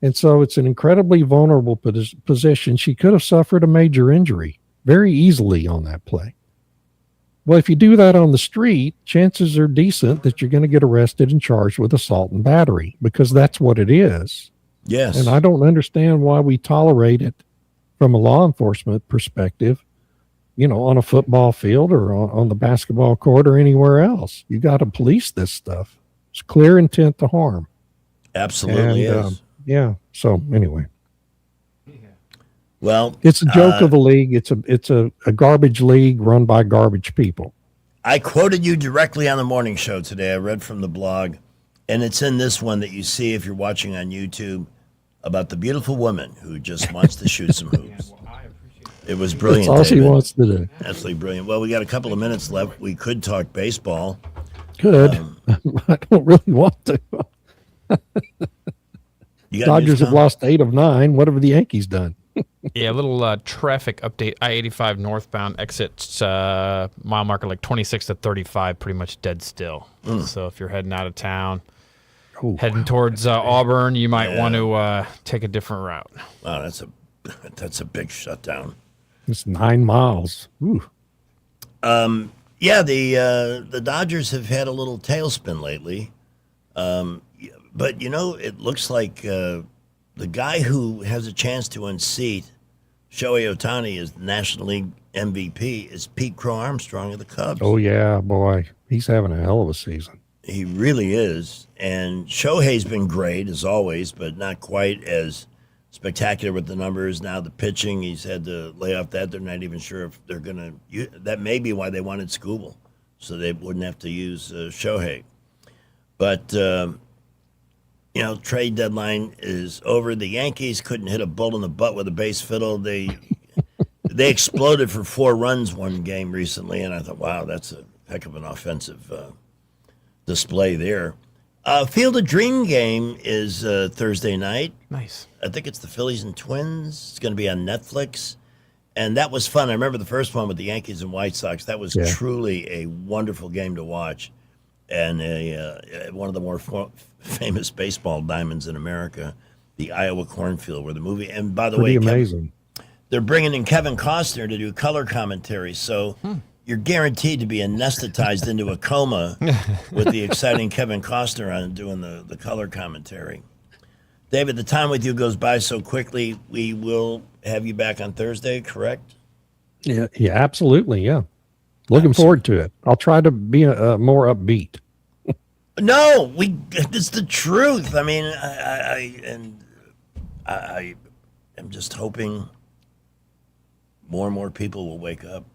Speaker 8: And so it's an incredibly vulnerable position. She could have suffered a major injury very easily on that play. Well, if you do that on the street, chances are decent that you're going to get arrested and charged with assault and battery, because that's what it is.
Speaker 14: Yes.
Speaker 8: And I don't understand why we tolerate it from a law enforcement perspective, on a football field or on the basketball court or anywhere else. You got to police this stuff. It's clear intent to harm.
Speaker 14: Absolutely is.
Speaker 8: Yeah. So anyway.
Speaker 14: Well,
Speaker 8: it's a joke of a league. It's a garbage league run by garbage people.
Speaker 14: I quoted you directly on the morning show today. I read from the blog, and it's in this one that you see if you're watching on YouTube, about the beautiful woman who just wants to shoot some hoops. It was brilliant.
Speaker 8: That's all she
Speaker 14: David.
Speaker 8: wants to do.
Speaker 14: Absolutely brilliant. Well, we got a couple of minutes left. We could talk baseball.
Speaker 8: Good. I don't really want to. Dodgers have lost 8 of 9. What have the Yankees done?
Speaker 2: Yeah, a little traffic update. I-85 northbound exits mile marker like 26 to 35, pretty much dead still. So if you're heading out of town, heading towards Auburn, you might want to take a different route.
Speaker 14: Wow, that's a big shutdown.
Speaker 8: It's 9 miles. Ooh.
Speaker 14: Yeah, the Dodgers have had a little tailspin lately. But, it looks like the guy who has a chance to unseat Shohei Ohtani as the National League MVP is Pete Crow Armstrong of the Cubs.
Speaker 8: Oh, yeah, boy. He's having a hell of a season.
Speaker 14: He really is. And Shohei's been great, as always, but not quite as spectacular with the numbers. Now the pitching, he's had to lay off that. They're not even sure if they're going to – that may be why they wanted Skubal, so they wouldn't have to use Shohei. But trade deadline is over. The Yankees couldn't hit a bull in the butt with a bass fiddle. They exploded for 4 runs one game recently, and I thought, wow, that's a heck of an offensive display there. Field of Dream game is Thursday night.
Speaker 2: Nice.
Speaker 14: I think it's the Phillies and Twins. It's going to be on Netflix. And that was fun. I remember the first one with the Yankees and White Sox. That was truly a wonderful game to watch. And one of the more famous baseball diamonds in America, the Iowa Cornfield, where the movie. And by the way,
Speaker 8: amazing.
Speaker 14: They're bringing in Kevin Costner to do color commentary. So you're guaranteed to be anesthetized into a coma with the exciting Kevin Costner on doing the color commentary. David, the time with you goes by so quickly. We will have you back on Thursday, correct?
Speaker 8: Yeah, absolutely. Yeah. Looking forward to it. I'll try to be more upbeat.
Speaker 14: No, it's the truth. I mean, I am just hoping more and more people will wake up.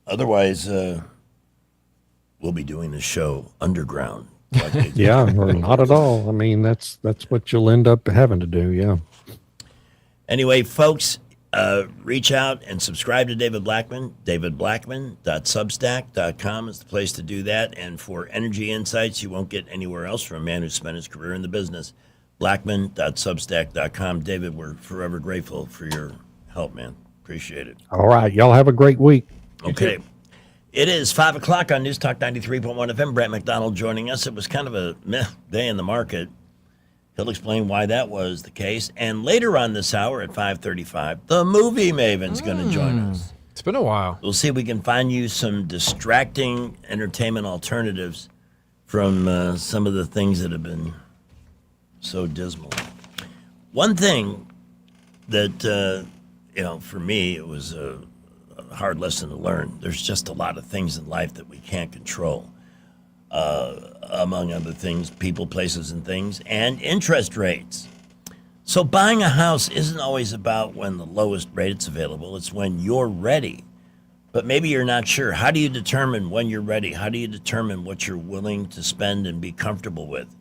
Speaker 14: Otherwise, we'll be doing the show underground.
Speaker 8: Yeah, or not at all. I mean, that's what you'll end up having to do. Yeah.
Speaker 14: Anyway, folks, reach out and subscribe to David Blackman. DavidBlackman.substack.com is the place to do that. And for energy insights you won't get anywhere else from a man who spent his career in the business, Blackman.substack.com. David, we're forever grateful for your help, man. Appreciate it.
Speaker 8: All right. Y'all have a great week.
Speaker 14: Okay. It is 5 o'clock on News Talk 93.1 FM. Brett McDonald joining us. It was kind of a meh day in the market. He'll explain why that was the case. And later on this hour at 5:35, the Movie Maven's going to join us.
Speaker 2: It's been a while.
Speaker 14: We'll see if we can find you some distracting entertainment alternatives from some of the things that have been so dismal. One thing that, for me, it was a hard lesson to learn. There's just a lot of things in life that we can't control. Among other things, people, places, and things, and interest rates. So buying a house isn't always about when the lowest rate is available. It's when you're ready. But maybe you're not sure. How do you determine when you're ready? How do you determine what you're willing to spend and be comfortable with?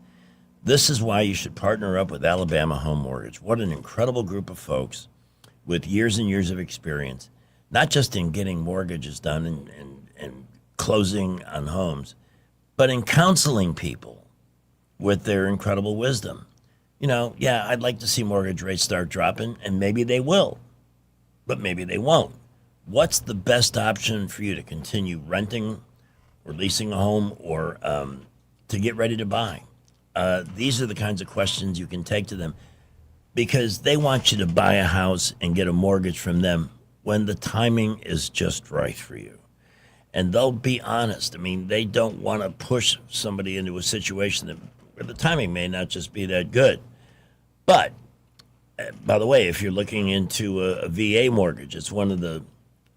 Speaker 14: This is why you should partner up with Alabama Home Mortgage. What an incredible group of folks with years and years of experience, not just in getting mortgages done and closing on homes, but in counseling people with their incredible wisdom. I'd like to see mortgage rates start dropping, and maybe they will, but maybe they won't. What's the best option for you to continue renting or leasing a home or to get ready to buy? These are the kinds of questions you can take to them, because they want you to buy a house and get a mortgage from them when the timing is just right for you. And they'll be honest. I mean, they don't want to push somebody into a situation where the timing may not just be that good. But, by the way, if you're looking into a VA mortgage, it's one of the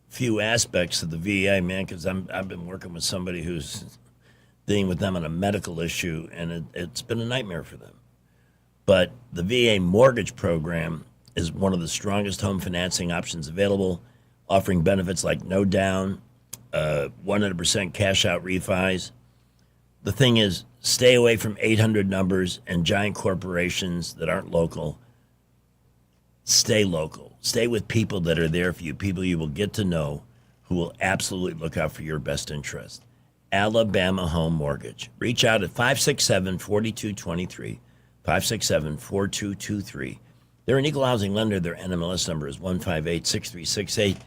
Speaker 14: few aspects of the VA, man, because I've been working with somebody who's dealing with them on a medical issue, and it's been a nightmare for them. But the VA mortgage program is one of the strongest home financing options available, offering benefits like no down, 100% cash out refis. The thing is, stay away from 800 numbers and giant corporations that aren't local. Stay local. Stay with people that are there for you, people you will get to know who will absolutely look out for your best interest. Alabama Home Mortgage. Reach out at 567-4223, 567-4223. They're an equal housing lender. Their NMLS number is 1586368.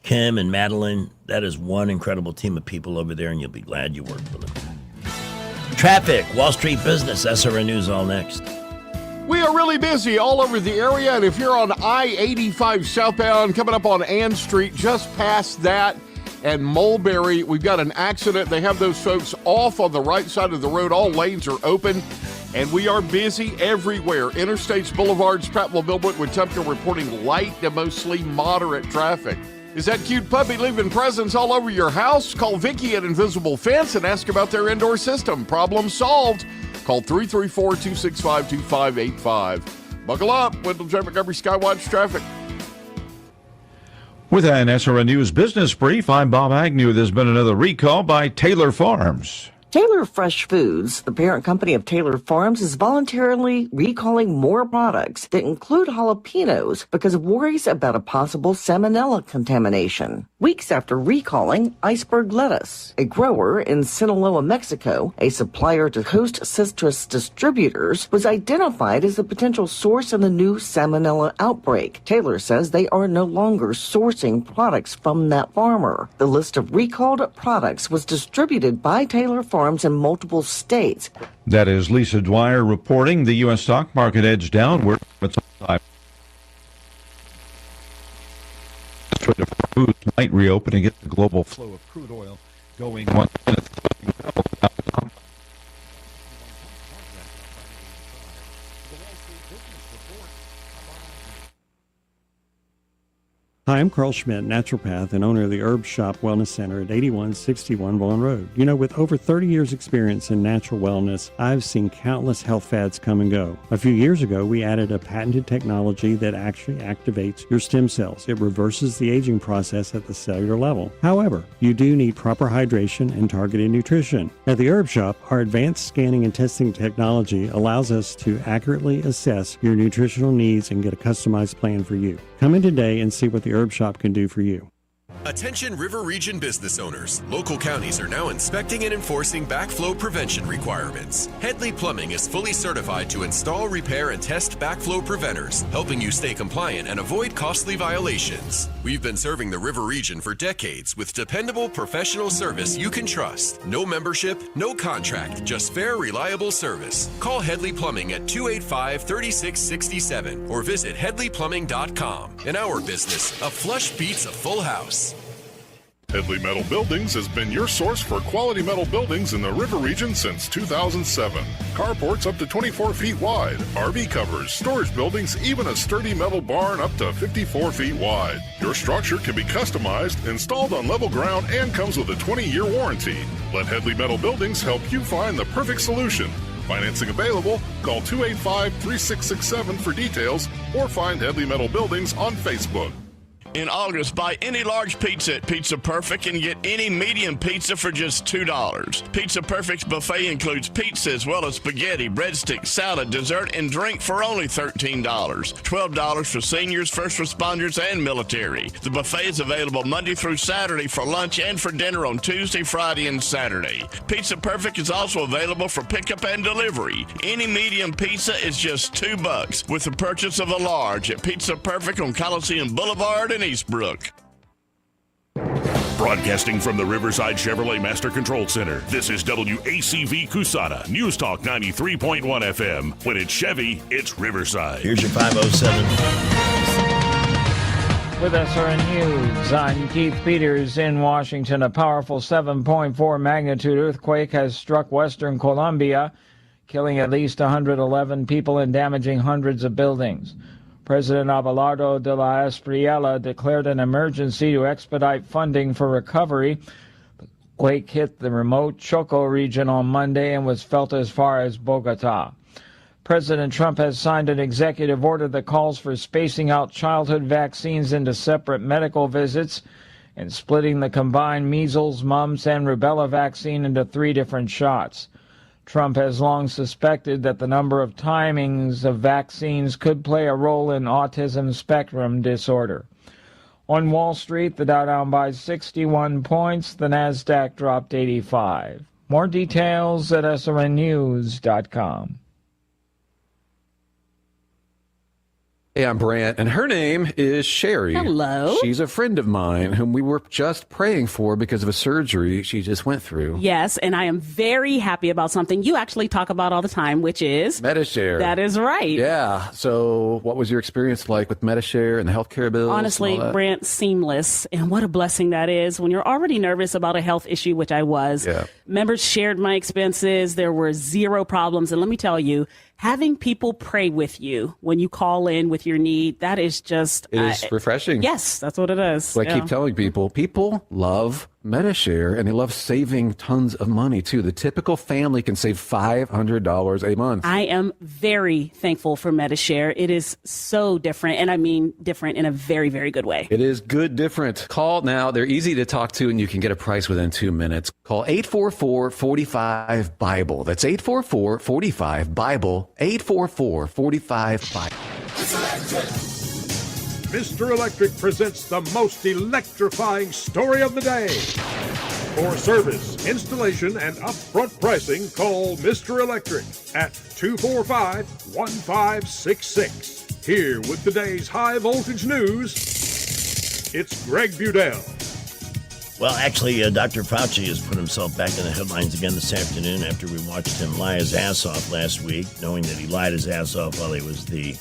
Speaker 14: Kim and Madeline, that is one incredible team of people over there, and you'll be glad you worked with them. Traffic, Wall Street Business, SRN News, all next.
Speaker 3: We are really busy all over the area, and if you're on I-85 southbound, coming up on Ann Street, just past that, and Mulberry, we've got an accident. They have those folks off on the right side of the road. All lanes are open, and we are busy everywhere. Interstates, Boulevards, Prattville, Millbrook, Wetumpka reporting light to mostly moderate traffic. Is that cute puppy leaving presents all over your house? Call Vicky at Invisible Fence and ask about their indoor system. Problem solved. Call 334-265-2585. Buckle up. Wendell J. Montgomery Skywatch Traffic.
Speaker 4: With an SRN News Business Brief, I'm Bob Agnew. There's been another recall by Taylor Farms.
Speaker 6: Taylor Fresh Foods, the parent company of Taylor Farms, is voluntarily recalling more products that include jalapenos because of worries about a possible salmonella contamination. Weeks after recalling iceberg lettuce, a grower in Sinaloa, Mexico, a supplier to Host Citrus Distributors, was identified as the potential source in the new salmonella outbreak. Taylor says they are no longer sourcing products from that farmer. The list of recalled products was distributed by Taylor Farms in multiple states.
Speaker 4: That is Lisa Dwyer reporting. The U.S. stock market edged downward. Foods might reopen and get the global flow of crude oil going. 1 minute.
Speaker 7: Hi, I'm Carl Schmidt, naturopath and owner of the Herb Shop Wellness Center at 8161 Vaughan Road. You know, with over 30 years experience in natural wellness, I've seen countless health fads come and go. A few years ago, we added a patented technology that actually activates your stem cells. It reverses the aging process at the cellular level. However, you do need proper hydration and targeted nutrition. At the Herb Shop, our advanced scanning and testing technology allows us to accurately assess your nutritional needs and get a customized plan for you. Come in today and see what the Herb Shop can do for you.
Speaker 11: Attention River Region business owners. Local counties are now inspecting and enforcing backflow prevention requirements. Headley Plumbing is fully certified to install, repair, and test backflow preventers, helping you stay compliant and avoid costly violations. We've been serving the River Region for decades with dependable professional service you can trust. No membership, no contract, just fair, reliable service. Call Headley Plumbing at 285-3667 or visit headleyplumbing.com. In our business, a flush beats a full house.
Speaker 17: Headley Metal Buildings has been your source for quality metal buildings in the River Region since 2007. Carports up to 24 feet wide, RV covers, storage buildings, even a sturdy metal barn up to 54 feet wide. Your structure can be customized, installed on level ground, and comes with a 20-year warranty. Let Headley Metal Buildings help you find the perfect solution. Financing available. Call 285-3667 for details or find Headley Metal Buildings on Facebook.
Speaker 26: In August, buy any large pizza at Pizza Perfect and get any medium pizza for just $2. Pizza Perfect's buffet includes pizza as well as spaghetti, breadsticks, salad, dessert, and drink for only $13. $12 for seniors, first responders, and military. The buffet is available Monday through Saturday for lunch and for dinner on Tuesday, Friday, and Saturday. Pizza Perfect is also available for pickup and delivery. Any medium pizza is just $2 with the purchase of a large at Pizza Perfect on Coliseum Boulevard in Eastbrook.
Speaker 10: Broadcasting from the Riverside Chevrolet Master Control Center, this is WACV Cusana, News Talk 93.1 FM. When it's Chevy, it's Riverside.
Speaker 14: Here's your 507.
Speaker 5: With SRN News, I'm Keith Peters in Washington. A powerful 7.4 magnitude earthquake has struck western Colombia, killing at least 111 people and damaging hundreds of buildings. President Abelardo de la Espriella declared an emergency to expedite funding for recovery. The quake hit the remote Choco region on Monday and was felt as far as Bogota. President Trump has signed an executive order that calls for spacing out childhood vaccines into separate medical visits and splitting the combined measles, mumps, and rubella vaccine into 3 different shots. Trump has long suspected that the number of timings of vaccines could play a role in autism spectrum disorder. On Wall Street, the Dow down by 61 points, the Nasdaq dropped 85. More details at srnnews.com.
Speaker 9: Hey, I'm Brant, and her name is Sherry.
Speaker 13: Hello.
Speaker 9: She's a friend of mine whom we were just praying for because of a surgery she just went through.
Speaker 13: Yes, and I am very happy about something you actually talk about all the time, which is
Speaker 9: Medi-Share.
Speaker 13: That is right.
Speaker 9: Yeah. So what was your experience like with Medi-Share and the healthcare bills?
Speaker 13: Honestly, Brant, seamless. And what a blessing that is when you're already nervous about a health issue, which I was.
Speaker 9: Yeah.
Speaker 13: Members shared my expenses. There were 0 problems. And let me tell you, having people pray with you when you call in with your need, that is just...
Speaker 9: It is refreshing.
Speaker 13: Yes, that's what it is.
Speaker 9: So I keep telling people love Medi-Share, and they love saving tons of money, too. The typical family can save $500 a month.
Speaker 13: I am very thankful for Medi-Share. It is so different, and I mean different in a very, very good way.
Speaker 9: It is good different. Call now. They're easy to talk to, and you can get a price within 2 minutes. Call 844-45-BIBLE. That's 844-45-BIBLE. 844-45-BIBLE.
Speaker 15: Mr. Electric presents the most electrifying story of the day. For service, installation, and upfront pricing, call Mr. Electric at 245-1566. Here with today's high voltage news, it's Greg Budell.
Speaker 14: Well, actually, Dr. Fauci has put himself back in the headlines again this afternoon after we watched him lie his ass off last week, knowing that he lied his ass off while he was the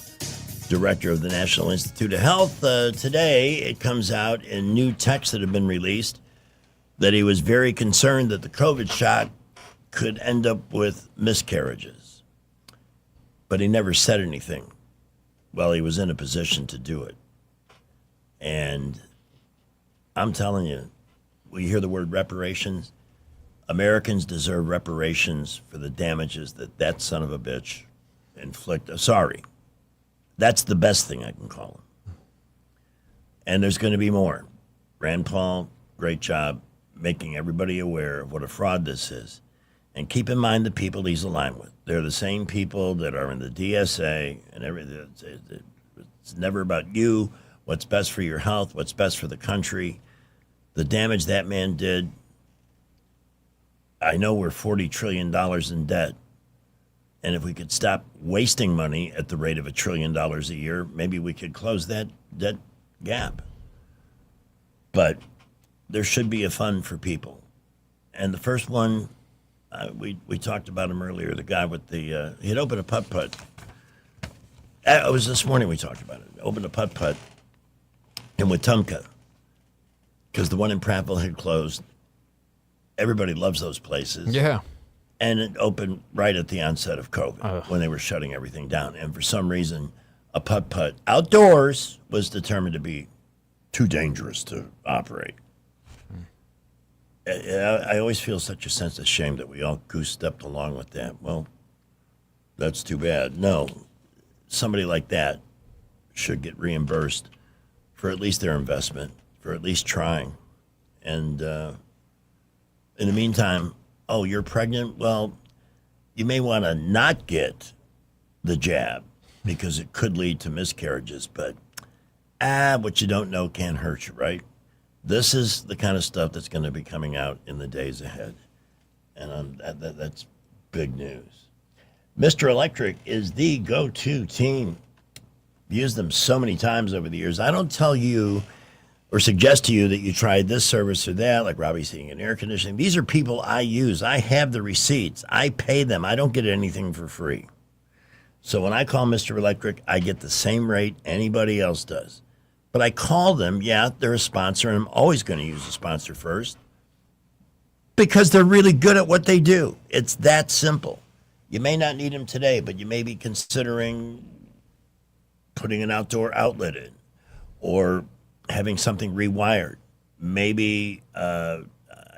Speaker 14: director of the National Institute of Health. Today, it comes out in new texts that have been released that he was very concerned that the COVID shot could end up with miscarriages. But he never said anything while he was in a position to do it. And I'm telling you, we hear the word reparations. Americans deserve reparations for the damages that son of a bitch inflicted. Sorry. That's the best thing I can call him. And there's going to be more. Rand Paul, great job making everybody aware of what a fraud this is. And keep in mind the people he's aligned with. They're the same people that are in the DSA and everything. It's never about you, what's best for your health, what's best for the country. The damage that man did. I know we're $40 trillion in debt. And if we could stop wasting money at the rate of $1 trillion a year, maybe we could close that gap. But there should be a fund for people. And the first one, we talked about him earlier, the guy with the, he had opened a putt-putt. It was this morning we talked about it. Opened a putt-putt in Wetumpka because the one in Prattville had closed. Everybody loves those places.
Speaker 2: Yeah.
Speaker 14: And it opened right at the onset of COVID when they were shutting everything down. And for some reason, a putt-putt outdoors was determined to be too dangerous to operate. I always feel such a sense of shame that we all goose-stepped along with that. Well, that's too bad. No, somebody like that should get reimbursed for at least their investment, for at least trying. And in the meantime, oh, you're pregnant? Well, you may want to not get the jab because it could lead to miscarriages. But, what you don't know can't hurt you, right? This is the kind of stuff that's going to be coming out in the days ahead. And that's big news. Mr. Electric is the go-to team. I've used them so many times over the years. I don't tell you or suggest to you that you tried this service or that, like Robbie's Heating and Air Conditioning. These are people I use. I have the receipts. I pay them. I don't get anything for free. So when I call Mr. Electric, I get the same rate anybody else does. But I call them, yeah, they're a sponsor, and I'm always going to use a sponsor first because they're really good at what they do. It's that simple. You may not need them today, but you may be considering putting an outdoor outlet in or having something rewired. Maybe, I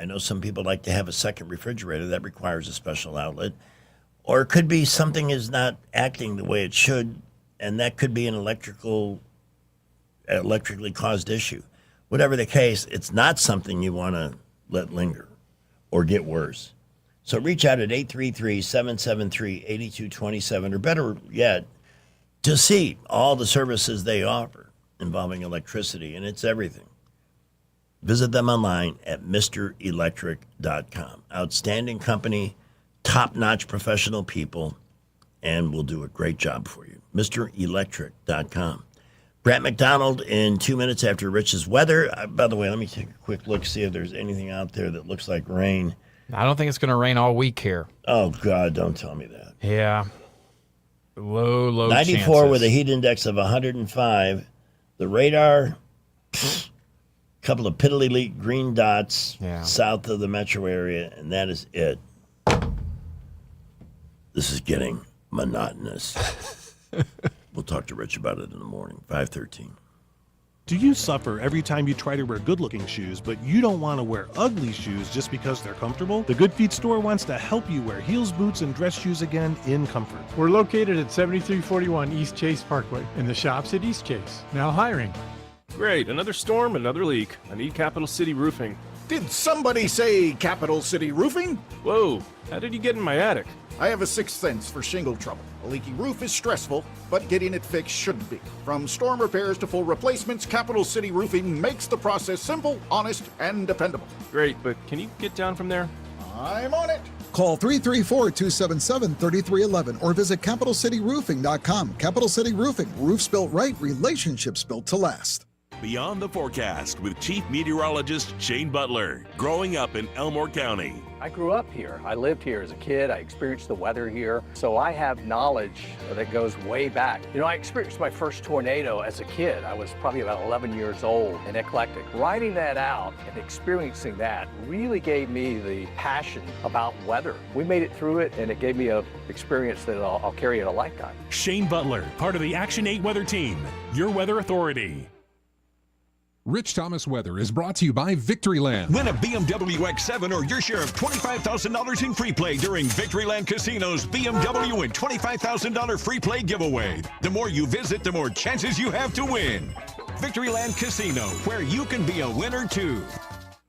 Speaker 14: know some people like to have a second refrigerator that requires a special outlet. Or it could be something is not acting the way it should, and that could be an electrically caused issue. Whatever the case, it's not something you want to let linger or get worse. So reach out at 833-773-8227, or better yet, to see all the services they offer involving electricity, and it's everything. Visit them online at MrElectric.com. Outstanding company, top-notch professional people, and will do a great job for you. MrElectric.com. Brett McDonald in 2 minutes after Rich's weather. By the way, let me take a quick look, see if there's anything out there that looks like rain.
Speaker 2: I don't think it's going to rain all week here.
Speaker 14: Oh, God, don't tell me that.
Speaker 2: Yeah. Low
Speaker 14: 94
Speaker 2: chances.
Speaker 14: with a heat index of 105. The radar, a couple of piddly green dots south of the metro area, and that is it. This is getting monotonous. We'll talk to Rich about it in the morning, 5:13.
Speaker 16: Do you suffer every time you try to wear good-looking shoes, but you don't want to wear ugly shoes just because they're comfortable? The Good Feet store wants to help you wear heels, boots, and dress shoes again in comfort.
Speaker 18: We're located at 7341 East Chase Parkway in the shops at East Chase. Now hiring.
Speaker 19: Great, another storm, another leak. I need Capital City Roofing.
Speaker 20: Did somebody say Capital City Roofing?
Speaker 19: Whoa, how did you get in my attic?
Speaker 20: I have a sixth sense for shingle trouble. A leaky roof is stressful, but getting it fixed shouldn't be. From storm repairs to full replacements, Capital City Roofing makes the process simple, honest, and dependable.
Speaker 19: Great, but can you get down from there?
Speaker 20: I'm on it.
Speaker 21: Call 334-277-3311 or visit CapitalCityRoofing.com. Capital City Roofing. Roofs built right, relationships built to last.
Speaker 10: Beyond the Forecast with Chief Meteorologist Shane Butler. Growing up in Elmore County.
Speaker 22: I grew up here. I lived here as a kid. I experienced the weather here. So I have knowledge that goes way back. You know, I experienced my first tornado as a kid. I was probably about 11 years old and eclectic. Writing that out and experiencing that really gave me the passion about weather. We made it through it, and it gave me an experience that I'll carry in a lifetime.
Speaker 27: Shane Butler, part of the Action 8 Weather Team, your weather authority.
Speaker 28: Rich Thomas Weather is brought to you by Victoryland.
Speaker 29: Win a BMW X7 or your share of $25,000 in free play during Victoryland Casino's BMW and $25,000 free play giveaway. The more you visit, the more chances you have to win. Victoryland Casino, where you can be a winner too.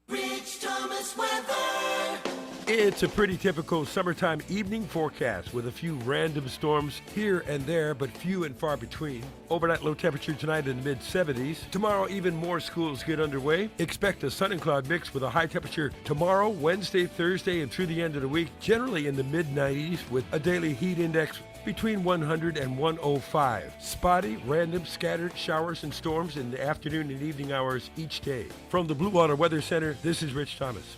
Speaker 12: Rich Thomas Weather.
Speaker 23: It's a pretty typical summertime evening forecast with a few random storms here and there, but few and far between. Overnight low temperature tonight in the mid-70s. Tomorrow, even more schools get underway. Expect a sun and cloud mix with a high temperature tomorrow, Wednesday, Thursday, and through the end of the week, generally in the mid-90s with a daily heat index between 100 and 105. Spotty, random, scattered showers and storms in the afternoon and evening hours each day. From the Blue Water Weather Center, this is Rich Thomas.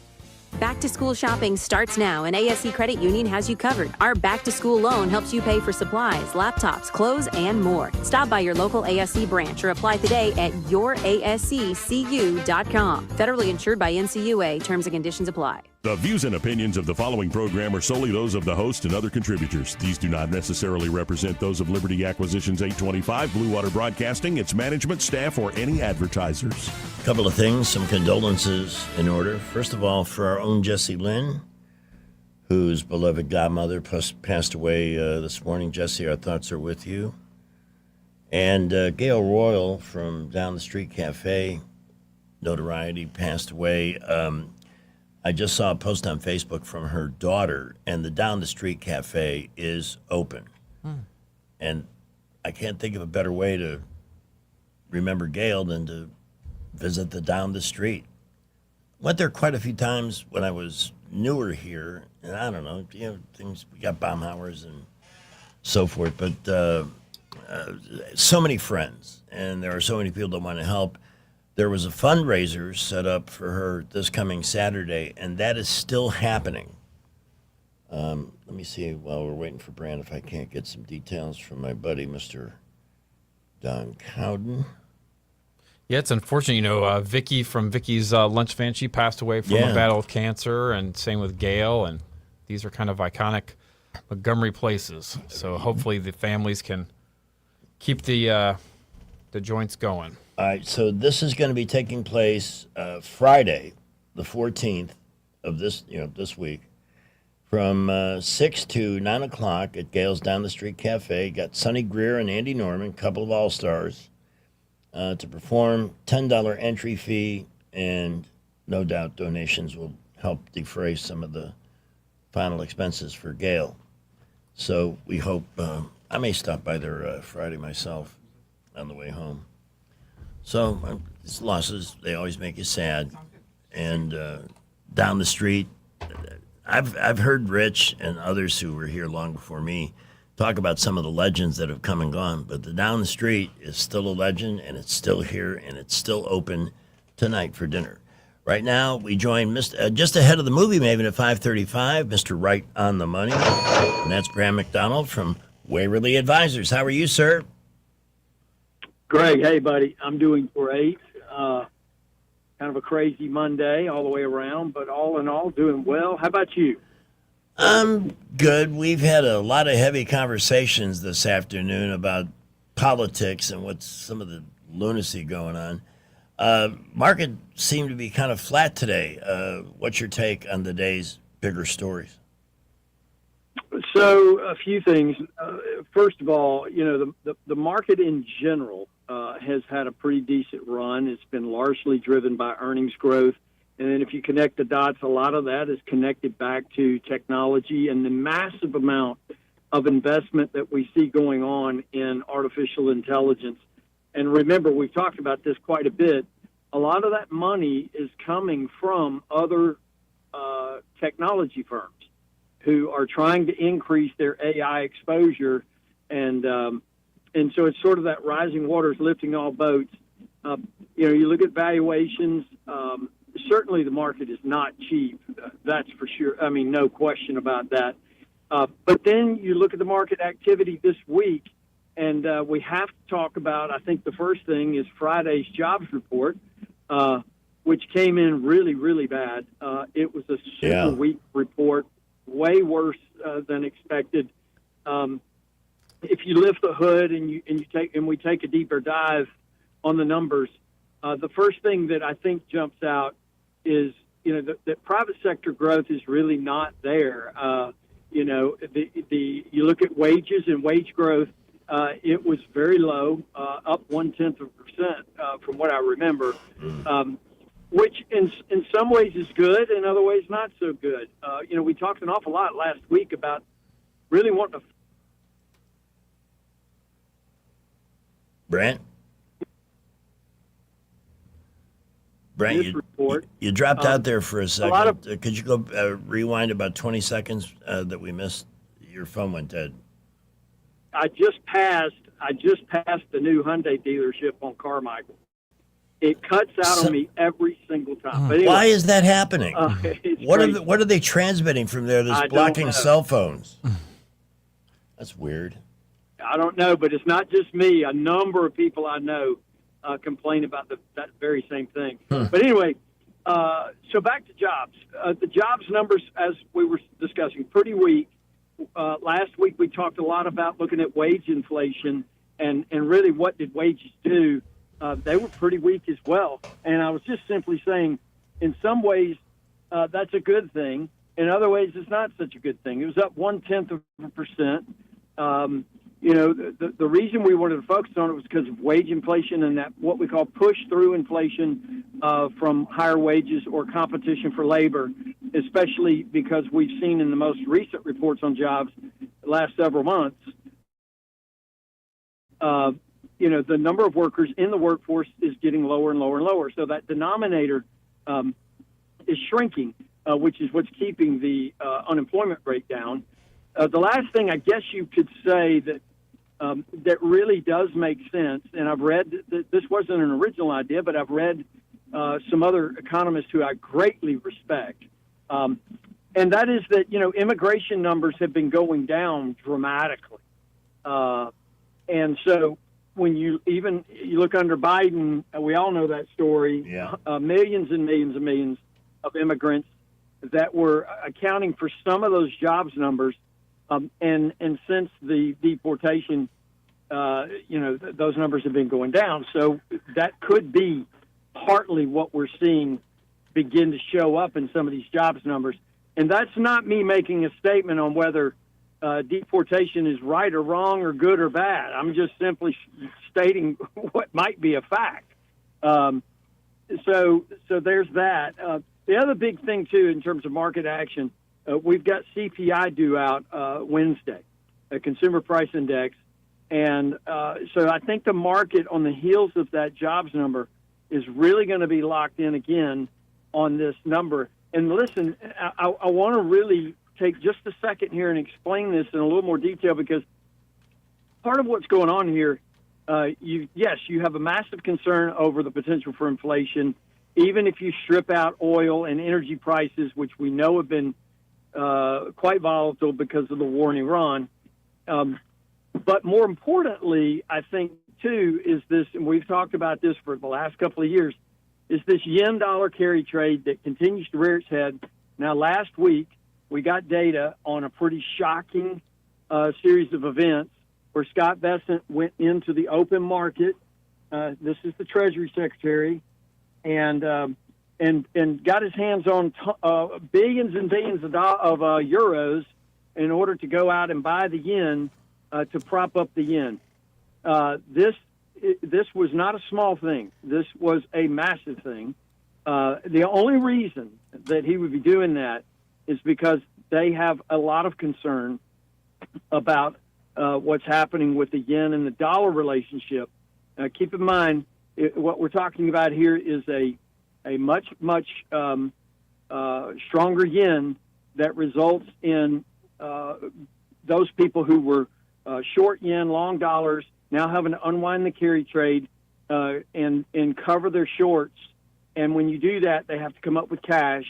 Speaker 30: Back to school shopping starts now, and ASC Credit Union has you covered. Our back to school loan helps you pay for supplies, laptops, clothes, and more. Stop by your local ASC branch or apply today at yourasccu.com. Federally insured by NCUA. Terms and conditions apply.
Speaker 10: The views and opinions of the following program are solely those of the host and other contributors. These do not necessarily represent those of Liberty Acquisitions 825, Blue Water Broadcasting, its management, staff, or any advertisers.
Speaker 14: A couple of things, some condolences in order. First of all, for our own Jessie Lynn, whose beloved godmother passed away this morning. Jessie, our thoughts are with you. And Gail Royal from Down the Street Cafe, notoriety, passed away. I just saw a post on Facebook from her daughter, and the Down the Street Cafe is open. And I can't think of a better way to remember Gail than to visit the Down the Street. Went there quite a few times when I was newer here, and I don't know, things, we got Baumhauers and so forth, but so many friends, and there are so many people that want to help. there was a fundraiser set up for her this coming Saturday, and that is still happening. Let me see while we're waiting for Brand if I can't get some details from my buddy, Mr. Don Cowden.
Speaker 2: Yeah, it's unfortunate. Vicky from Vicky's Lunch Van, she passed away from a battle with cancer, and same with Gail. And these are kind of iconic Montgomery places. So hopefully the families can keep the joints going.
Speaker 14: All right, so this is going to be taking place Friday, the 14th of this week, from 6 to 9 o'clock at Gail's Down the Street Cafe. Got Sonny Greer and Andy Norman, couple of all-stars, to perform. $10 entry fee, and no doubt donations will help defray some of the final expenses for Gail. So we hope, I may stop by there Friday myself on the way home. So these losses, they always make you sad. And down the street, I've heard Rich and others who were here long before me talk about some of the legends that have come and gone, but the down the street is still a legend, and it's still here, and it's still open tonight for dinner. Right now, we join just ahead of the movie Maven at 5:35, Mr. Right on the Money, and that's Graham McDonald from Waverly Advisors. How are you, sir?
Speaker 1: Greg, hey, buddy. I'm doing great. Kind of a crazy Monday all the way around, but all in all, doing well. How about you?
Speaker 14: I'm good. We've had a lot of heavy conversations this afternoon about politics and what's some of the lunacy going on. Market seemed to be kind of flat today. What's your take on the day's bigger stories?
Speaker 1: So a few things. First of all, the market in general has had a pretty decent run. It's been largely driven by earnings growth. And then if you connect the dots, a lot of that is connected back to technology and the massive amount of investment that we see going on in artificial intelligence. And remember, we've talked about this quite a bit. A lot of that money is coming from other technology firms who are trying to increase their AI exposure. And so it's sort of that rising waters lifting all boats. You look at valuations. Certainly the market is not cheap. That's for sure. I mean, no question about that. But then you look at the market activity this week, and we have to talk about, I think the first thing is Friday's jobs report, which came in really, really bad. It was a super weak report, way worse than expected. If you lift the hood and we take a deeper dive on the numbers, the first thing that I think jumps out is that private sector growth is really not there. You look at wages and wage growth. It was very low, up 0.1% from what I remember, which in some ways is good, in other ways not so good. We talked an awful lot last week about really wanting to.
Speaker 14: Brent, you dropped out there for a second. Could you go rewind about 20 seconds that we missed? Your phone went dead.
Speaker 1: I just passed the new Hyundai dealership on Carmichael. It cuts out on me every single time. But anyway,
Speaker 14: why is that happening? What are they transmitting from there that's blocking cell phones? That's weird.
Speaker 1: I don't know, but it's not just me. A number of people I know complain about that very same thing. But anyway, so back to jobs. The jobs numbers, as we were discussing, pretty weak. Last week we talked a lot about looking at wage inflation and really what did wages do. They were pretty weak as well. And I was just simply saying, in some ways, that's a good thing. In other ways, it's not such a good thing. It was up 0.1%. The reason we wanted to focus on it was because of wage inflation and that what we call push-through inflation from higher wages or competition for labor, especially because we've seen in the most recent reports on jobs the last several months, the number of workers in the workforce is getting lower and lower and lower. So that denominator is shrinking, which is what's keeping the unemployment rate down. The last thing I guess you could say that that really does make sense. And I've read that this wasn't an original idea, but I've read some other economists who I greatly respect. And that is that, immigration numbers have been going down dramatically. And so when you look under Biden, we all know that story.
Speaker 14: Yeah.
Speaker 1: Millions and millions and millions of immigrants that were accounting for some of those jobs numbers. And since the deportation, those numbers have been going down. So that could be partly what we're seeing begin to show up in some of these jobs numbers. And that's not me making a statement on whether deportation is right or wrong or good or bad. I'm just simply stating what might be a fact. So there's that. The other big thing, too, in terms of market action, we've got CPI due out Wednesday, a consumer price index. And so I think the market on the heels of that jobs number is really going to be locked in again on this number. And listen, I want to really take just a second here and explain this in a little more detail, because part of what's going on here, you have a massive concern over the potential for inflation, even if you strip out oil and energy prices, which we know have been quite volatile because of the war in Iran. But more importantly, I think, too, is this, and we've talked about this for the last couple of years, is this yen-dollar carry trade that continues to rear its head. Now, last week, we got data on a pretty shocking series of events where Scott Bessent went into the open market. This is the Treasury Secretary, and got his hands on billions and billions of euros in order to go out and buy the yen to prop up the yen. This was not a small thing. This was a massive thing. The only reason that he would be doing that is because they have a lot of concern about what's happening with the yen and the dollar relationship. Keep in mind, what we're talking about here is a much stronger yen that results in those people who were short yen, long dollars, now having to unwind the carry trade and cover their shorts. And when you do that, they have to come up with cash.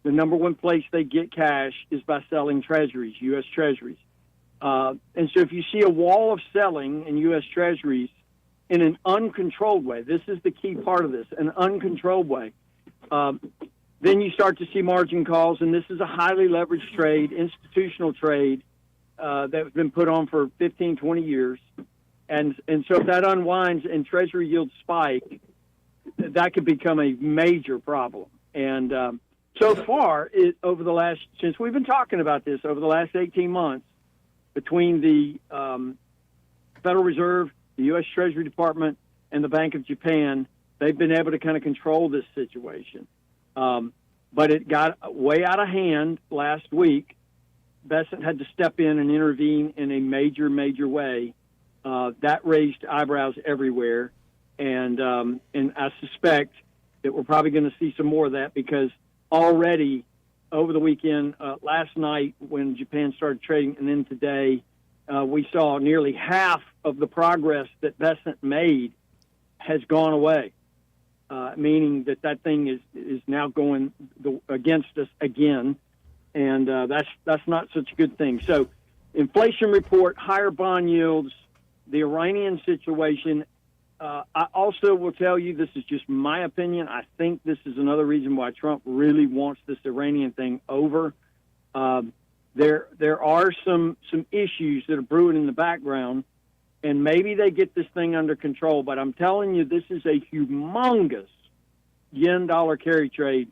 Speaker 1: The number one place they get cash is by selling treasuries, U.S. treasuries. And so if you see a wall of selling in U.S. treasuries in an uncontrolled way, this is the key part of this, an uncontrolled way, then you start to see margin calls, and this is a highly leveraged trade, institutional trade that's been put on for 15, 20 years. And so if that unwinds and treasury yields spike, that could become a major problem. And so far, since we've been talking about this over the last 18 months, between the Federal Reserve, the U.S. Treasury Department, and the Bank of Japan, they've been able to kind of control this situation. But it got way out of hand last week. Bessent had to step in and intervene in a major, major way. That raised eyebrows everywhere. And I suspect that we're probably going to see some more of that, because already over the weekend, last night when Japan started trading, and then today, we saw nearly half of the progress that Bessent made has gone away, meaning that thing is now going against us again, and that's not such a good thing. So inflation report, higher bond yields, the Iranian situation. I also will tell you, this is just my opinion, I think this is another reason why Trump really wants this Iranian thing over. There are some issues that are brewing in the background, and maybe they get this thing under control. But I'm telling you, this is a humongous yen-dollar carry trade.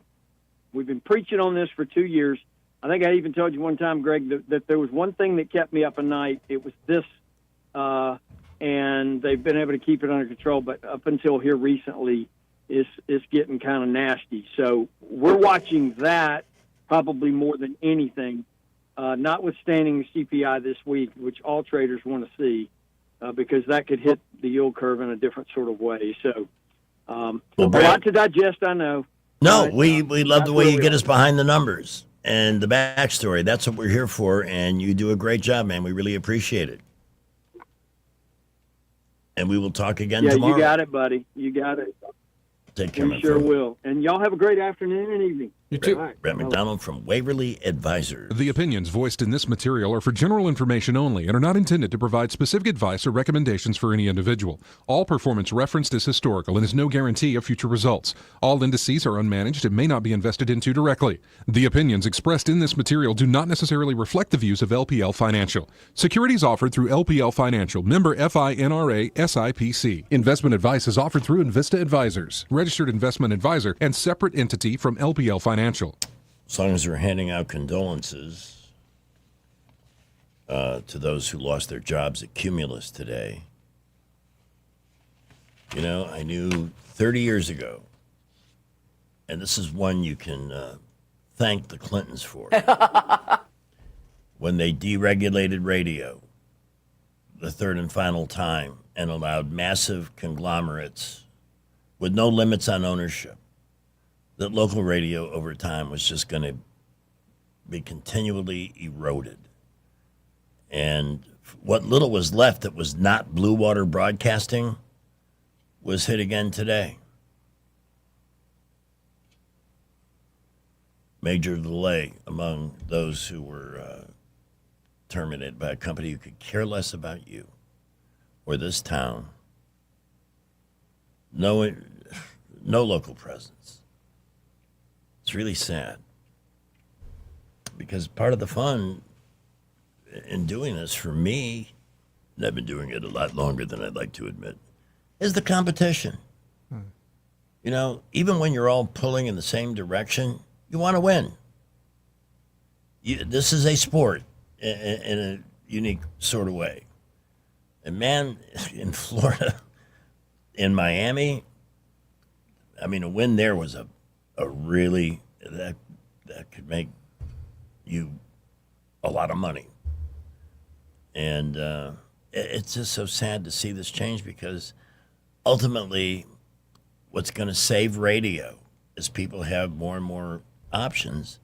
Speaker 1: We've been preaching on this for 2 years. I think I even told you one time, Greg, that there was one thing that kept me up at night. It was this, and they've been able to keep it under control. But up until here recently, it's getting kind of nasty. So we're watching that probably more than anything, notwithstanding the CPI this week, which all traders want to see, because that could hit the yield curve in a different sort of way. So a lot to digest, I know.
Speaker 14: No, we love the way you get us behind the numbers and the backstory. That's what we're here for, and you do a great job, man. We really appreciate it. And we will talk again
Speaker 1: Yeah,
Speaker 14: tomorrow.
Speaker 1: you got it, buddy. You got it.
Speaker 14: Take care,
Speaker 1: We
Speaker 14: my
Speaker 1: sure
Speaker 14: friend.
Speaker 1: will. And y'all have a great afternoon and evening.
Speaker 2: You too.
Speaker 1: All right.
Speaker 14: Brett McDonald from Waverly Advisors.
Speaker 28: The opinions voiced in this material are for general information only and are not intended to provide specific advice or recommendations for any individual. All performance referenced is historical and is no guarantee of future results. All indices are unmanaged and may not be invested into directly. The opinions expressed in this material do not necessarily reflect the views of LPL Financial. Securities offered through LPL Financial, member FINRA SIPC. Investment advice is offered through Invista Advisors, registered investment advisor and separate entity from LPL Financial.
Speaker 14: As long as they're handing out condolences to those who lost their jobs at Cumulus today. You know, I knew 30 years ago, and this is one you can thank the Clintons for, when they deregulated radio the third and final time and allowed massive conglomerates with no limits on ownership, that local radio over time was just going to be continually eroded. And what little was left that was not Blue Water Broadcasting was hit again today. Major delay among those who were terminated by a company who could care less about you or this town. No local presence. It's really sad, because part of the fun in doing this for me, and I've been doing it a lot longer than I'd like to admit, is the competition. You know, even when you're all pulling in the same direction, you want to win. This is a sport in a unique sort of way. And man, in Florida, in Miami, I mean, a win there was a really, that could make you a lot of money. And it's just so sad to see this change, because ultimately what's going to save radio as people have more and more options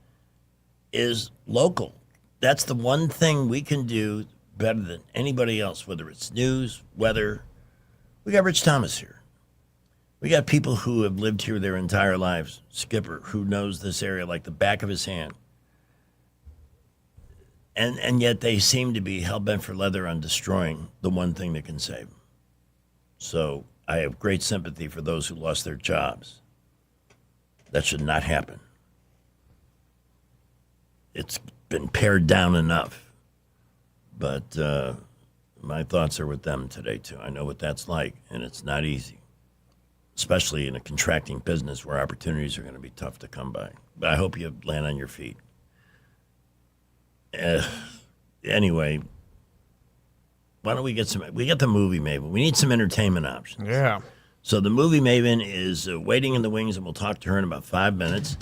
Speaker 14: is local. That's the one thing we can do better than anybody else, whether it's news, weather. We got Rich Thomas here. We got people who have lived here their entire lives. Skipper, who knows this area like the back of his hand. And yet they seem to be hell-bent for leather on destroying the one thing that can save them. So I have great sympathy for those who lost their jobs. That should not happen. It's been pared down enough. But my thoughts are with them today, too. I know what that's like, and it's not easy, especially in a contracting business where opportunities are going to be tough to come by. But I hope you land on your feet. Anyway, why don't we get the Movie Maven. We need some entertainment options.
Speaker 2: Yeah.
Speaker 14: So the Movie Maven is waiting in the wings, and we'll talk to her in about 5 minutes.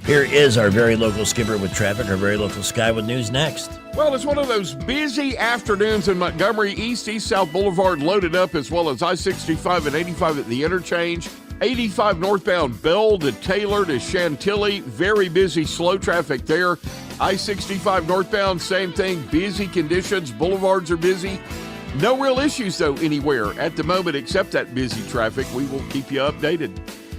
Speaker 14: Here is our very local Skipper with traffic, our very local Sky with news next.
Speaker 3: Well, it's one of those busy afternoons in Montgomery. East-South Boulevard loaded up, as well as I-65 and 85 at the interchange. 85 northbound Bell to Taylor to Chantilly. Very busy, slow traffic there. I-65 northbound, same thing. Busy conditions. Boulevards are busy. No real issues, though, anywhere at the moment except that busy traffic. We will keep you updated.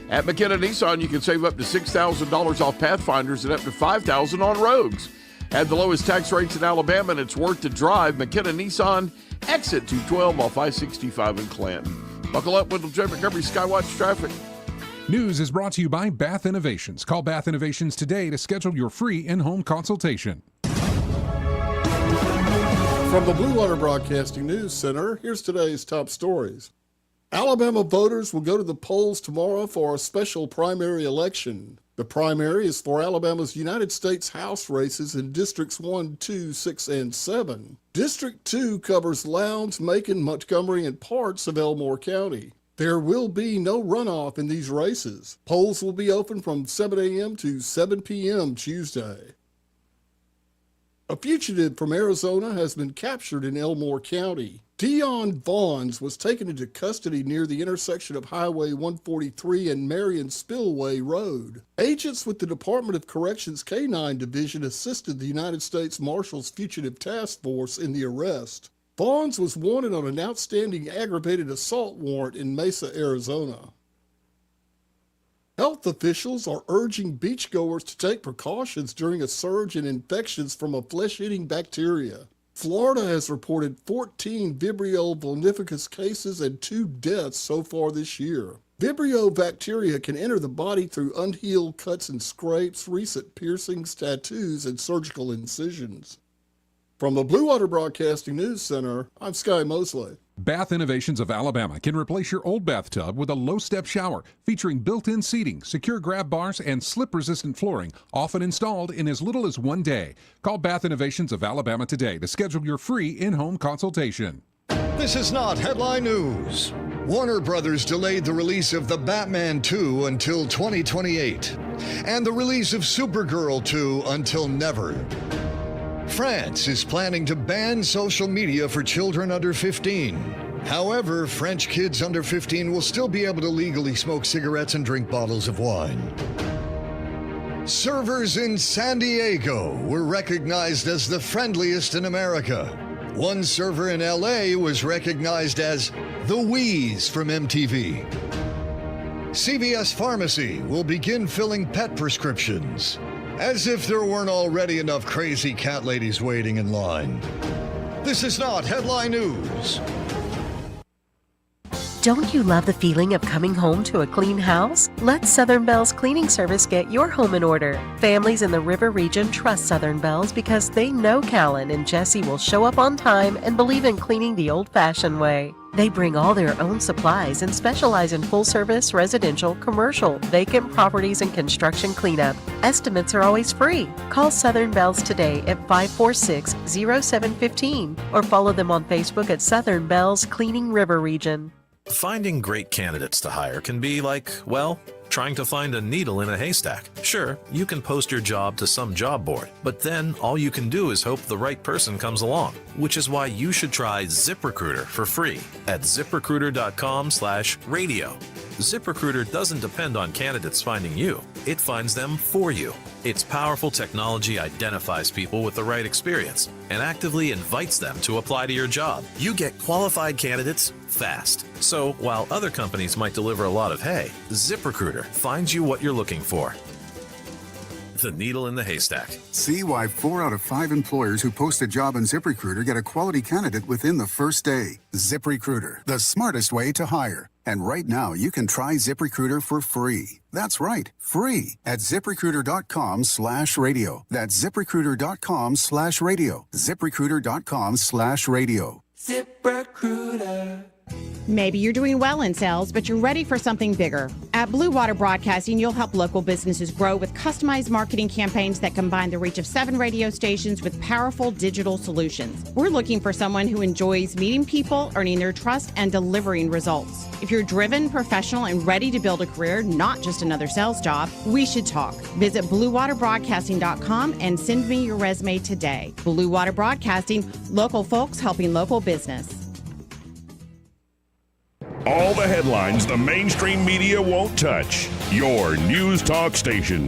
Speaker 3: At McKenna Nissan, you can save up to $6,000 off Pathfinders and up to $5,000 on Rogues. At the lowest tax rates in Alabama, and it's worth the drive. McKenna Nissan, exit 212 off I-65 in Clanton. Buckle up with the Montgomery Skywatch traffic.
Speaker 28: News is brought to you by Bath Innovations. Call Bath Innovations today to schedule your free in-home consultation.
Speaker 4: From the Blue Water Broadcasting News Center, here's today's top stories. Alabama voters will go to the polls tomorrow for a special primary election. The primary is for Alabama's United States House races in Districts 1, 2, 6, and 7. District 2 covers Lowndes, Macon, Montgomery, and parts of Elmore County. There will be no runoff in these races. Polls will be open from 7 a.m. to 7 p.m. Tuesday. A fugitive from Arizona has been captured in Elmore County. Dion Vaughns was taken into custody near the intersection of Highway 143 and Marion Spillway Road. Agents with the Department of Corrections K-9 Division assisted the United States Marshals Fugitive Task Force in the arrest. Barnes was wanted on an outstanding aggravated assault warrant in Mesa, Arizona. Health officials are urging beachgoers to take precautions during a surge in infections from a flesh-eating bacteria. Florida has reported 14 Vibrio vulnificus cases and 2 deaths so far this year. Vibrio bacteria can enter the body through unhealed cuts and scrapes, recent piercings, tattoos, and surgical incisions. From the Blue Water Broadcasting News Center, I'm Sky Mosley.
Speaker 28: Bath Innovations of Alabama can replace your old bathtub with a low-step shower featuring built-in seating, secure grab bars, and slip-resistant flooring, often installed in as little as 1 day. Call Bath Innovations of Alabama today to schedule your free in-home consultation.
Speaker 5: This is not headline news. Warner Brothers delayed the release of The Batman 2 until 2028, and the release of Supergirl 2 until never. France is planning to ban social media for children under 15. However, French kids under 15 will still be able to legally smoke cigarettes and drink bottles of wine. Servers in San Diego were recognized as the friendliest in America. One server in LA was recognized as the Wheeze from MTV. CVS Pharmacy will begin filling pet prescriptions. As if there weren't already enough crazy cat ladies waiting in line. This is not headline news.
Speaker 6: Don't you love the feeling of coming home to a clean house? Let Southern Bell's Cleaning Service get your home in order. Families in the River region trust Southern Bell's because they know Callan and Jesse will show up on time and believe in cleaning the old-fashioned way. They bring all their own supplies and specialize in full-service, residential, commercial, vacant properties, and construction cleanup. Estimates are always free. Call Southern Bells today at 546-0715 or follow them on Facebook at Southern Bells Cleaning River Region.
Speaker 7: Finding great candidates to hire can be like, well, trying to find a needle in a haystack. Sure, you can post your job to some job board, but then all you can do is hope the right person comes along, which is why you should try ZipRecruiter for free at ZipRecruiter.com/radio. ZipRecruiter doesn't depend on candidates finding you. It finds them for you. Its powerful technology identifies people with the right experience and actively invites them to apply to your job. You get qualified candidates fast. So while other companies might deliver a lot of hay, ZipRecruiter finds you what you're looking for. The needle in the haystack.
Speaker 8: See why 4 out of 5 employers who post a job on ZipRecruiter get a quality candidate within the first day. ZipRecruiter, the smartest way to hire. And right now, you can try ZipRecruiter for free. That's right, free at ZipRecruiter.com/radio. That's ZipRecruiter.com/radio. ZipRecruiter.com/radio.
Speaker 11: ZipRecruiter. Maybe you're doing well in sales, but you're ready for something bigger. At Blue Water Broadcasting, you'll help local businesses grow with customized marketing campaigns that combine the reach of 7 radio stations with powerful digital solutions. We're looking for someone who enjoys meeting people, earning their trust, and delivering results. If you're driven, professional, and ready to build a career, not just another sales job, we should talk. Visit BlueWaterBroadcasting.com and send me your resume today. Blue Water Broadcasting, local folks helping local business.
Speaker 10: All the headlines the mainstream media won't touch. Your News Talk station.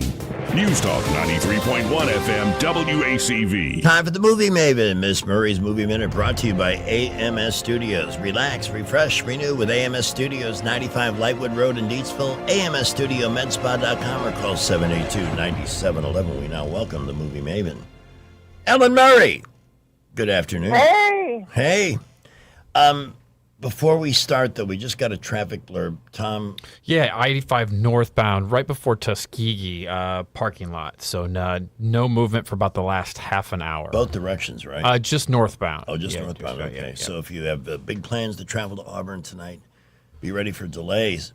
Speaker 10: News Talk 93.1 FM WACV.
Speaker 14: Time for the Movie Maven. Miss Murray's Movie Minute brought to you by AMS Studios. Relax, refresh, renew with AMS Studios, 95 Lightwood Road in Deatsville, AMSStudioMedspa.com or call 782-9711. We now welcome the Movie Maven, Ellen Murray. Good afternoon.
Speaker 13: Hey.
Speaker 14: Hey. Before we start, though, we just got a traffic blurb. Tom?
Speaker 2: Yeah, I-85 northbound, right before Tuskegee parking lot. So no movement for about the last half an hour.
Speaker 14: Both directions, right?
Speaker 2: Just northbound.
Speaker 14: Oh, just northbound.
Speaker 2: Just,
Speaker 14: okay.
Speaker 2: Yeah.
Speaker 14: So if you have big plans to travel to Auburn tonight, be ready for delays.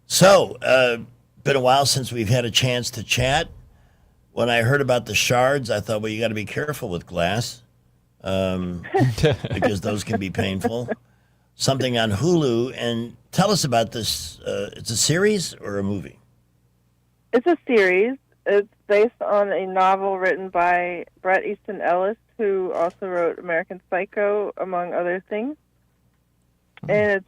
Speaker 14: So, been a while since we've had a chance to chat. When I heard about the shards, I thought, well, you got to be careful with glass because those can be painful. Something on Hulu, and tell us about this. It's a series or a movie?
Speaker 13: It's a series. It's based on a novel written by Bret Easton Ellis, who also wrote American Psycho, among other things. And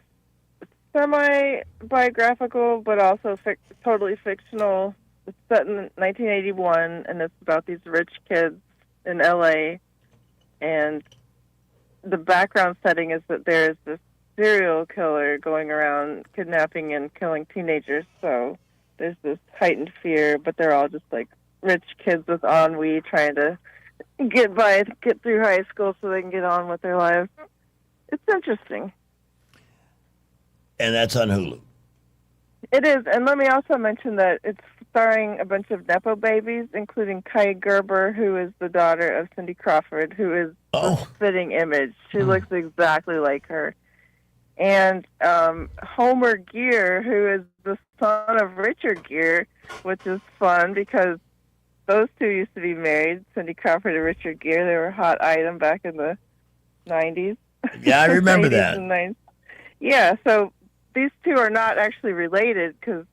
Speaker 13: it's semi-biographical, but also totally fictional. It's set in 1981, and it's about these rich kids in L.A., and the background setting is that there's this serial killer going around kidnapping and killing teenagers. So there's this heightened fear, but they're all just like rich kids with ennui trying to get through high school so they can get on with their lives. It's interesting.
Speaker 14: And that's on Hulu.
Speaker 13: It is, and let me also mention that it's starring a bunch of Nepo babies, including Kai Gerber, who is the daughter of Cindy Crawford, who is a fitting image. She looks exactly like her. And Homer Gere, who is the son of Richard Gere, which is fun because those two used to be married, Cindy Crawford and Richard Gere. They were a hot item back in the 90s.
Speaker 14: Yeah, I remember
Speaker 13: 80s
Speaker 14: that.
Speaker 13: and 90s. Yeah, so these two are not actually related because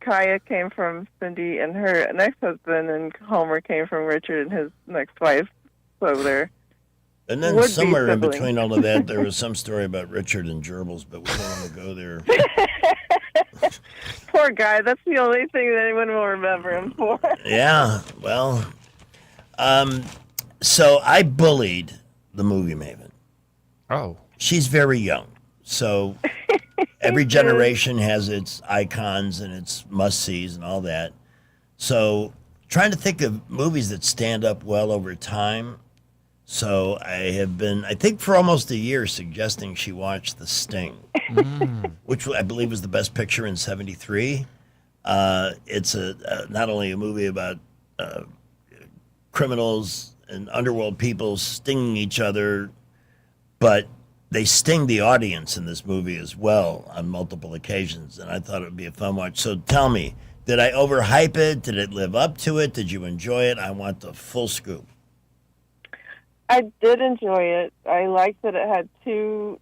Speaker 13: Kaya came from Cindy and her ex-husband, and Homer came from Richard and his next wife. So they're
Speaker 14: And then
Speaker 13: would-be
Speaker 14: somewhere in
Speaker 13: siblings.
Speaker 14: between all of that, there was some story about Richard and gerbils, but we don't want to go there.
Speaker 13: Poor guy. That's the only thing that anyone will remember him for.
Speaker 14: Yeah, well, so I bullied the movie Maven.
Speaker 2: Oh.
Speaker 14: She's very young. So every generation has its icons and its must-sees and all that. So trying to think of movies that stand up well over time. So I have been, I think for almost a year, suggesting she watch The Sting, which I believe was the best picture in '73. It's not only a movie about criminals and underworld people stinging each other, but they sting the audience in this movie as well on multiple occasions, and I thought it would be a fun watch. So tell me, did I overhype it? Did it live up to it? Did you enjoy it? I want the full scoop.
Speaker 13: I did enjoy it. I liked that it had two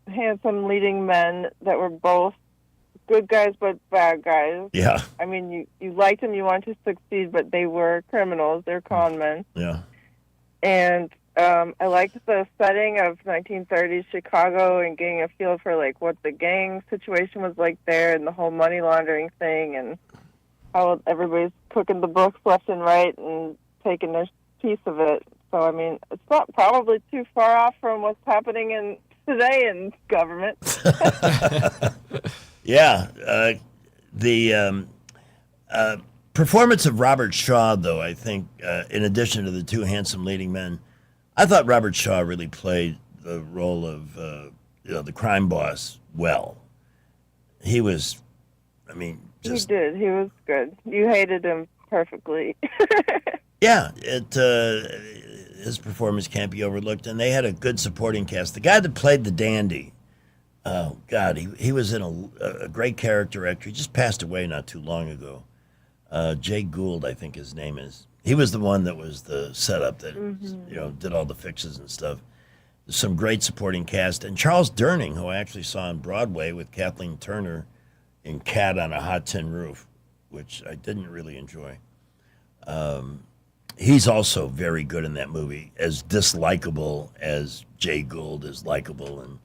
Speaker 13: handsome leading men that were both good guys but bad guys.
Speaker 14: Yeah.
Speaker 13: I mean, you liked them, you wanted to succeed, but they were criminals. They're con men.
Speaker 14: Yeah.
Speaker 13: And I liked the setting of 1930s Chicago and getting a feel for like what the gang situation was like there and the whole money laundering thing and how everybody's cooking the books left and right and taking their piece of it. So, I mean, it's not probably too far off from what's happening today in government.
Speaker 14: Yeah. The performance of Robert Shaw, though, I think, in addition to the two handsome leading men, I thought Robert Shaw really played the role of the crime boss well. He was, I mean, just...
Speaker 13: He did. He was good. You hated him perfectly.
Speaker 14: Yeah, his performance can't be overlooked, and they had a good supporting cast. The guy that played the dandy, oh, God, he was in a great character actor. He just passed away not too long ago. Jay Gould, I think his name is. He was the one that was the setup that, did all the fixes and stuff. There's some great supporting cast. And Charles Durning, who I actually saw on Broadway with Kathleen Turner in Cat on a Hot Tin Roof, which I didn't really enjoy. He's also very good in that movie, as dislikable as Jay Gould is likable. And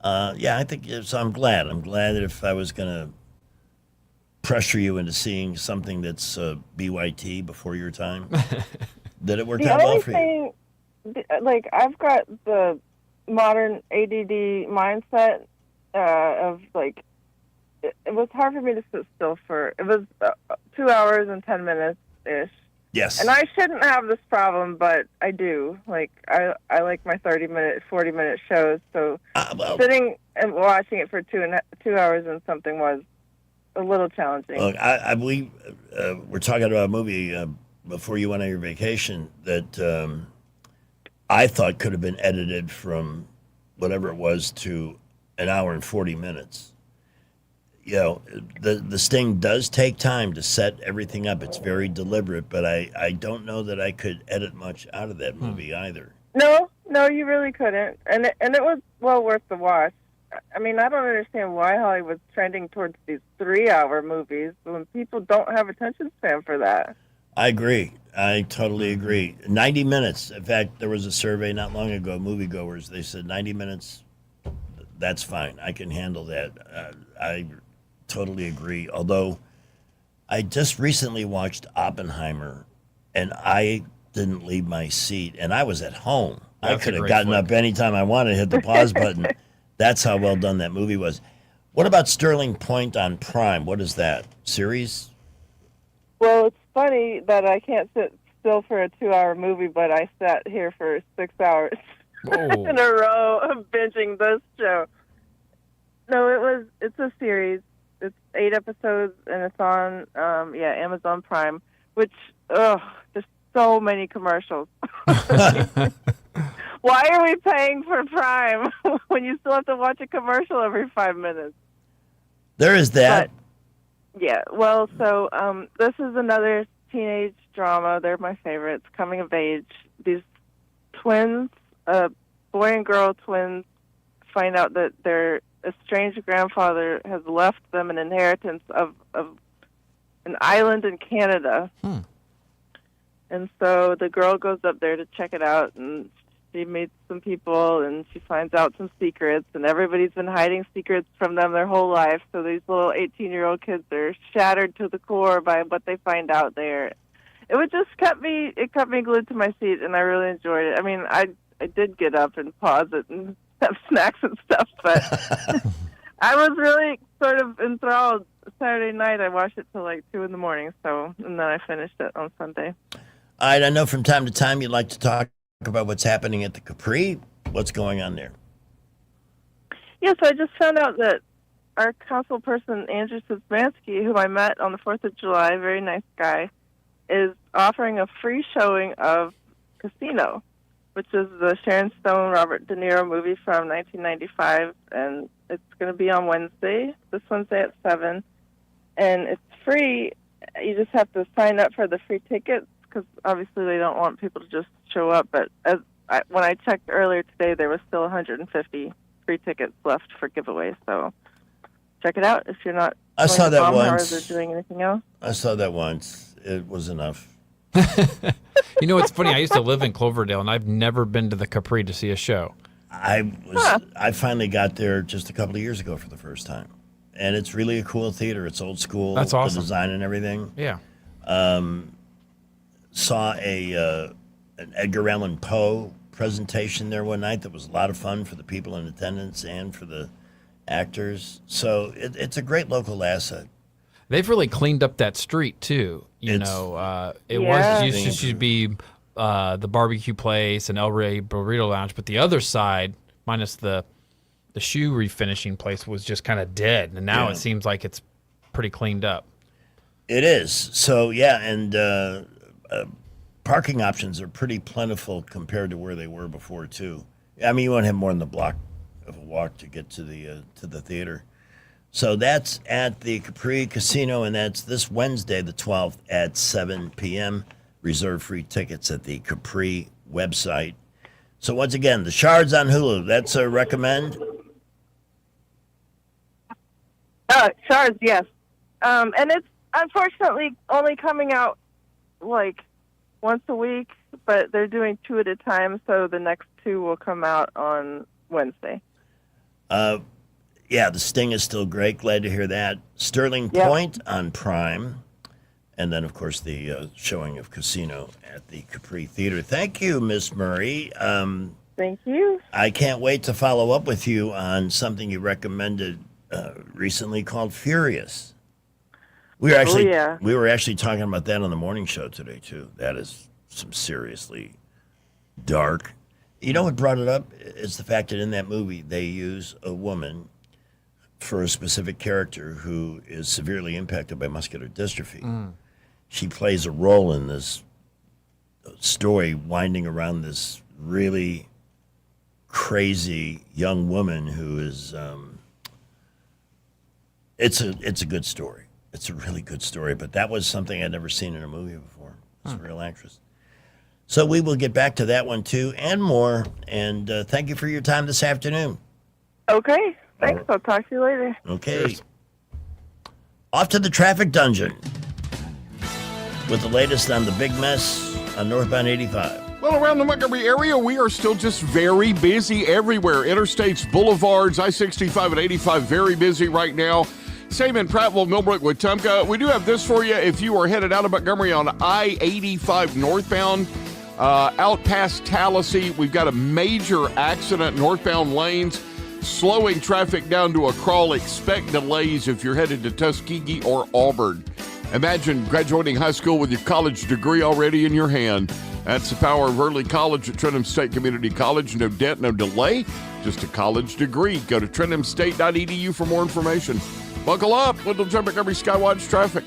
Speaker 14: I think so. I'm glad. That if I was going to pressure you into seeing something that's BYT before your time, that it worked out well for you.
Speaker 13: Like, I've got the modern ADD mindset of, like, it was hard for me to sit still it was 2 hours and 10 minutes-ish.
Speaker 14: Yes.
Speaker 13: And I shouldn't have this problem, but I do. Like, I like my 30-minute, 40-minute shows, so sitting and watching it for 2 hours and something was a little challenging.
Speaker 14: Look, we're talking about a movie before you went on your vacation that I thought could have been edited from whatever it was to an hour and 40 minutes. You know, the Sting does take time to set everything up. It's very deliberate, but I don't know that I could edit much out of that movie either.
Speaker 13: No, you really couldn't. And it was well worth the watch. I mean, I don't understand why Hollywood's trending towards these 3-hour movies when people don't have attention span for that.
Speaker 14: I agree. I totally agree. 90 minutes. In fact, there was a survey not long ago, moviegoers. They said 90 minutes, that's fine. I can handle that. I totally agree. Although I just recently watched Oppenheimer, and I didn't leave my seat, and I was at home. I could have gotten up anytime I wanted, hit the pause button. That's how well done that movie was. What about Sterling Point on Prime? What is that? Series?
Speaker 13: Well, it's funny that I can't sit still for a 2-hour movie, but I sat here for 6 hours in a row of binging this show. No, it's a series. It's 8 episodes, and it's on, Amazon Prime, which, there's so many commercials. Why are we paying for Prime when you still have to watch a commercial every 5 minutes?
Speaker 14: There is that.
Speaker 13: But, yeah, well, so this is another teenage drama. They're my favorites, coming of age. These twins, boy and girl twins, find out that their estranged grandfather has left them an inheritance of an island in Canada. And so the girl goes up there to check it out, and she meets some people, and she finds out some secrets, and everybody's been hiding secrets from them their whole life. So these little 18-year-old kids are shattered to the core by what they find out there. It kept me glued to my seat, and I really enjoyed it. I mean, I did get up and pause it and have snacks and stuff, but I was really sort of enthralled. Saturday night, I watched it till like 2 a.m. and then I finished it on Sunday.
Speaker 14: All right, I know from time to time you'd like to talk about what's happening at the Capri. What's going on there?
Speaker 13: Yes, I just found out that our council person, Andrew Szymanski, who I met on the 4th of July, very nice guy, is offering a free showing of Casino, which is the Sharon Stone, Robert De Niro movie from 1995, and it's going to be on this Wednesday at 7, and it's free. You just have to sign up for the free tickets, because obviously they don't want people to just show up, but when I checked earlier today, there was still 150 free tickets left for giveaways, so check it out if you're not
Speaker 14: I saw that once.
Speaker 13: or doing anything else.
Speaker 14: I saw that once. It was enough.
Speaker 2: You know, it's funny. I used to live in Cloverdale, and I've never been to the Capri to see a show.
Speaker 14: I finally got there just a couple of years ago for the first time, and it's really a cool theater. It's old school.
Speaker 2: That's awesome.
Speaker 14: The design and everything.
Speaker 2: Yeah.
Speaker 14: Saw an Edgar Allan Poe presentation there one night that was a lot of fun for the people in attendance and for the actors. So it's a great local asset.
Speaker 2: They've really cleaned up that street too. It used to be the barbecue place and El Rey Burrito Lounge, but the other side, minus the shoe refinishing place, was just kind of dead, and now it seems like it's pretty cleaned up.
Speaker 14: It is. So and parking options are pretty plentiful compared to where they were before too. I mean, you won't have more than the block of a walk to get to the theater. So that's at the Capri Casino, and that's this Wednesday, the 12th, at 7 p.m. Reserve free tickets at the Capri website. So once again, The Shards on Hulu. That's a recommend?
Speaker 13: Shards, yes. And it's unfortunately only coming out like once a week, but they're doing 2 at a time, so the next 2 will come out on Wednesday.
Speaker 14: Yeah, The Sting is still great. Glad to hear that. Sterling Point on Prime. And then, of course, the showing of Casino at the Capri Theater. Thank you, Miss Murray.
Speaker 13: Thank you.
Speaker 14: I can't wait to follow up with you on something you recommended recently called Furious. We were actually talking about that on the morning show today, too. That is some seriously dark. You know what brought it up? It's the fact that in that movie, they use a woman for a specific character who is severely impacted by muscular dystrophy. She plays a role in this story winding around this really crazy young woman who is it's a good story. It's a really good story, but that was something I'd never seen in a movie before. It's a real actress. So we will get back to that one too and more, and thank you for your time this afternoon.
Speaker 13: Okay. Thanks. I'll talk to you later.
Speaker 14: Okay.
Speaker 13: Cheers.
Speaker 14: Off to the traffic dungeon with the latest on the big mess on northbound 85.
Speaker 3: Well, around the Montgomery area, we are still just very busy everywhere. Interstates, boulevards, I-65 and 85, very busy right now. Same in Prattville, Millbrook, Wetumpka. We do have this for you if you are headed out of Montgomery on I-85 northbound. Out past Tallahassee, we've got a major accident northbound lanes, slowing traffic down to a crawl. Expect delays if you're headed to Tuskegee or Auburn. Imagine graduating high school with your college degree already in your hand. That's the power of early college at Trenton State Community College. No debt, no delay, just a college degree. Go to trentomstate.edu for more information. Buckle up, Little Jump Montgomery Skywatch traffic.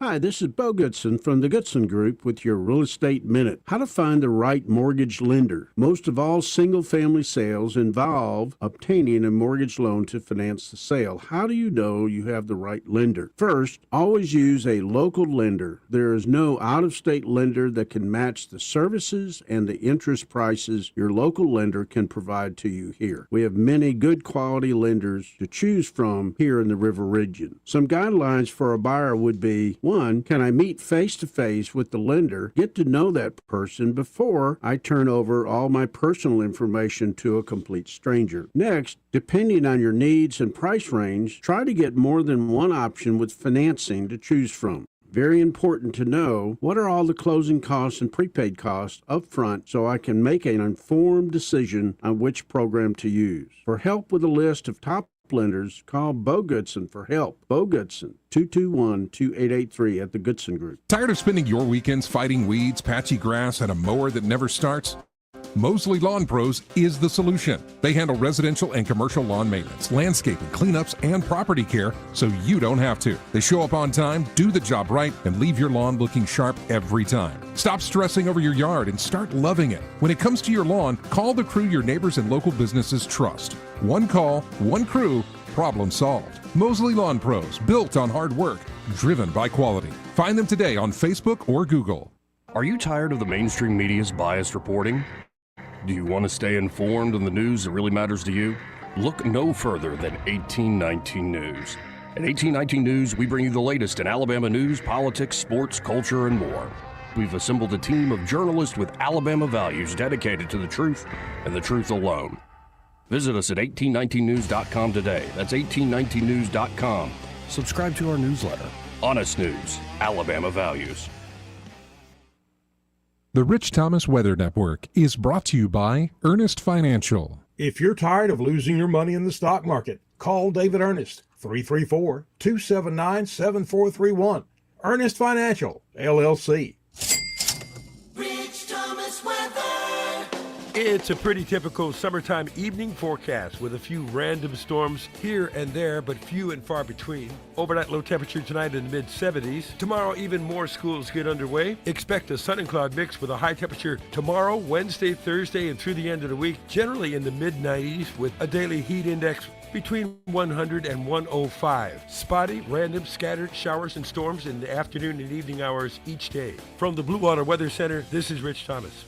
Speaker 9: Hi, this is Bo Goodson from the Goodson Group with your Real Estate Minute. How to find the right mortgage lender. Most of all single-family sales involve obtaining a mortgage loan to finance the sale. How do you know you have the right lender? First, always use a local lender. There is no out-of-state lender that can match the services and the interest prices your local lender can provide to you here. We have many good quality lenders to choose from here in the River Region. Some guidelines for a buyer would be, 1, can I meet face-to-face with the lender, get to know that person before I turn over all my personal information to a complete stranger? Next, depending on your needs and price range, try to get more than one option with financing to choose from. Very important to know what are all the closing costs and prepaid costs up front so I can make an informed decision on which program to use. For help with a list of top lenders, call Bo Goodson for help. Bo Goodson, 221-2883 at the Goodson Group.
Speaker 28: Tired of spending your weekends fighting weeds, patchy grass, and a mower that never starts? Mosley Lawn Pros is the solution. They handle residential and commercial lawn maintenance, landscaping, cleanups, and property care so you don't have to. They show up on time, do the job right, and leave your lawn looking sharp every time. Stop stressing over your yard and start loving it. When it comes to your lawn, call the crew your neighbors and local businesses trust. One call, one crew, problem solved. Mosley Lawn Pros, built on hard work, driven by quality. Find them today on Facebook or Google.
Speaker 15: Are you tired of the mainstream media's biased reporting? Do you want to stay informed on the news that really matters to you? Look no further than 1819 News. At 1819 News, we bring you the latest in Alabama news, politics, sports, culture, and more. We've assembled a team of journalists with Alabama values dedicated to the truth and the truth alone. Visit us at 1819news.com today. That's 1819news.com. Subscribe to our newsletter. Honest News, Alabama Values.
Speaker 28: The Rich Thomas Weather Network is brought to you by Ernest Financial.
Speaker 16: If you're tired of losing your money in the stock market, call David Ernest, 334-279-7431. Ernest Financial, LLC.
Speaker 12: Rich Thomas weather.
Speaker 23: It's a pretty typical summertime evening forecast with a few random storms here and there, but few and far between. Overnight low temperature tonight in the mid-70s. Tomorrow, even more schools get underway. Expect a sun and cloud mix with a high temperature tomorrow, Wednesday, Thursday, and through the end of the week, generally in the mid-90s with a daily heat index between 100 and 105. Spotty, random, scattered showers and storms in the afternoon and evening hours each day. From the Blue Water Weather Center, this is Rich Thomas.